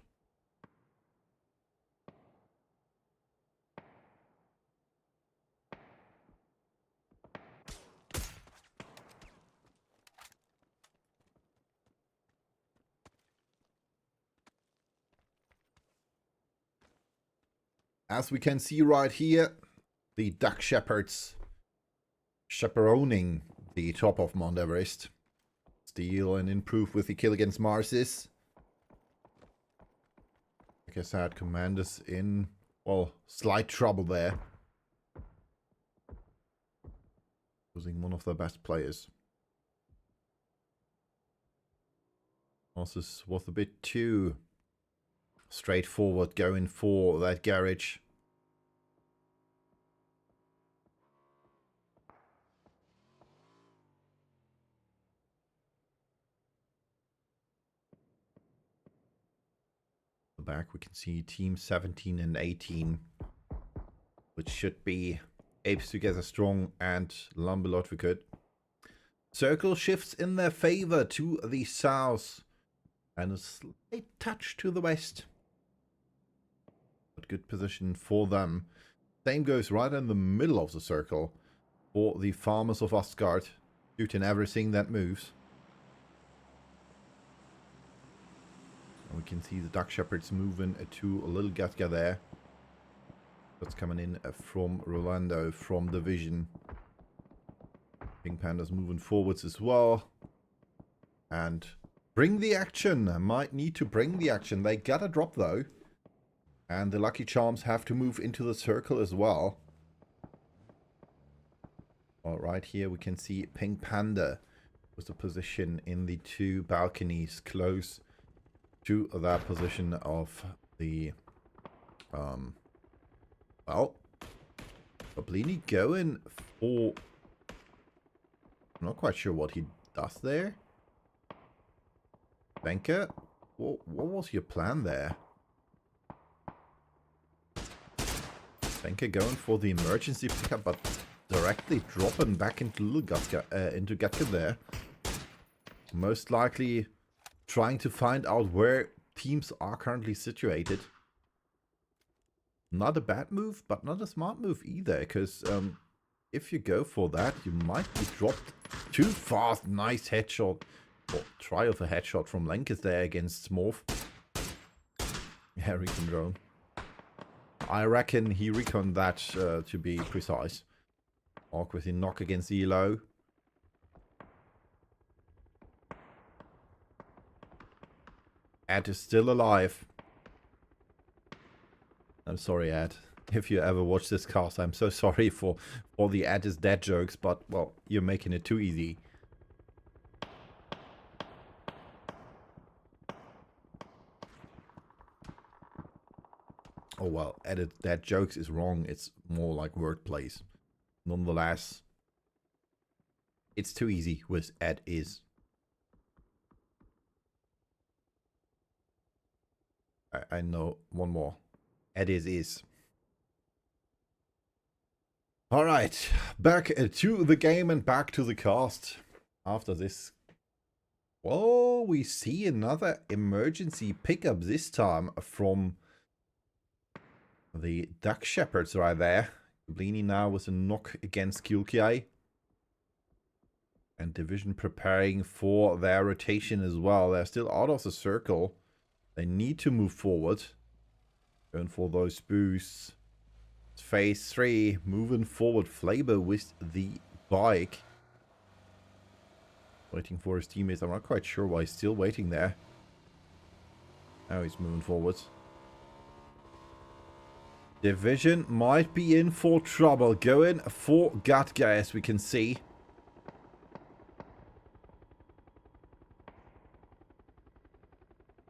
As we can see right here, the Duck Shepherds chaperoning the top of Mount Everest. Steal and improve with the kill against Marsis. Like I said, Commanders in, well, slight trouble there. Losing one of their best players. Marsis was a bit too straightforward going for that garage. Back we can see team 17 and 18, which should be Apes Together Strong and Lamberlodvikut. Circle shifts in their favor to the south and a slight touch to the west. But good position for them. Same goes right in the middle of the circle for the farmers of Asgard, shooting everything that moves. And we can see the Duck Shepherds moving to a little Gatka there. That's coming in from Rolando, from Division. Pink Pandas moving forwards as well. And bring the action. Might need to bring the action. They got a drop though. And the Lucky Charms have to move into the circle as well. Right here we can see Pink Panda with a position in the two balconies close to that position of the well, Oblini going for, I'm not quite sure what he does there. Benka, what was your plan there? Benka going for the emergency pickup, but directly dropping back into Gatka there. Most likely trying to find out where teams are currently situated. Not a bad move, but not a smart move either, because if you go for that, you might be dropped too fast. Nice headshot, or try of a headshot from Lenkes there against Smorf. Yeah, recon drone. I reckon he reconned that to be precise. Orc with a knock against Elo. Ed is still alive. I'm sorry, Ed. If you ever watch this cast, I'm so sorry for all the Ed is dead jokes, but, well, you're making it too easy. Oh, well, Ed is dead jokes is wrong. It's more like wordplays. Nonetheless, it's too easy with Ed is. I know one more. Ed is. Alright, back to the game and back to the cast. After this, well, we see another emergency pickup, this time from the Duck Shepherds right there. Blini now with a knock against Kilkiai. And Division preparing for their rotation as well. They're still out of the circle. They need to move forward. Going for those boosts. Phase 3. Moving forward. Flaber with the bike. Waiting for his teammates. I'm not quite sure why he's still waiting there. Now he's moving forward. Division might be in for trouble. Going for Gatka, as we can see.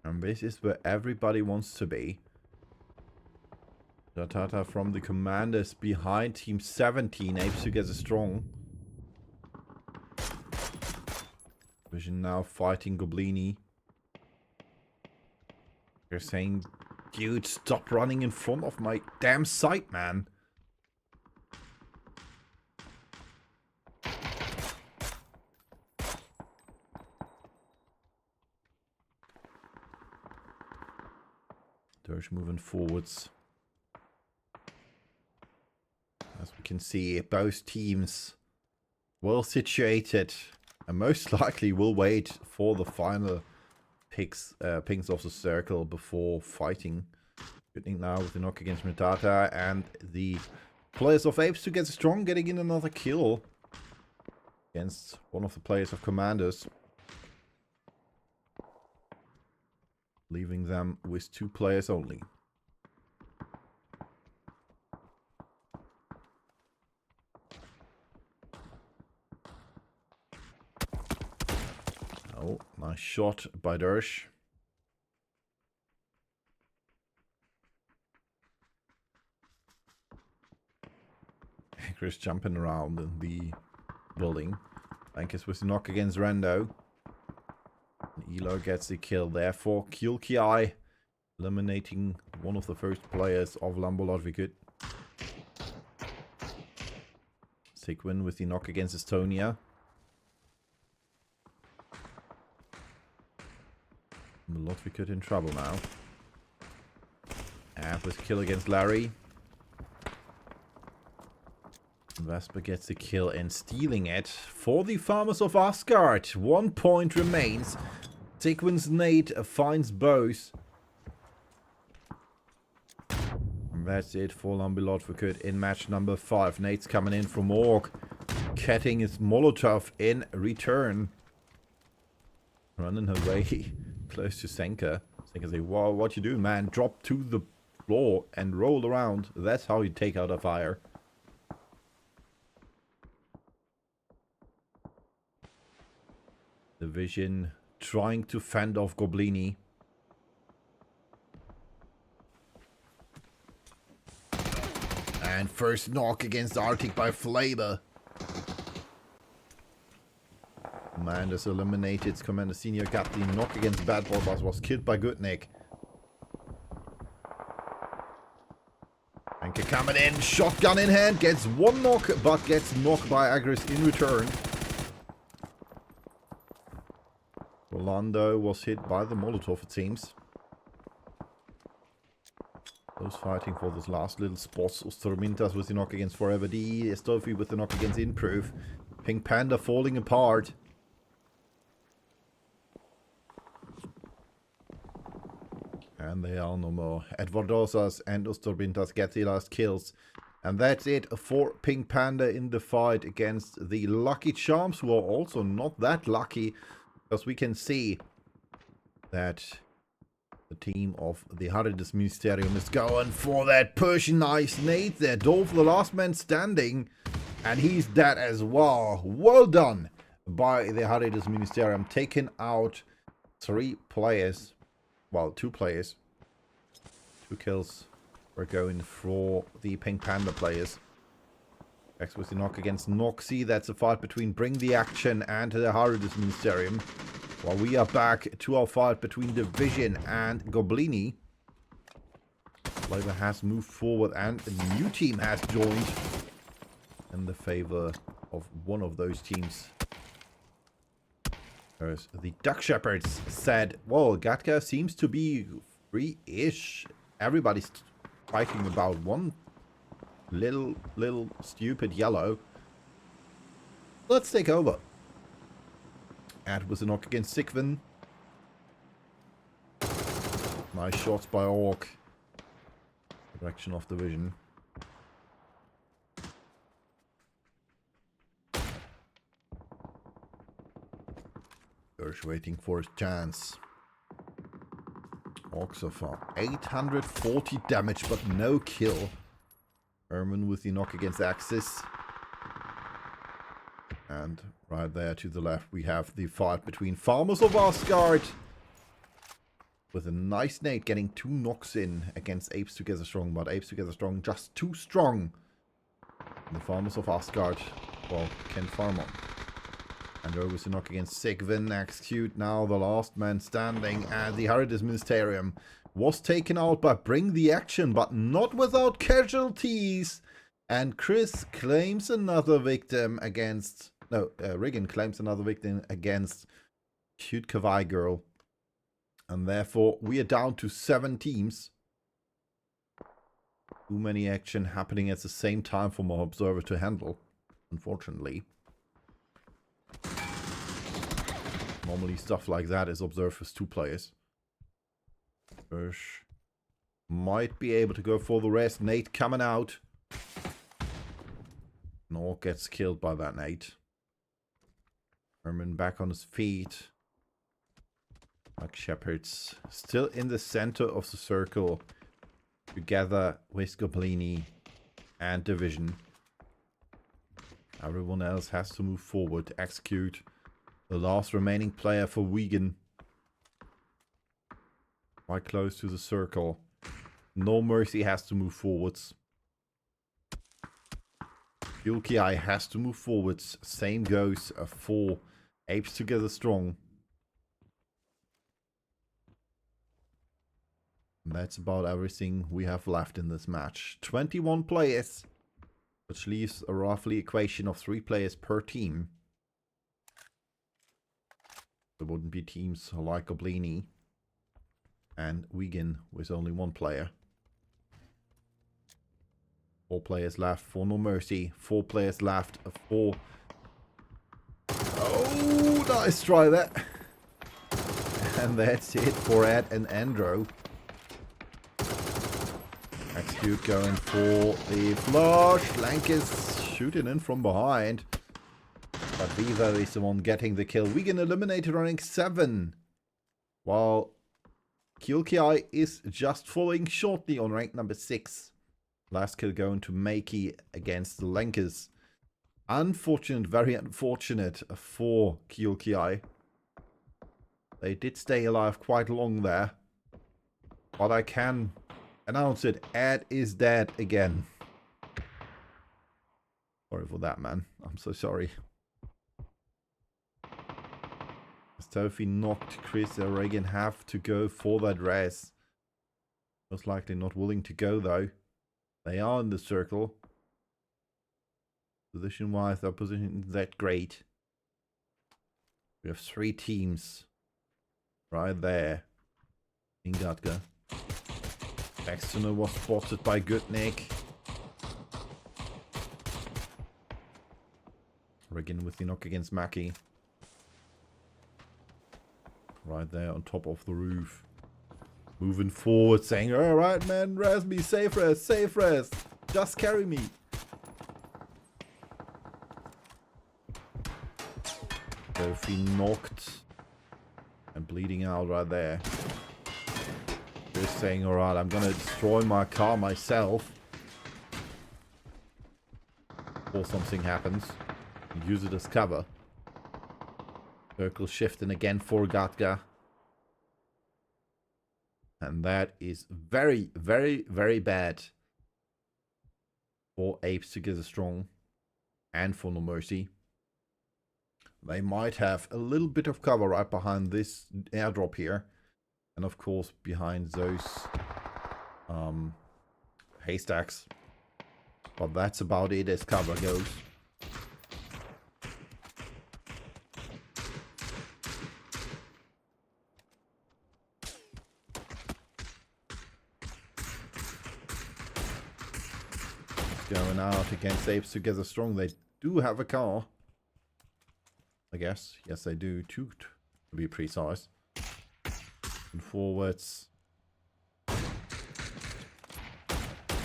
And this is where everybody wants to be. Datata from the commanders behind Team 17. Apes Together Strong. Division now fighting Goblini. They're saying, dude, stop running in front of my damn sight, man. Dirge moving forwards. As we can see, both teams well situated and most likely will wait for the final pings of the circle before fighting. Getting now with the knock against Metata, and the players of Apes Together Strong getting in another kill against one of the players of Commanders. Leaving them with 2 players only. Oh, nice shot by Dersh. Chris jumping around in the building. Ankus with the knock against Rando. Elo gets the kill there for Kilkiai, eliminating one of the first players of Lamberlodvikut. Sigwin with the knock against Estonia. Lotvikut in trouble now. And with kill against Larry. Vesper gets the kill and stealing it for the Farmers of Asgard. 1 point remains. Sigwin's nade finds both. And that's it for Lambi Lotvikut in match number 5. Nade's coming in from Orc. Ketting his Molotov in return. Running away close to Senka. Senka say, "Wow, what you do, man? Drop to the floor and roll around. That's how you take out a fire." Division trying to fend off Goblini. And first knock against Arctic by Flavor. Commanders eliminated. Commander Senior got the knock against Bad Boy, but was killed by Goodnick. Anke coming in, shotgun in hand, gets one knock, but gets knocked by Agris in return. Rolando was hit by the Molotov, it seems. Those fighting for those last little spots. Ostromintas with the knock against Forever D. Estofi with the knock against Improve. Pink Panda falling apart. And they are no more. Edwardosas and Ostorbintas get the last kills. And that's it for Pink Panda in the fight against the Lucky Charms, who are also not that lucky. Because we can see that the team of the Harides Ministerium is going for that Persian Ice Nade there. Dolph, the last man standing. And he's dead as well. Well done by the Harides Ministerium. Taking out 3 players. Well, 2 players. 2 kills were going for the Pink Panda players. X with the knock against Noxy. That's a fight between Bring the Action and the Harides Ministerium. While we are back to our fight between Division and Goblini. Flavor has moved forward and a new team has joined. In the favor of one of those teams. Whereas the Duck Shepherds said, well, Gatka seems to be free-ish. Everybody's fighting about one little stupid yellow. Let's take over. And with a knock against Sigvin. Nice shots by Orc. Direction of Division. Gersh waiting for his chance. Orc so far. 840 damage, but no kill. Herman with the knock against Axis. And right there to the left, we have the fight between Farmers of Asgard. With a nice nade getting 2 knocks in against Apes Together Strong. But Apes Together Strong just too strong. And the Farmers of Asgard, well, can farm on. And there was a knock against Sigvin. Execute now the last man standing. And the Harides Ministerium was taken out by Bring the Action, but not without casualties. And Chris claims another victim against... No, Riggin claims another victim against Cute Kawaii Girl. And therefore, we are down to 7 teams. Too many action happening at the same time for my observer to handle, unfortunately. Normally stuff like that is observed with 2 players. Gersh might be able to go for the rest. Nate coming out. Nor gets killed by that Nate. Herman back on his feet. Like Shepherds still in the center of the circle. Together with Goblini and Division. Everyone else has to move forward to execute the last remaining player for Wigan. Quite close to the circle. No Mercy has to move forwards. Yulki has to move forwards. Same goes for Apes Together Strong. And that's about everything we have left in this match. 21 players. which leaves a roughly equation of 3 players per team. There wouldn't be teams like Goblini and Wigan with only 1 player. 4 players left for No Mercy. 4 players left for... Oh, nice try there. And that's it for Ed and Andrew. Execute going for the flush. Lank is shooting in from behind. But Vivo is the one getting the kill. Wigan eliminated on rank 7. While Kyulki is just following shortly on rank number 6. Last kill going to Makey against the Lankers. Unfortunate, very unfortunate for Kyulki. They did stay alive quite long there. But I can announce it. Ed is dead again. Sorry for that, man. I'm so sorry. Sophie knocked Chris and Reagan have to go for that res. Most likely not willing to go though. They are in the circle. Position wise, their position isn't that great. We have 3 teams right there. In Gatka. External was spotted by Goodnick. Reagan with the knock against Mackie. Right there on top of the roof. Moving forward, saying, alright man, res me, safe res. Just carry me. Sophie knocked. And bleeding out right there. Just saying, alright, I'm gonna destroy my car myself. Before something happens. And use it as cover. Circle shifting again for Gatka. And that is very, very, very bad for Apes Together Strong and for No Mercy. They might have a little bit of cover right behind this airdrop here. And of course behind those haystacks. But that's about it as cover goes. Going out against Apes Together Strong. They do have a car. I guess. Yes, they do. 2 to be precise. And forwards.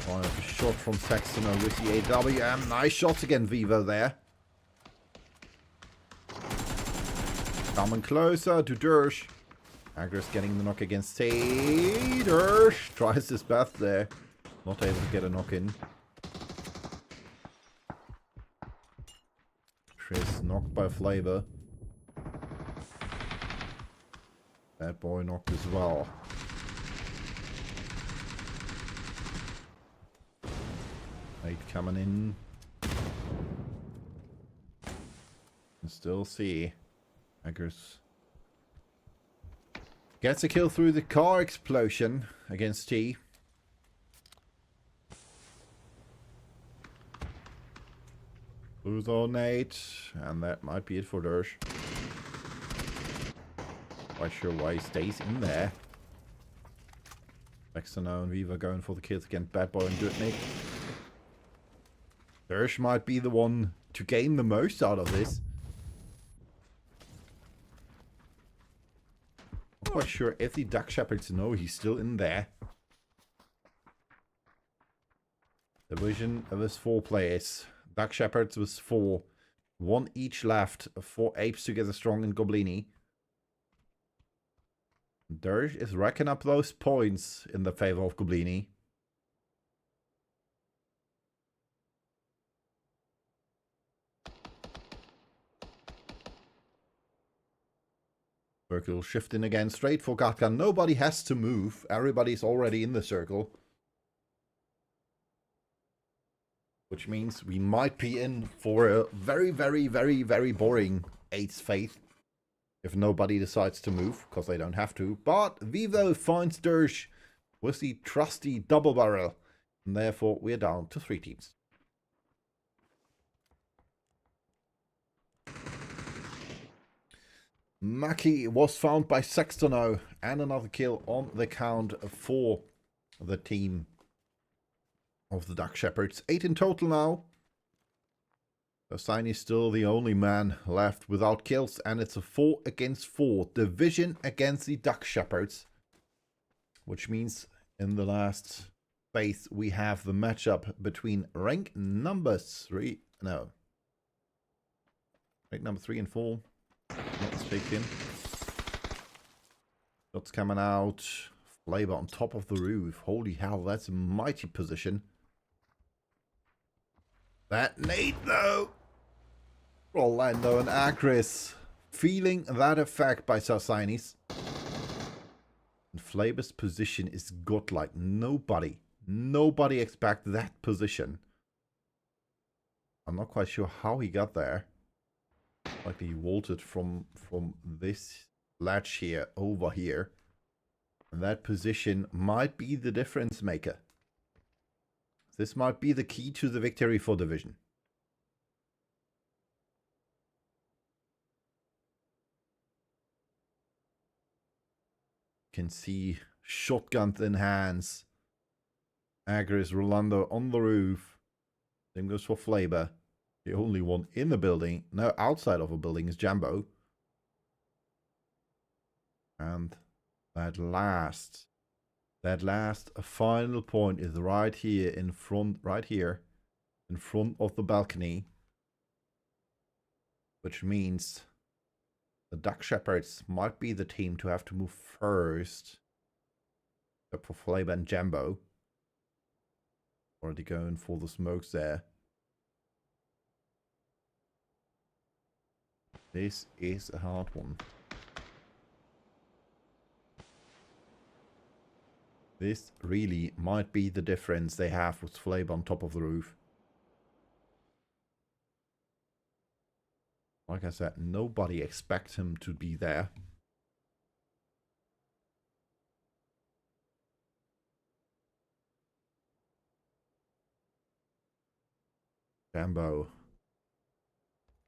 Fire a shot from Saxon with the AWM. Nice shots again, Vivo there. Coming closer to Dersh. Agris getting the knock against Tay. Dersh tries his best there. Not able to get a knock in. Chris knocked by Flavor. Bad boy knocked as well. Late coming in. Can still see. Agris gets a kill through the car explosion against T. Lose all Nate, and that might be it for Dersh. Quite sure why he stays in there. External and Viva going for the kills against Bad Boy and Goodnick. Dersh might be the one to gain the most out of this. Not quite sure if the Duck Shepherds know he's still in there. Division of his 4 players. Duck Shepherds was 4. 1 each left for Apes Together Strong and Goblini. Dersh is racking up those points in the favor of Goblini. Circle shifting again straight for Gatka. Nobody has to move. Everybody's already in the circle. Which means we might be in for a very, very, very, very boring 8th Faith. If nobody decides to move, because they don't have to. But Vivo finds Dersh with the trusty double barrel. And therefore we're down to 3 teams. Maki was found by Sextono, and another kill on the count for the team of the Duck Shepherds. 8 in total now. Stein is still the only man left without kills, and it's a 4 against 4 division against the Duck Shepherds, which means in the last phase we have the matchup between rank number 3 and 4. Not mistaken. Shots coming out. Flavor on top of the roof. Holy hell, that's a mighty position. That nade though. Rolando and Agris feeling that effect by Sarsinis. And Flavor's position is godlike. Nobody expected that position. I'm not quite sure how he got there. Like he vaulted from this ledge here over here. And that position might be the difference maker. This might be the key to the victory for Division. Can see shotguns in hands. Agris, Rolando on the roof. Same goes for Flavor. The only one in the building, no, outside of a building, is Jambo. And that last final point is right here in front, in front of the balcony. Which means the Duck Shepherds might be the team to have to move first. Except for Flavor and Jambo. Already going for the smokes there. This is a hard one. This really might be the difference they have with Flavor on top of the roof. Like I said, nobody expects him to be there. Jambo.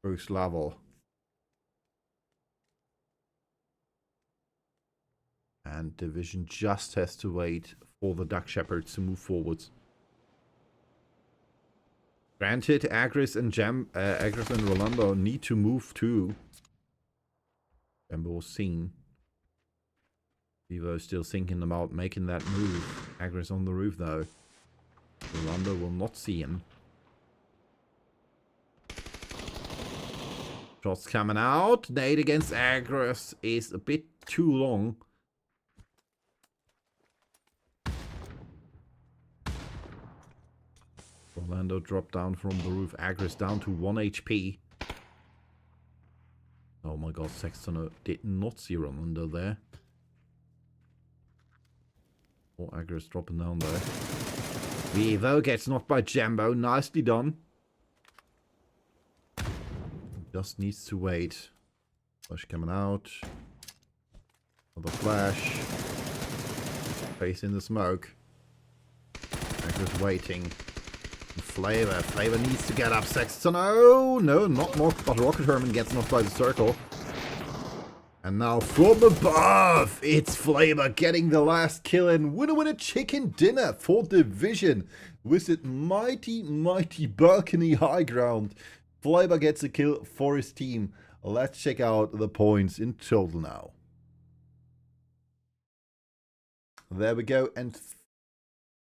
First level. And Division just has to wait for the Duck Shepherds to move forwards. Granted, Agris and Rolando need to move too. Jambo was seen. Vivo is still thinking about making that move. Agris on the roof though. Rolando will not see him. Shots coming out. Nade against Agris is a bit too long. Rolando dropped down from the roof. Agris down to 1 HP. Oh my god, Sexton did not see Rolando there. Oh, Agris dropping down there. Vivo gets knocked by Jambo. Nicely done. Just needs to wait. Flash coming out. Another flash. Face in the smoke. Agris waiting. Flavor needs to get up. Sexton. Oh, no, not knocked, but Rocket Herman gets knocked by the circle. And now from above, it's Flavor getting the last kill and winner chicken dinner for Division. With it mighty balcony high ground. Flavor gets a kill for his team. Let's check out the points in total now. There we go, and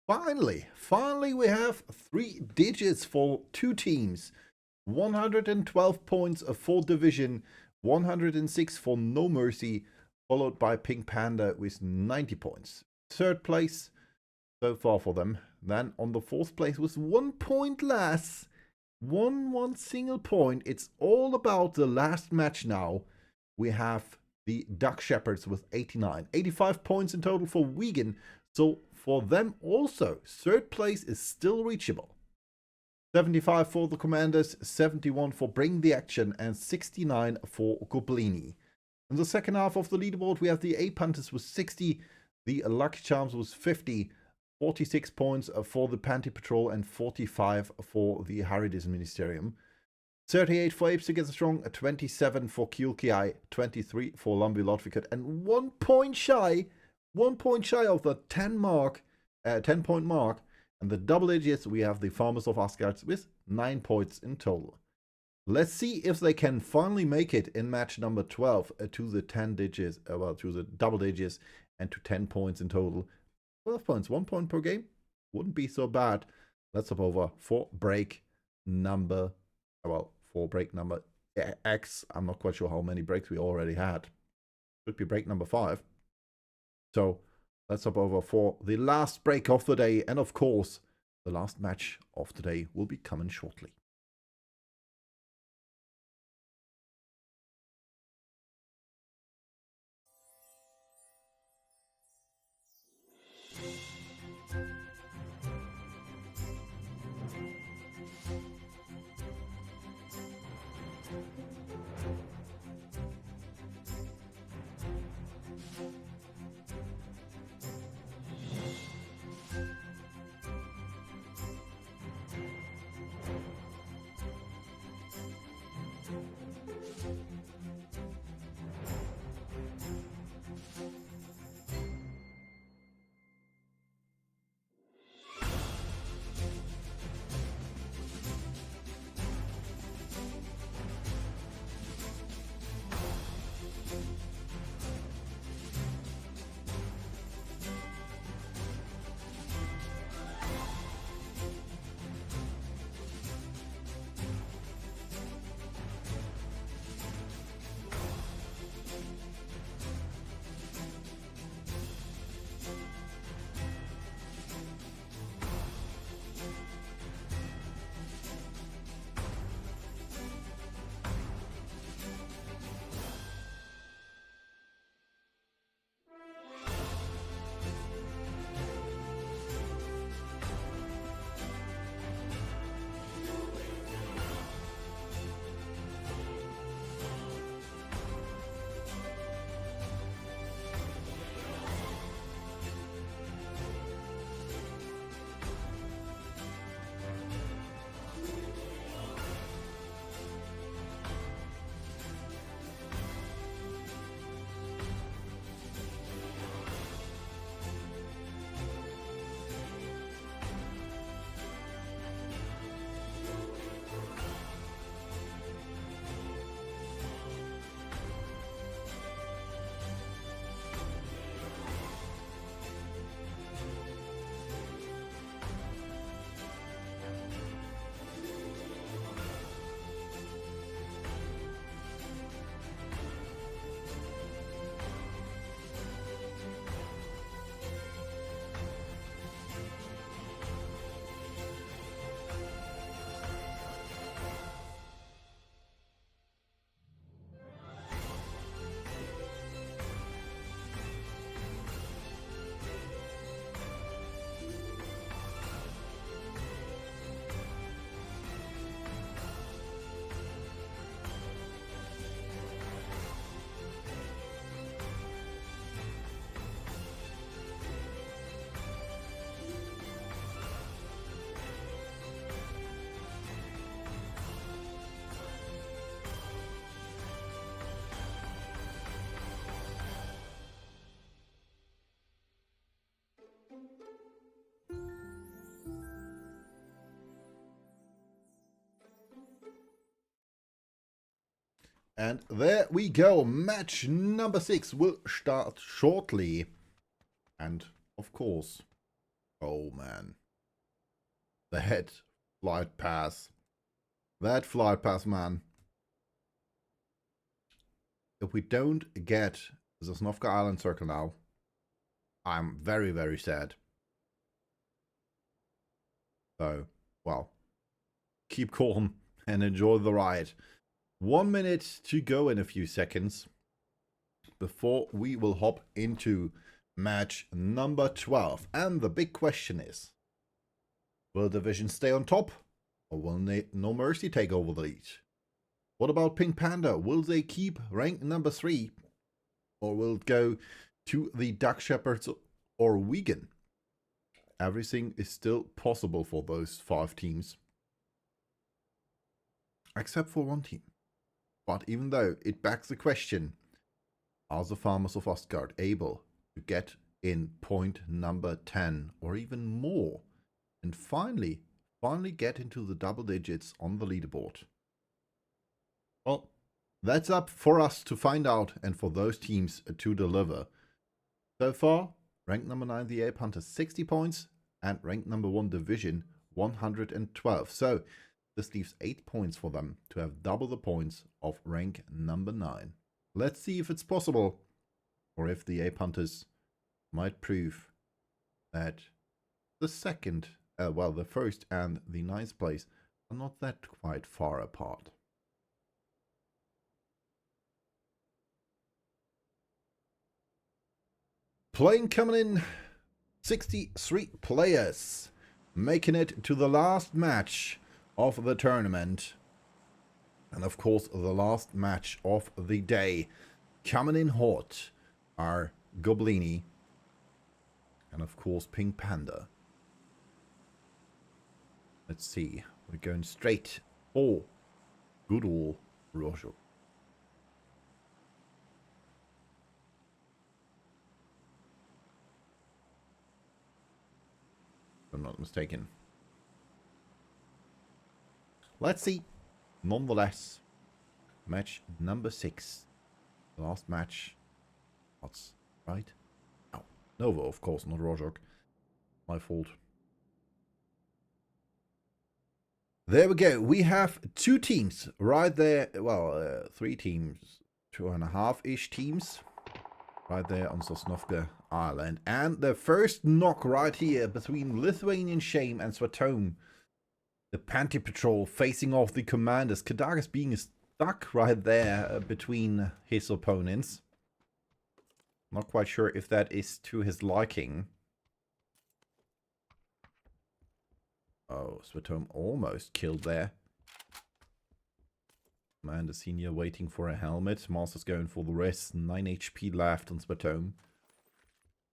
Finally we have 3 digits for 2 teams. 112 points for Division, 106 for No Mercy, followed by Pink Panda with 90 points. Third place so far for them. Then on the 4th place with 1 point less. One single point. It's all about the last match now. We have the Duck Shepherds with 89. 85 points in total for Wigan. So for them also, 3rd place is still reachable. 75 for the Commanders, 71 for Bring the Action, and 69 for Goblini. In the second half of the leaderboard, we have the Ape Hunters with 60, the Lucky Charms with 50, 46 points for the Panty Patrol, and 45 for the Haridis Ministerium. 38 for Apes Against the Strong, 27 for Kielki, 23 for Lumby Lotvicut, and 1 point shy of the 10 point mark. And the double digits, we have the Farmers of Asgard with 9 points in total. Let's see if they can finally make it in match number 12 to the 10 digits, to the double digits and to 10 points in total. 12 points, 1 point per game. Wouldn't be so bad. Let's hop over for break number X. I'm not quite sure how many breaks we already had. Should be break number 5. So let's hop over for the last break of the day. And of course, the last match of the day will be coming shortly. And there we go. Match number 6 will start shortly. And of course, oh man, that flight pass. That flight pass, man. If we don't get the Snovka Island Circle now, I'm very, very sad. So, well, keep calm and enjoy the ride. 1 minute to go in a few seconds before we will hop into match number 12. And the big question is, will Division stay on top or will No Mercy take over the lead? What about Pink Panda? Will they keep rank number 3 or will it go to the Duck Shepherds or Wigan? Everything is still possible for those 5 teams. except for one team. But even though it begs the question, are the farmers of Ostgard able to get in point number 10 or even more and finally get into the double digits on the leaderboard? Well, that's up for us to find out and for those teams to deliver. So far, rank number 9, the Ape Hunters, 60 points, and rank number 1 division, 112. So this leaves 8 points for them to have double the points of rank number 9. Let's see if it's possible, or if the Ape Hunters might prove that the first and the 9th place are not that quite far apart. Playing coming in, 63 players, making it to the last match of the tournament. And of course, the last match of the day. Coming in hot are Goblini and of course Pink Panda. Let's see, we're going straight for good old Rojo. If I'm not mistaken. Let's see. Nonetheless, match number 6. Last match. What's right? Oh, Nova, of course, not Rojok. My fault. There we go. We have 2 teams right there. Well, 3 teams, 2.5-ish teams right there on Sosnovka Island. And the first knock right here between Lithuanian Shame and Svatome. The Panty Patrol facing off the commanders. Kadagas being stuck right there between his opponents. Not quite sure if that is to his liking. Oh, Svatome almost killed there. Commander Senior waiting for a helmet. Master's going for the rest. 9 HP left on Svatome.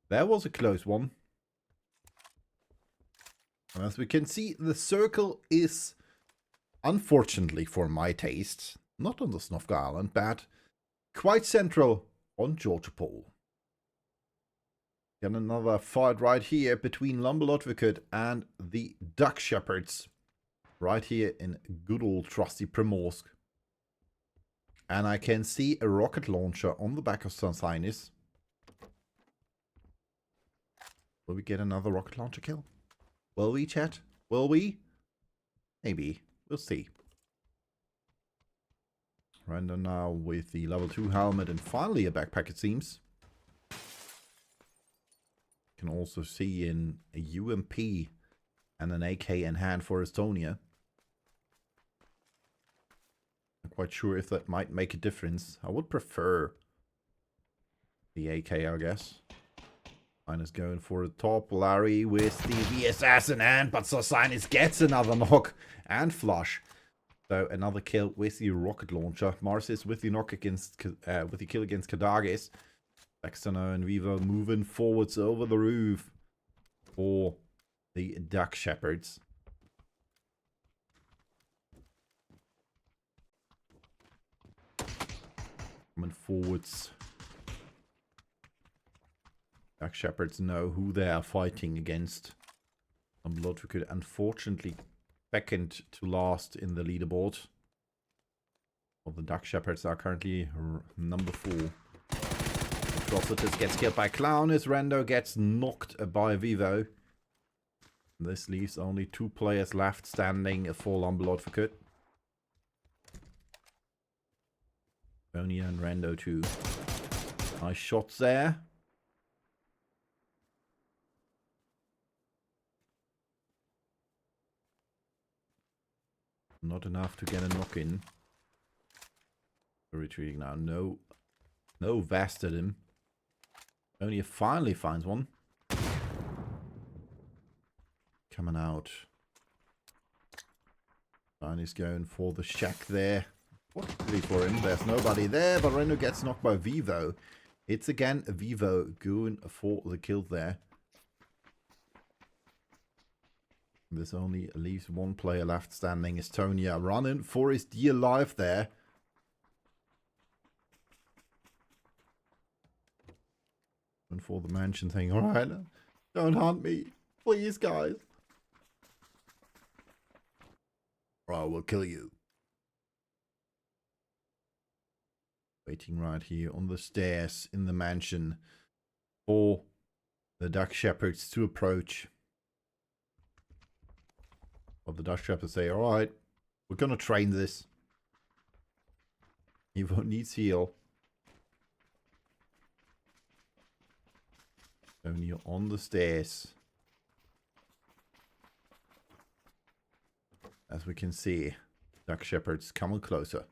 That was a close one. As we can see, the circle is, unfortunately for my taste, not on the Sosnovka Island, but quite central on Georgia Pole. Got another fight right here between Lumberlodvikut and the Duck Shepherds. Right here in good old trusty Primorsk. And I can see a rocket launcher on the back of Sansinis. Will we get another rocket launcher kill? Will we, chat? Will we? Maybe. We'll see. Random now with the level 2 helmet and finally a backpack, it seems. Can also see in a UMP and an AK in hand for Estonia. Not quite sure if that might make a difference. I would prefer the AK, I guess. Mine is going for the top. Larry with the VSS in hand, but Sosinis gets another knock and flush. So another kill with the rocket launcher. Marcis with the knock against, with the kill against Kadagas. Baxano and Viva moving forwards over the roof for the Duck Shepherds. Coming forwards. Duck Shepherds know who they are fighting against. Lumberlodvikut unfortunately second to last in the leaderboard. Well, the Duck Shepherds are currently number 4. Atrocitus gets killed by Clownus. Rando gets knocked by Vivo. This leaves only 2 players left standing for Lumberlodvikut. Sonia and Rando too. Nice shots there. Not enough to get a knock in. Retreating now. No vest at him. Only finally finds one. Coming out. And he's going for the shack there. Fortunately for him, there's nobody there, but Reno gets knocked by Vivo. It's again Vivo going for the kill there. This only leaves one player left standing. Estonia running for his dear life there. And for the mansion thing. Alright, don't hunt me. Please, guys. Or I will kill you. Waiting right here on the stairs in the mansion for the Duck Shepherds to approach. But the Duck Shepherds say, alright, we're gonna train this. He won't need heal. Only on the stairs. As we can see, Duck Shepherds coming closer.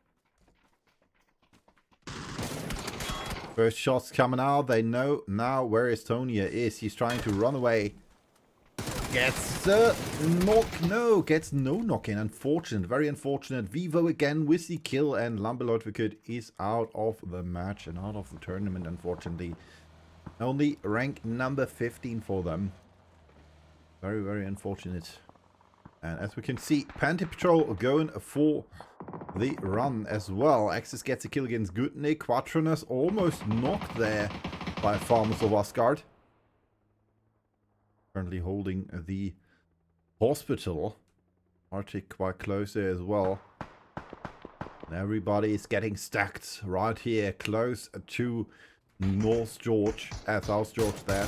First shots coming out. They know now where Estonia is. He's trying to run away. Gets a knock. No, gets no knock in. Unfortunate. Very unfortunate. Vivo again with the kill. And Lambeloadvocate is out of the match and out of the tournament, unfortunately. Only rank number 15 for them. Very, very unfortunate. And as we can see, Panty Patrol going for the run as well. Axis gets a kill against Goodnick. Quatronas almost knocked there by Farmers of Asgard. Currently holding the hospital. Arctic quite close there as well. And everybody is getting stacked right here, close to South George there.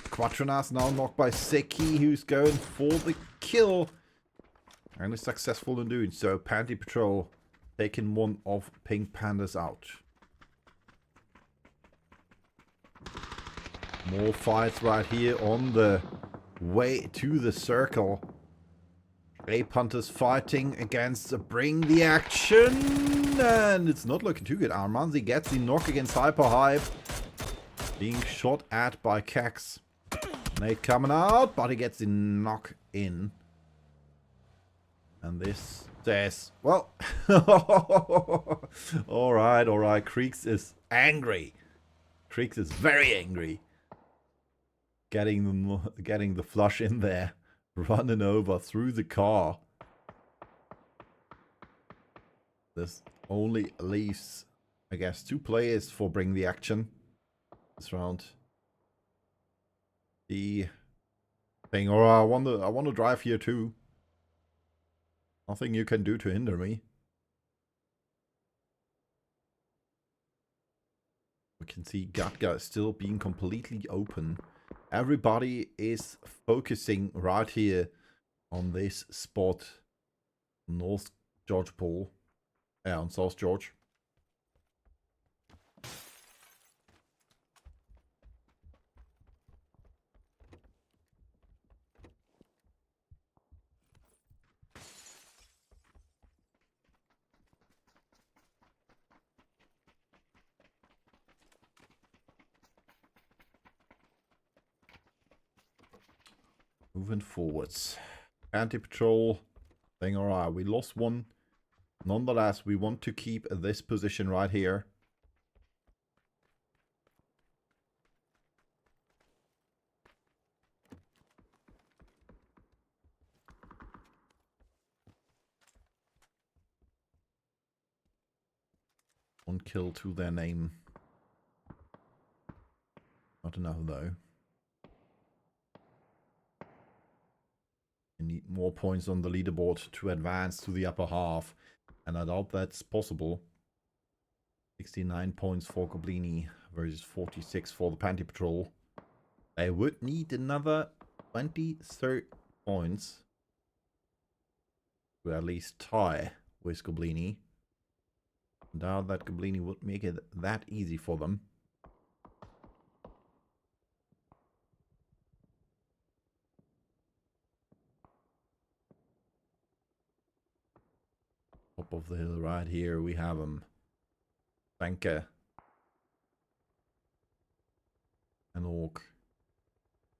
Quatronas now knocked by Seki, who's going for the kill. And is successful in doing so. Panty Patrol taking one of Pink Pandas out. More fights right here on the way to the circle. Ape Hunters fighting against Bring the Action. And it's not looking too good. Armanzi gets the knock against Hyper Hype. Being shot at by Cax. Nate coming out, but he gets the knock in. And this says, well, alright, Creeks is angry. Creeks is very angry. Getting the flush in there. Running over through the car. This only leaves, I guess, 2 players for Bring the Action this round. The thing, or I want to drive here too. Nothing you can do to hinder me. We can see Gatka still being completely open. Everybody is focusing right here on this spot. North George Pool. Yeah, on South George. Moving forwards. Anti-patrol thing, alright, we lost one. Nonetheless, we want to keep this position right here. One kill to their name. Not enough though. Need more points on the leaderboard to advance to the upper half, and I doubt that's possible. 69 points for Goblini versus 46 for the Panty Patrol. They would need another 23 points to at least tie with Goblini. I doubt that Goblini would make it that easy for them. Top of the hill right here we have him. Banker. And Orc.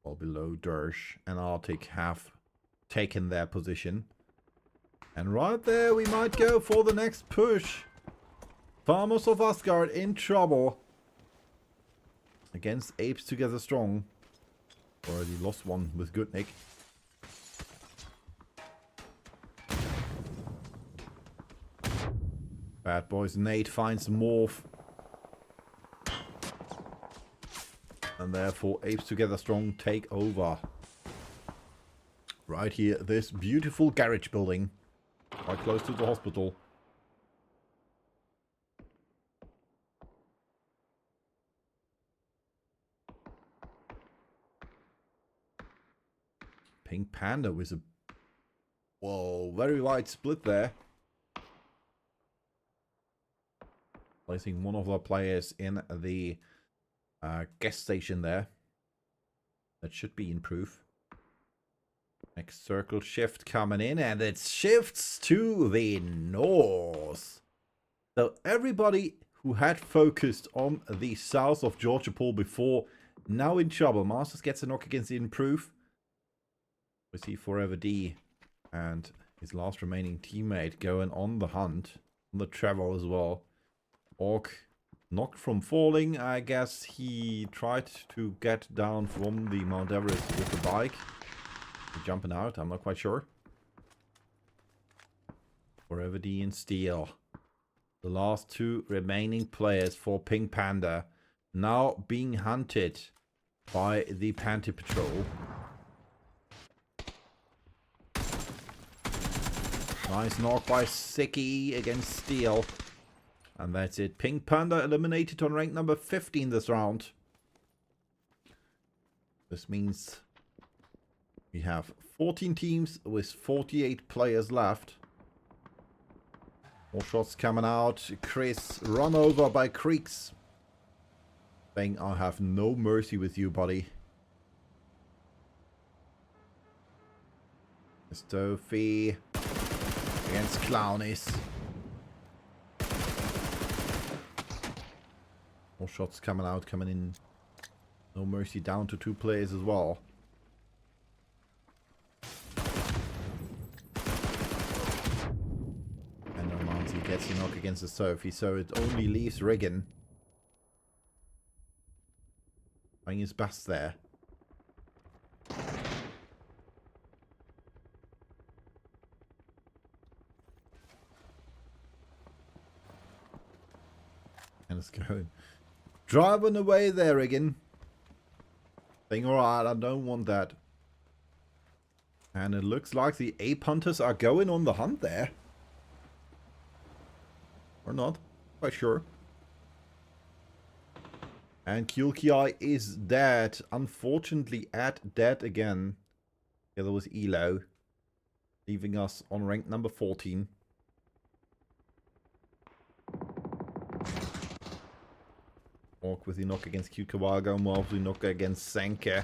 Well below Dersh and Arctic have taken their position. And right there we might go for the next push. Farmers of Asgard in trouble. Against Apes Together Strong. Already lost one with Goodnick. Bad Boys Nate finds Morph. And therefore Apes Together Strong take over. Right here, this beautiful garage building. Quite close to the hospital. Pink Panda with a... Whoa, very wide split there. Placing one of the players in the gas station there. That should be improved. Next circle shift coming in, and it shifts to the north. So everybody who had focused on the south of Georgia Pool before, now in trouble. Masters gets a knock against the improve. We see Forever D and his last remaining teammate going on the hunt, on the travel as well. Orc knocked from falling. I guess he tried to get down from the Mount Everest with the bike. Jumping out, I'm not quite sure. Forever D and Steel. The last two remaining players for Pink Panda. Now being hunted by the Panty Patrol. Nice knock by Sicky against Steel. And that's it. Pink Panda eliminated on rank number 15 this round. This means we have 14 teams with 48 players left. More shots coming out. Chris run over by Creeks. Saying, I have no mercy with you, buddy. Sophie against Clownies. More shots coming out, coming in. No mercy down to 2 players as well. And Romanzi gets a knock against the Sophie, so it only leaves Riggin. Trying his best there. And it's going. Driving away there again. Saying, alright, I don't want that. And it looks like the ape hunters are going on the hunt there. Or not. Quite sure. And Kyulki is dead. Unfortunately, dead again. Together with Elo. Leaving us on rank number 14. Orc with the knock against Kyukawago. Morph with the knock against Senke.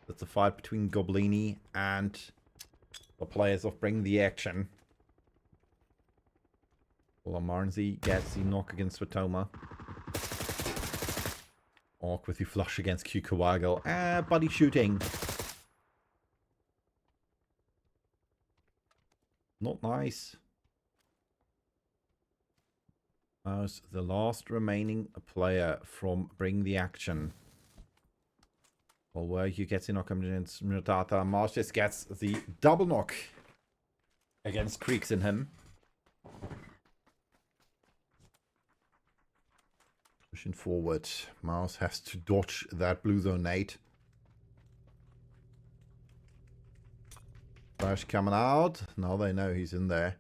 That's a fight between Goblini and the players of Bring the Action. Lamarnzi gets the knock against Swatoma. Orc with the flush against Kyukawago. Buddy shooting. Not nice. As the last remaining player from Bring the Action. Well, where you get the knock against Mutata. Marcius gets the double knock against Creeks in him. Pushing forward. Mouse has to dodge that blue zone nade. Flash coming out. Now they know he's in there.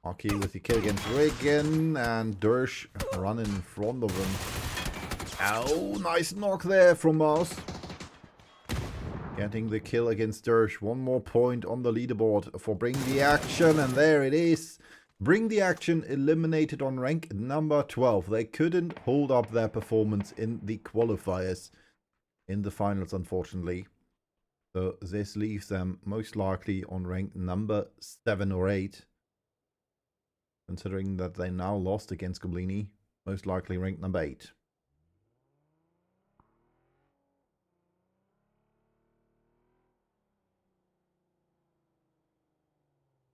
Aki with the kill against Reagan, and Dersh running in front of him. Oh, nice knock there from Mouse. Getting the kill against Dersh. One more point on the leaderboard for Bring the Action, and there it is. Bring the Action eliminated on rank number 12. They couldn't hold up their performance in the qualifiers in the finals, unfortunately. So this leaves them most likely on rank number 7 or 8. Considering that they now lost against Goblini, most likely ranked number 8.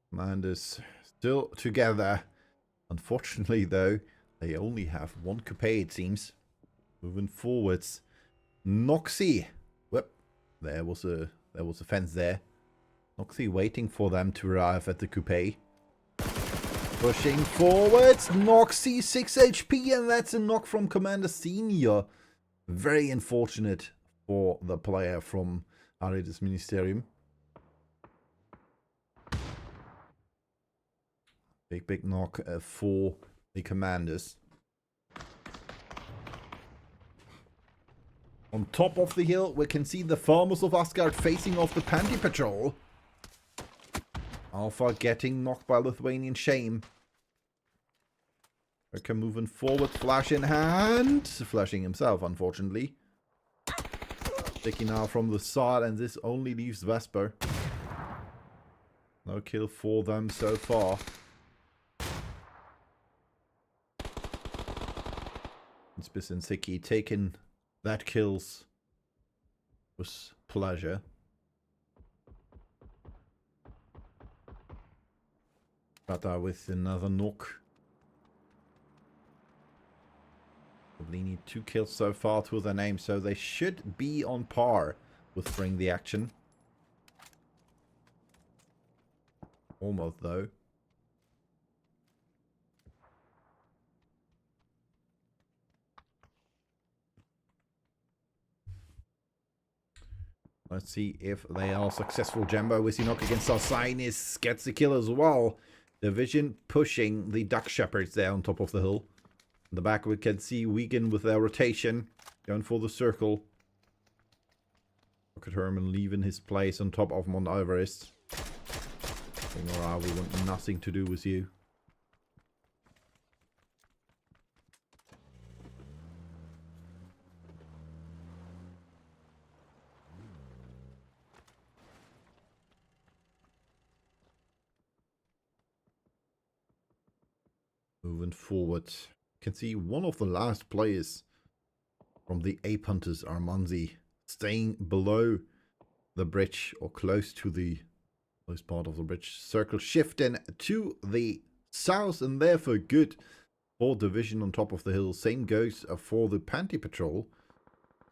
Commanders still together. Unfortunately, though, they only have one coupe, it seems. Moving forwards. Noxy. Whoop. There was a fence there. Noxy waiting for them to arrive at the coupe. Pushing forwards, knock C6 HP, and that's a knock from Commander Senior. Very unfortunate for the player from Arides Ministerium. Big knock for the commanders. On top of the hill, we can see the farmers of Asgard facing off the Panty Patrol. Alpha getting knocked by Lithuanian Shame. Rekka moving forward, flash in hand. Flashing himself, unfortunately. Sticky now from the side, and this only leaves Vesper. No kill for them so far. Spisinski taking that kills with pleasure. Bata with another knock. They need 2 kills so far to their name, so they should be on par with Bring the Action. Almost though. Let's see if they are successful. Jumbo with the knock against Arsinis gets the kill as well. Division pushing the Duck Shepherds there on top of the hill. In the back we can see Wigan with their rotation. Going for the circle. Look at Herman leaving his place on top of Mount Everest. Alright, we want nothing to do with you. Moving forward. You can see one of the last players from the Ape Hunters, Armanzi, staying below the bridge or close to the close part of the bridge. Circle shifting to the south, and therefore good for division on top of the hill. Same goes for the Panty Patrol,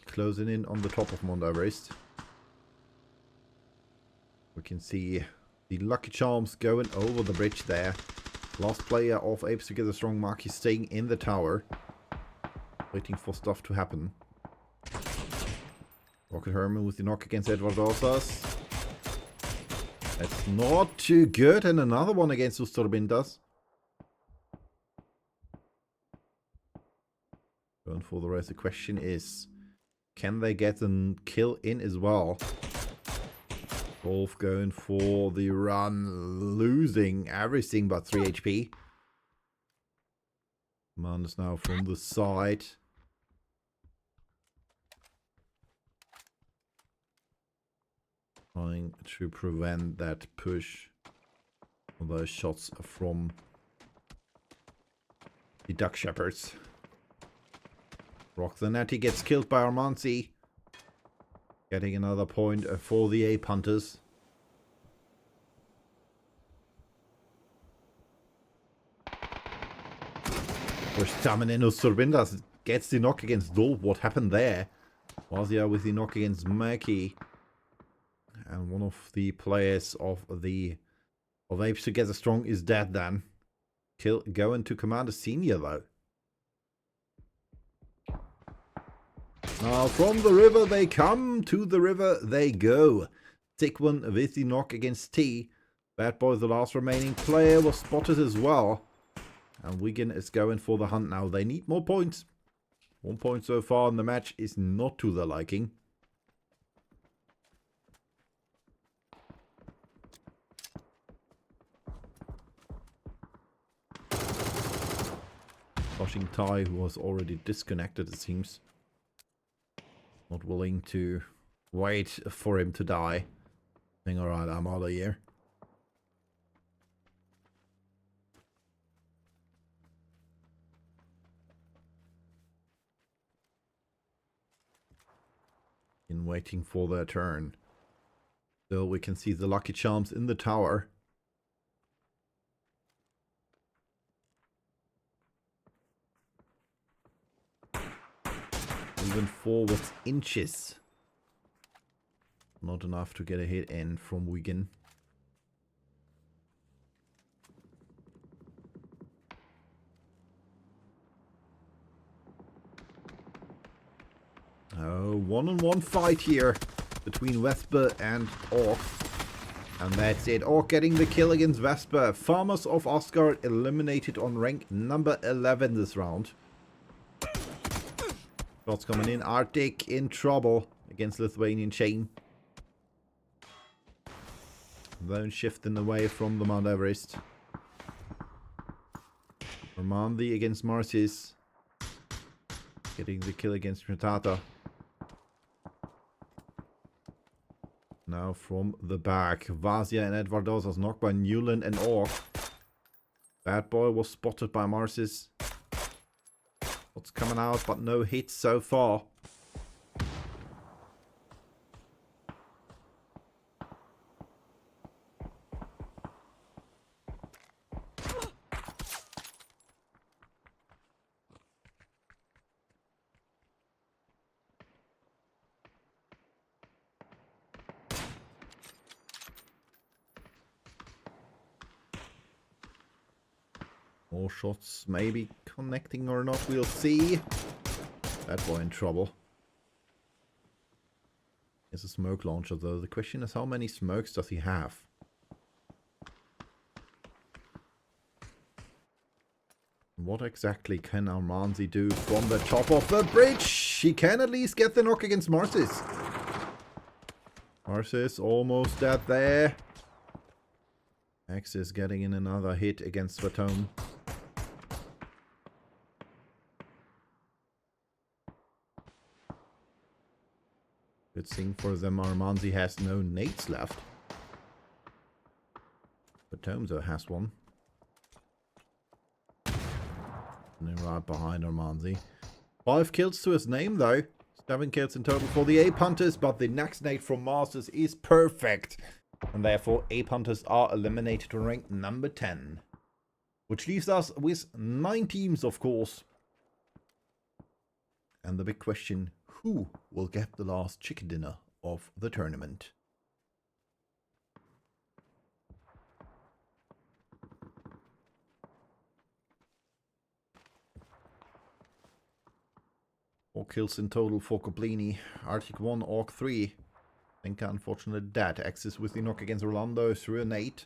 closing in on the top of Mount Everest. We can see the Lucky Charms going over the bridge there. Last player of Apes Together Strong, Mark, is staying in the tower, waiting for stuff to happen. Rocket Herman with the knock against Edward Osas. That's not too good, and another one against Ustorbindas. Going for the rest. The question is, can they get a kill in as well? Wolf going for the run, losing everything but 3 HP. Commander's now from the side. Trying to prevent that push. Those shots from the Duck Shepherds. Rock the net, he gets killed by Armanzi. Getting another point for the Ape Hunters. Push Tamanino Surbindas gets the knock against Dolph. What happened there? Wazia with the knock against Murky. And one of the players of Apes Together Strong is dead then. Kill going to Commander Senior though. Now from the river they come, to the river they go. Thick one with the knock against T. Bad Boy, the last remaining player, was spotted as well. And Wigan is going for the hunt now. They need more points. 1 point so far, and the match is not to their liking. Toshing Tai, who was already disconnected, it seems. Not willing to wait for him to die. Saying, alright, I'm out of here. In waiting for their turn. Still, we can see the Lucky Charms in the tower. Moving forward inches. Not enough to get a hit in from Wigan. One-on-one fight here between Vesper and Orc. And that's it. Orc getting the kill against Vesper. Farmers of Asgard eliminated on rank number 11 this round. Shots coming in. Arctic in trouble against Lithuanian Chain. Lone shifting away from the Mount Everest. Romandi against Marcis. Getting the kill against Mutata. Now from the back. Vasia and Edvardosas knocked by Newland and Orc. Bad Boy was spotted by Marcis. What's coming out, but no hits so far. More shots, maybe connecting or not, we'll see. That boy in trouble. It's a smoke launcher though. The question is, how many smokes does he have? What exactly can Armanzi do from the top of the bridge? He can at least get the knock against Marcis. Marcis almost dead there. Axis getting in another hit against Svatome. Good thing for them, Armanzi has no nades left. But Tomzo has one. And they're right behind Armanzi. 5 kills to his name though. 7 kills in total for the Ape Hunters, but the next nade from Masters is perfect. And therefore Ape Hunters are eliminated to rank number 10. Which leaves us with 9 teams, of course. And the big question, who will get the last chicken dinner of the tournament? Four kills in total for Koplini. Arctic 1, Orc 3. Lenka unfortunately dead. Axis with the knock against Rolando through an 8.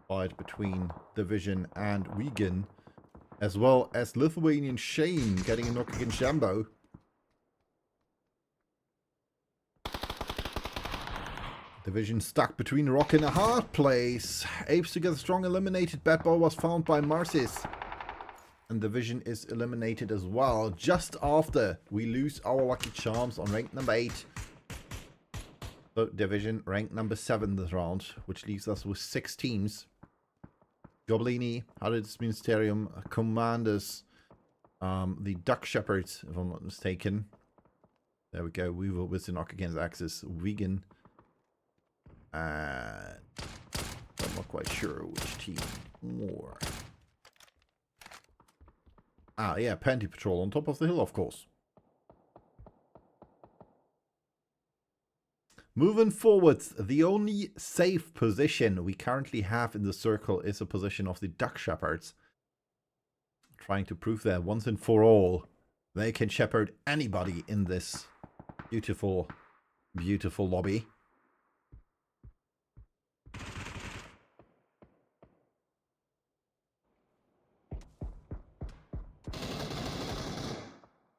Fight between Division and Wigan. As well as Lithuanian Shane getting a knock against Jambo. Division stuck between a rock and a hard place. Apes Together Strong eliminated. Bad Boy was found by Marcis. And Division is eliminated as well. Just after we lose our Lucky Charms on rank number 8. So Division rank number 7 this round. Which leaves us with 6 teams. Goblini, Hadid's Ministerium, Commanders, the Duck Shepherds, if I'm not mistaken. There we go. We will with the knock against Axis. Vegan. And I'm not quite sure which team more. Ah, yeah, Panty Patrol on top of the hill, of course. Moving forwards, the only safe position we currently have in the circle is a position of the Duck Shepherds. Trying to prove that once and for all, they can shepherd anybody in this beautiful, beautiful lobby.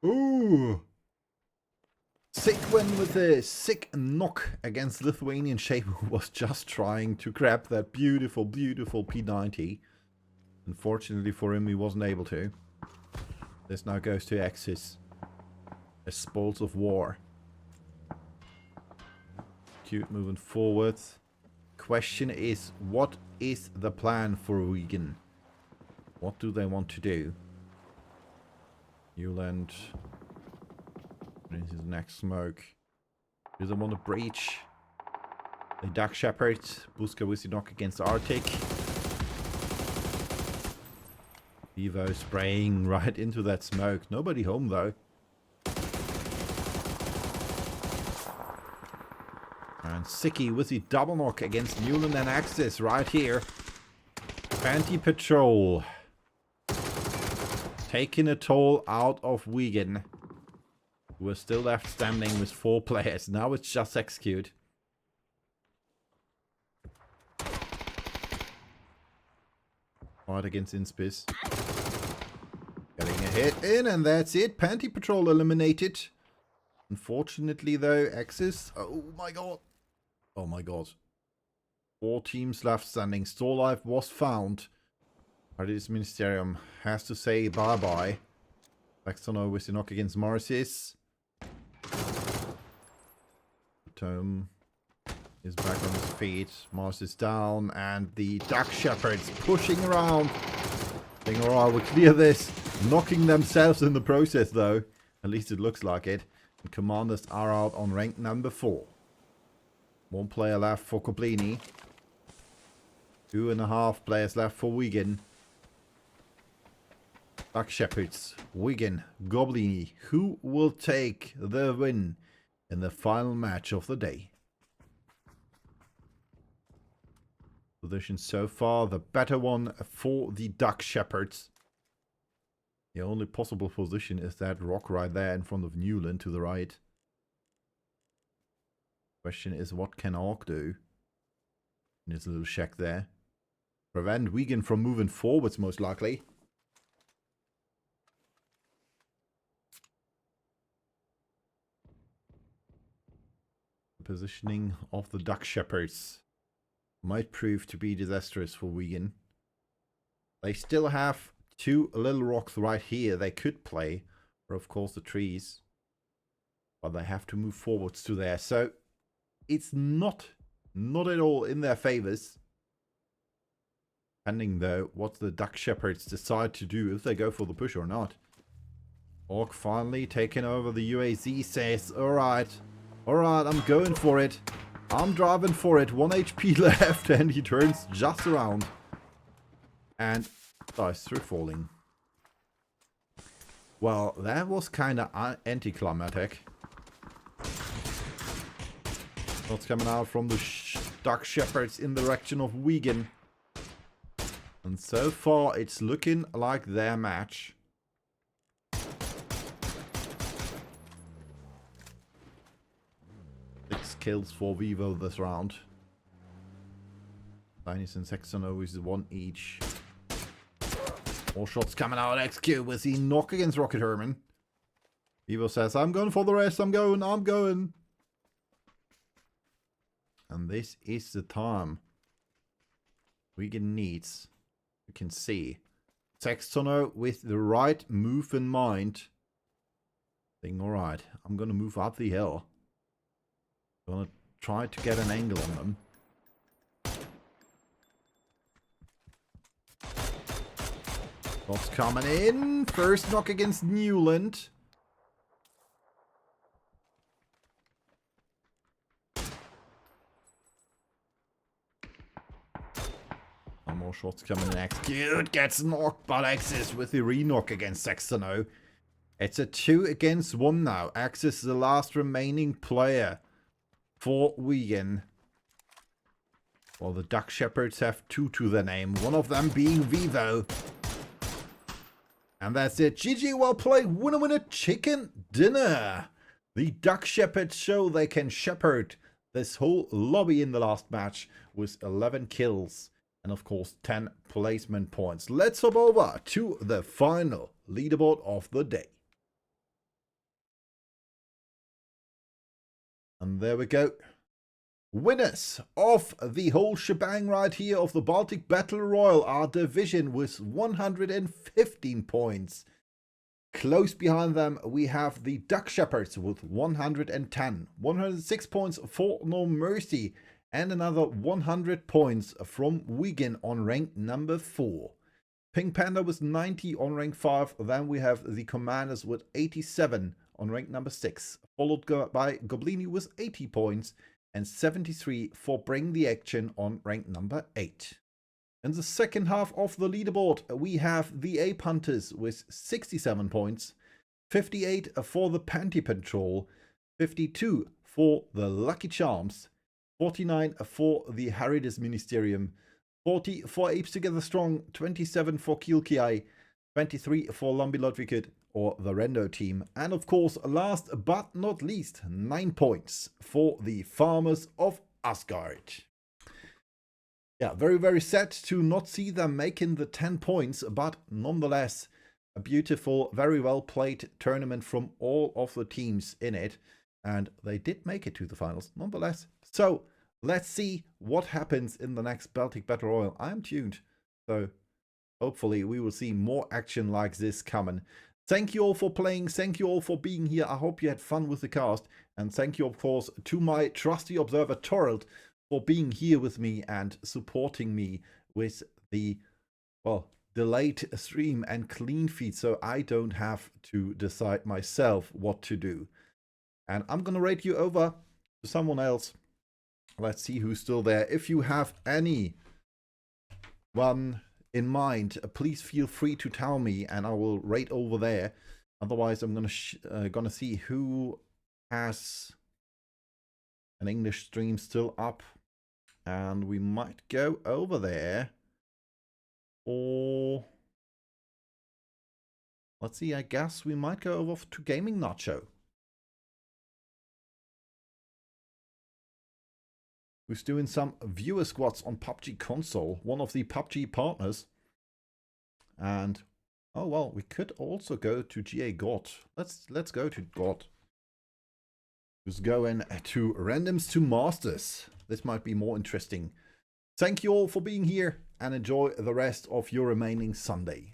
Ooh! Sick win with a sick knock against Lithuanian Shape, who was just trying to grab that beautiful, beautiful P90. Unfortunately for him, he wasn't able to. This now goes to Axis. As spoils of war. Cute moving forward. Question is, what is the plan for Wigan? What do they want to do? Newland. This is next smoke. Do they want to breach? The Duck Shepherd. Buska with the knock against Arctic. Vivo spraying right into that smoke. Nobody home though. And Sicky with the double knock against Newland and Axis right here. Panty Patrol. Taking a toll out of Wigan. We're still left standing with 4 players. Now it's just execute. Fight against Inspis. Getting a hit in, and that's it. Panty Patrol eliminated. Unfortunately, though, Axis. Oh my god. Oh my god. 4 teams left standing. Store Life was found. Harides Ministerium has to say bye-bye. Saxono with the knock against Morrises. Tome is back on his feet. Mars is down, and the Duck Shepherds pushing around. Saying, alright, we'll clear this. Knocking themselves in the process, though. At least it looks like it. And Commanders are out on rank number 4. 1 player left for Koblini. 2.5 players left for Wigan. Duck Shepherds, Wigan, Goblini. Who will take the win in the final match of the day? Position so far, the better one for the Duck Shepherds. The only possible position is that rock right there in front of Newland to the right. Question is, what can Orc do? There's a little shack there. Prevent Wigan from moving forwards, most likely. The positioning of the Duck Shepherds might prove to be disastrous for Wigan. They still have 2 little rocks right here they could play. Or of course the trees. But they have to move forwards to there. So it's not at all in their favors. Depending though what the Duck Shepherds decide to do, if they go for the push or not. Orc finally taking over the UAZ, says, alright, I'm going for it. I'm driving for it. 1 HP left, and he turns just around. And dies through falling. Well, that was kind of anticlimactic. What's coming out from the Duck Shepherds in the direction of Wigan. And so far, it's looking like their match. Kills for Vivo this round. Linus and Saxono is 1 each. More shots coming out. XQ with the knock against Rocket Herman. Vivo says, I'm going for the rest. I'm going. And this is the time Wigan needs. You can see Saxono with the right move in mind. Saying, alright, I'm going to move up the hill. Gonna try to get an angle on them. Shots coming in. First knock against Newland. One more shots coming in. Execute gets knocked, but Axis with the re-knock against Saxono. It's a 2 against 1 now. Axis is the last remaining player for Wigan. Well, the Duck Shepherds have 2 to their name. One of them being Vivo. And that's it. GG, well played. Winner, chicken dinner. The Duck Shepherds show they can shepherd this whole lobby in the last match with 11 kills. And of course, 10 placement points. Let's hop over to the final leaderboard of the day. And there we go. Winners of the whole shebang right here of the Baltic Battle Royale are Division with 115 points. Close behind them we have the Duck Shepherds with 110. 106 points for No Mercy. And another 100 points from Wigan on rank number 4. Pink Panda with 90 on rank 5. Then we have the Commanders with 87 on rank number 6, followed by Goblini with 80 points and 73 for Bring the Action on rank number 8. In the second half of the leaderboard, we have the Ape Hunters with 67 points, 58 for the Panty Patrol, 52 for the Lucky Charms, 49 for the Harides Ministerium, 40 for Apes Together Strong, 27 for Kielkiai, 23 for Lambi Lodvikid, or the Rendo team. And of course, last but not least, 9 points for the Farmers of Asgard. Yeah, very, very sad to not see them making the 10 points, but nonetheless, a beautiful, very well played tournament from all of the teams in it. And they did make it to the finals nonetheless. So let's see what happens in the next Baltic Battle Royale. I'm tuned. So hopefully we will see more action like this coming. Thank you all for playing. Thank you all for being here. I hope you had fun with the cast. And thank you, of course, to my trusty observer, Torald, for being here with me and supporting me with the, well, delayed stream and clean feed, so I don't have to decide myself what to do. And I'm gonna rate you over to someone else. Let's see who's still there. If you have any one in mind, please feel free to tell me and I will rate over there. Otherwise, I'm gonna see who has an English stream still up. And we might go over there. Or let's see, I guess we might go over to Gaming Nacho, who's doing some viewer squads on PUBG console, one of the PUBG partners. And oh well, we could also go to GA God. Let's go to God, who's going to randoms to masters. This might be more interesting. Thank you all for being here and enjoy the rest of your remaining Sunday.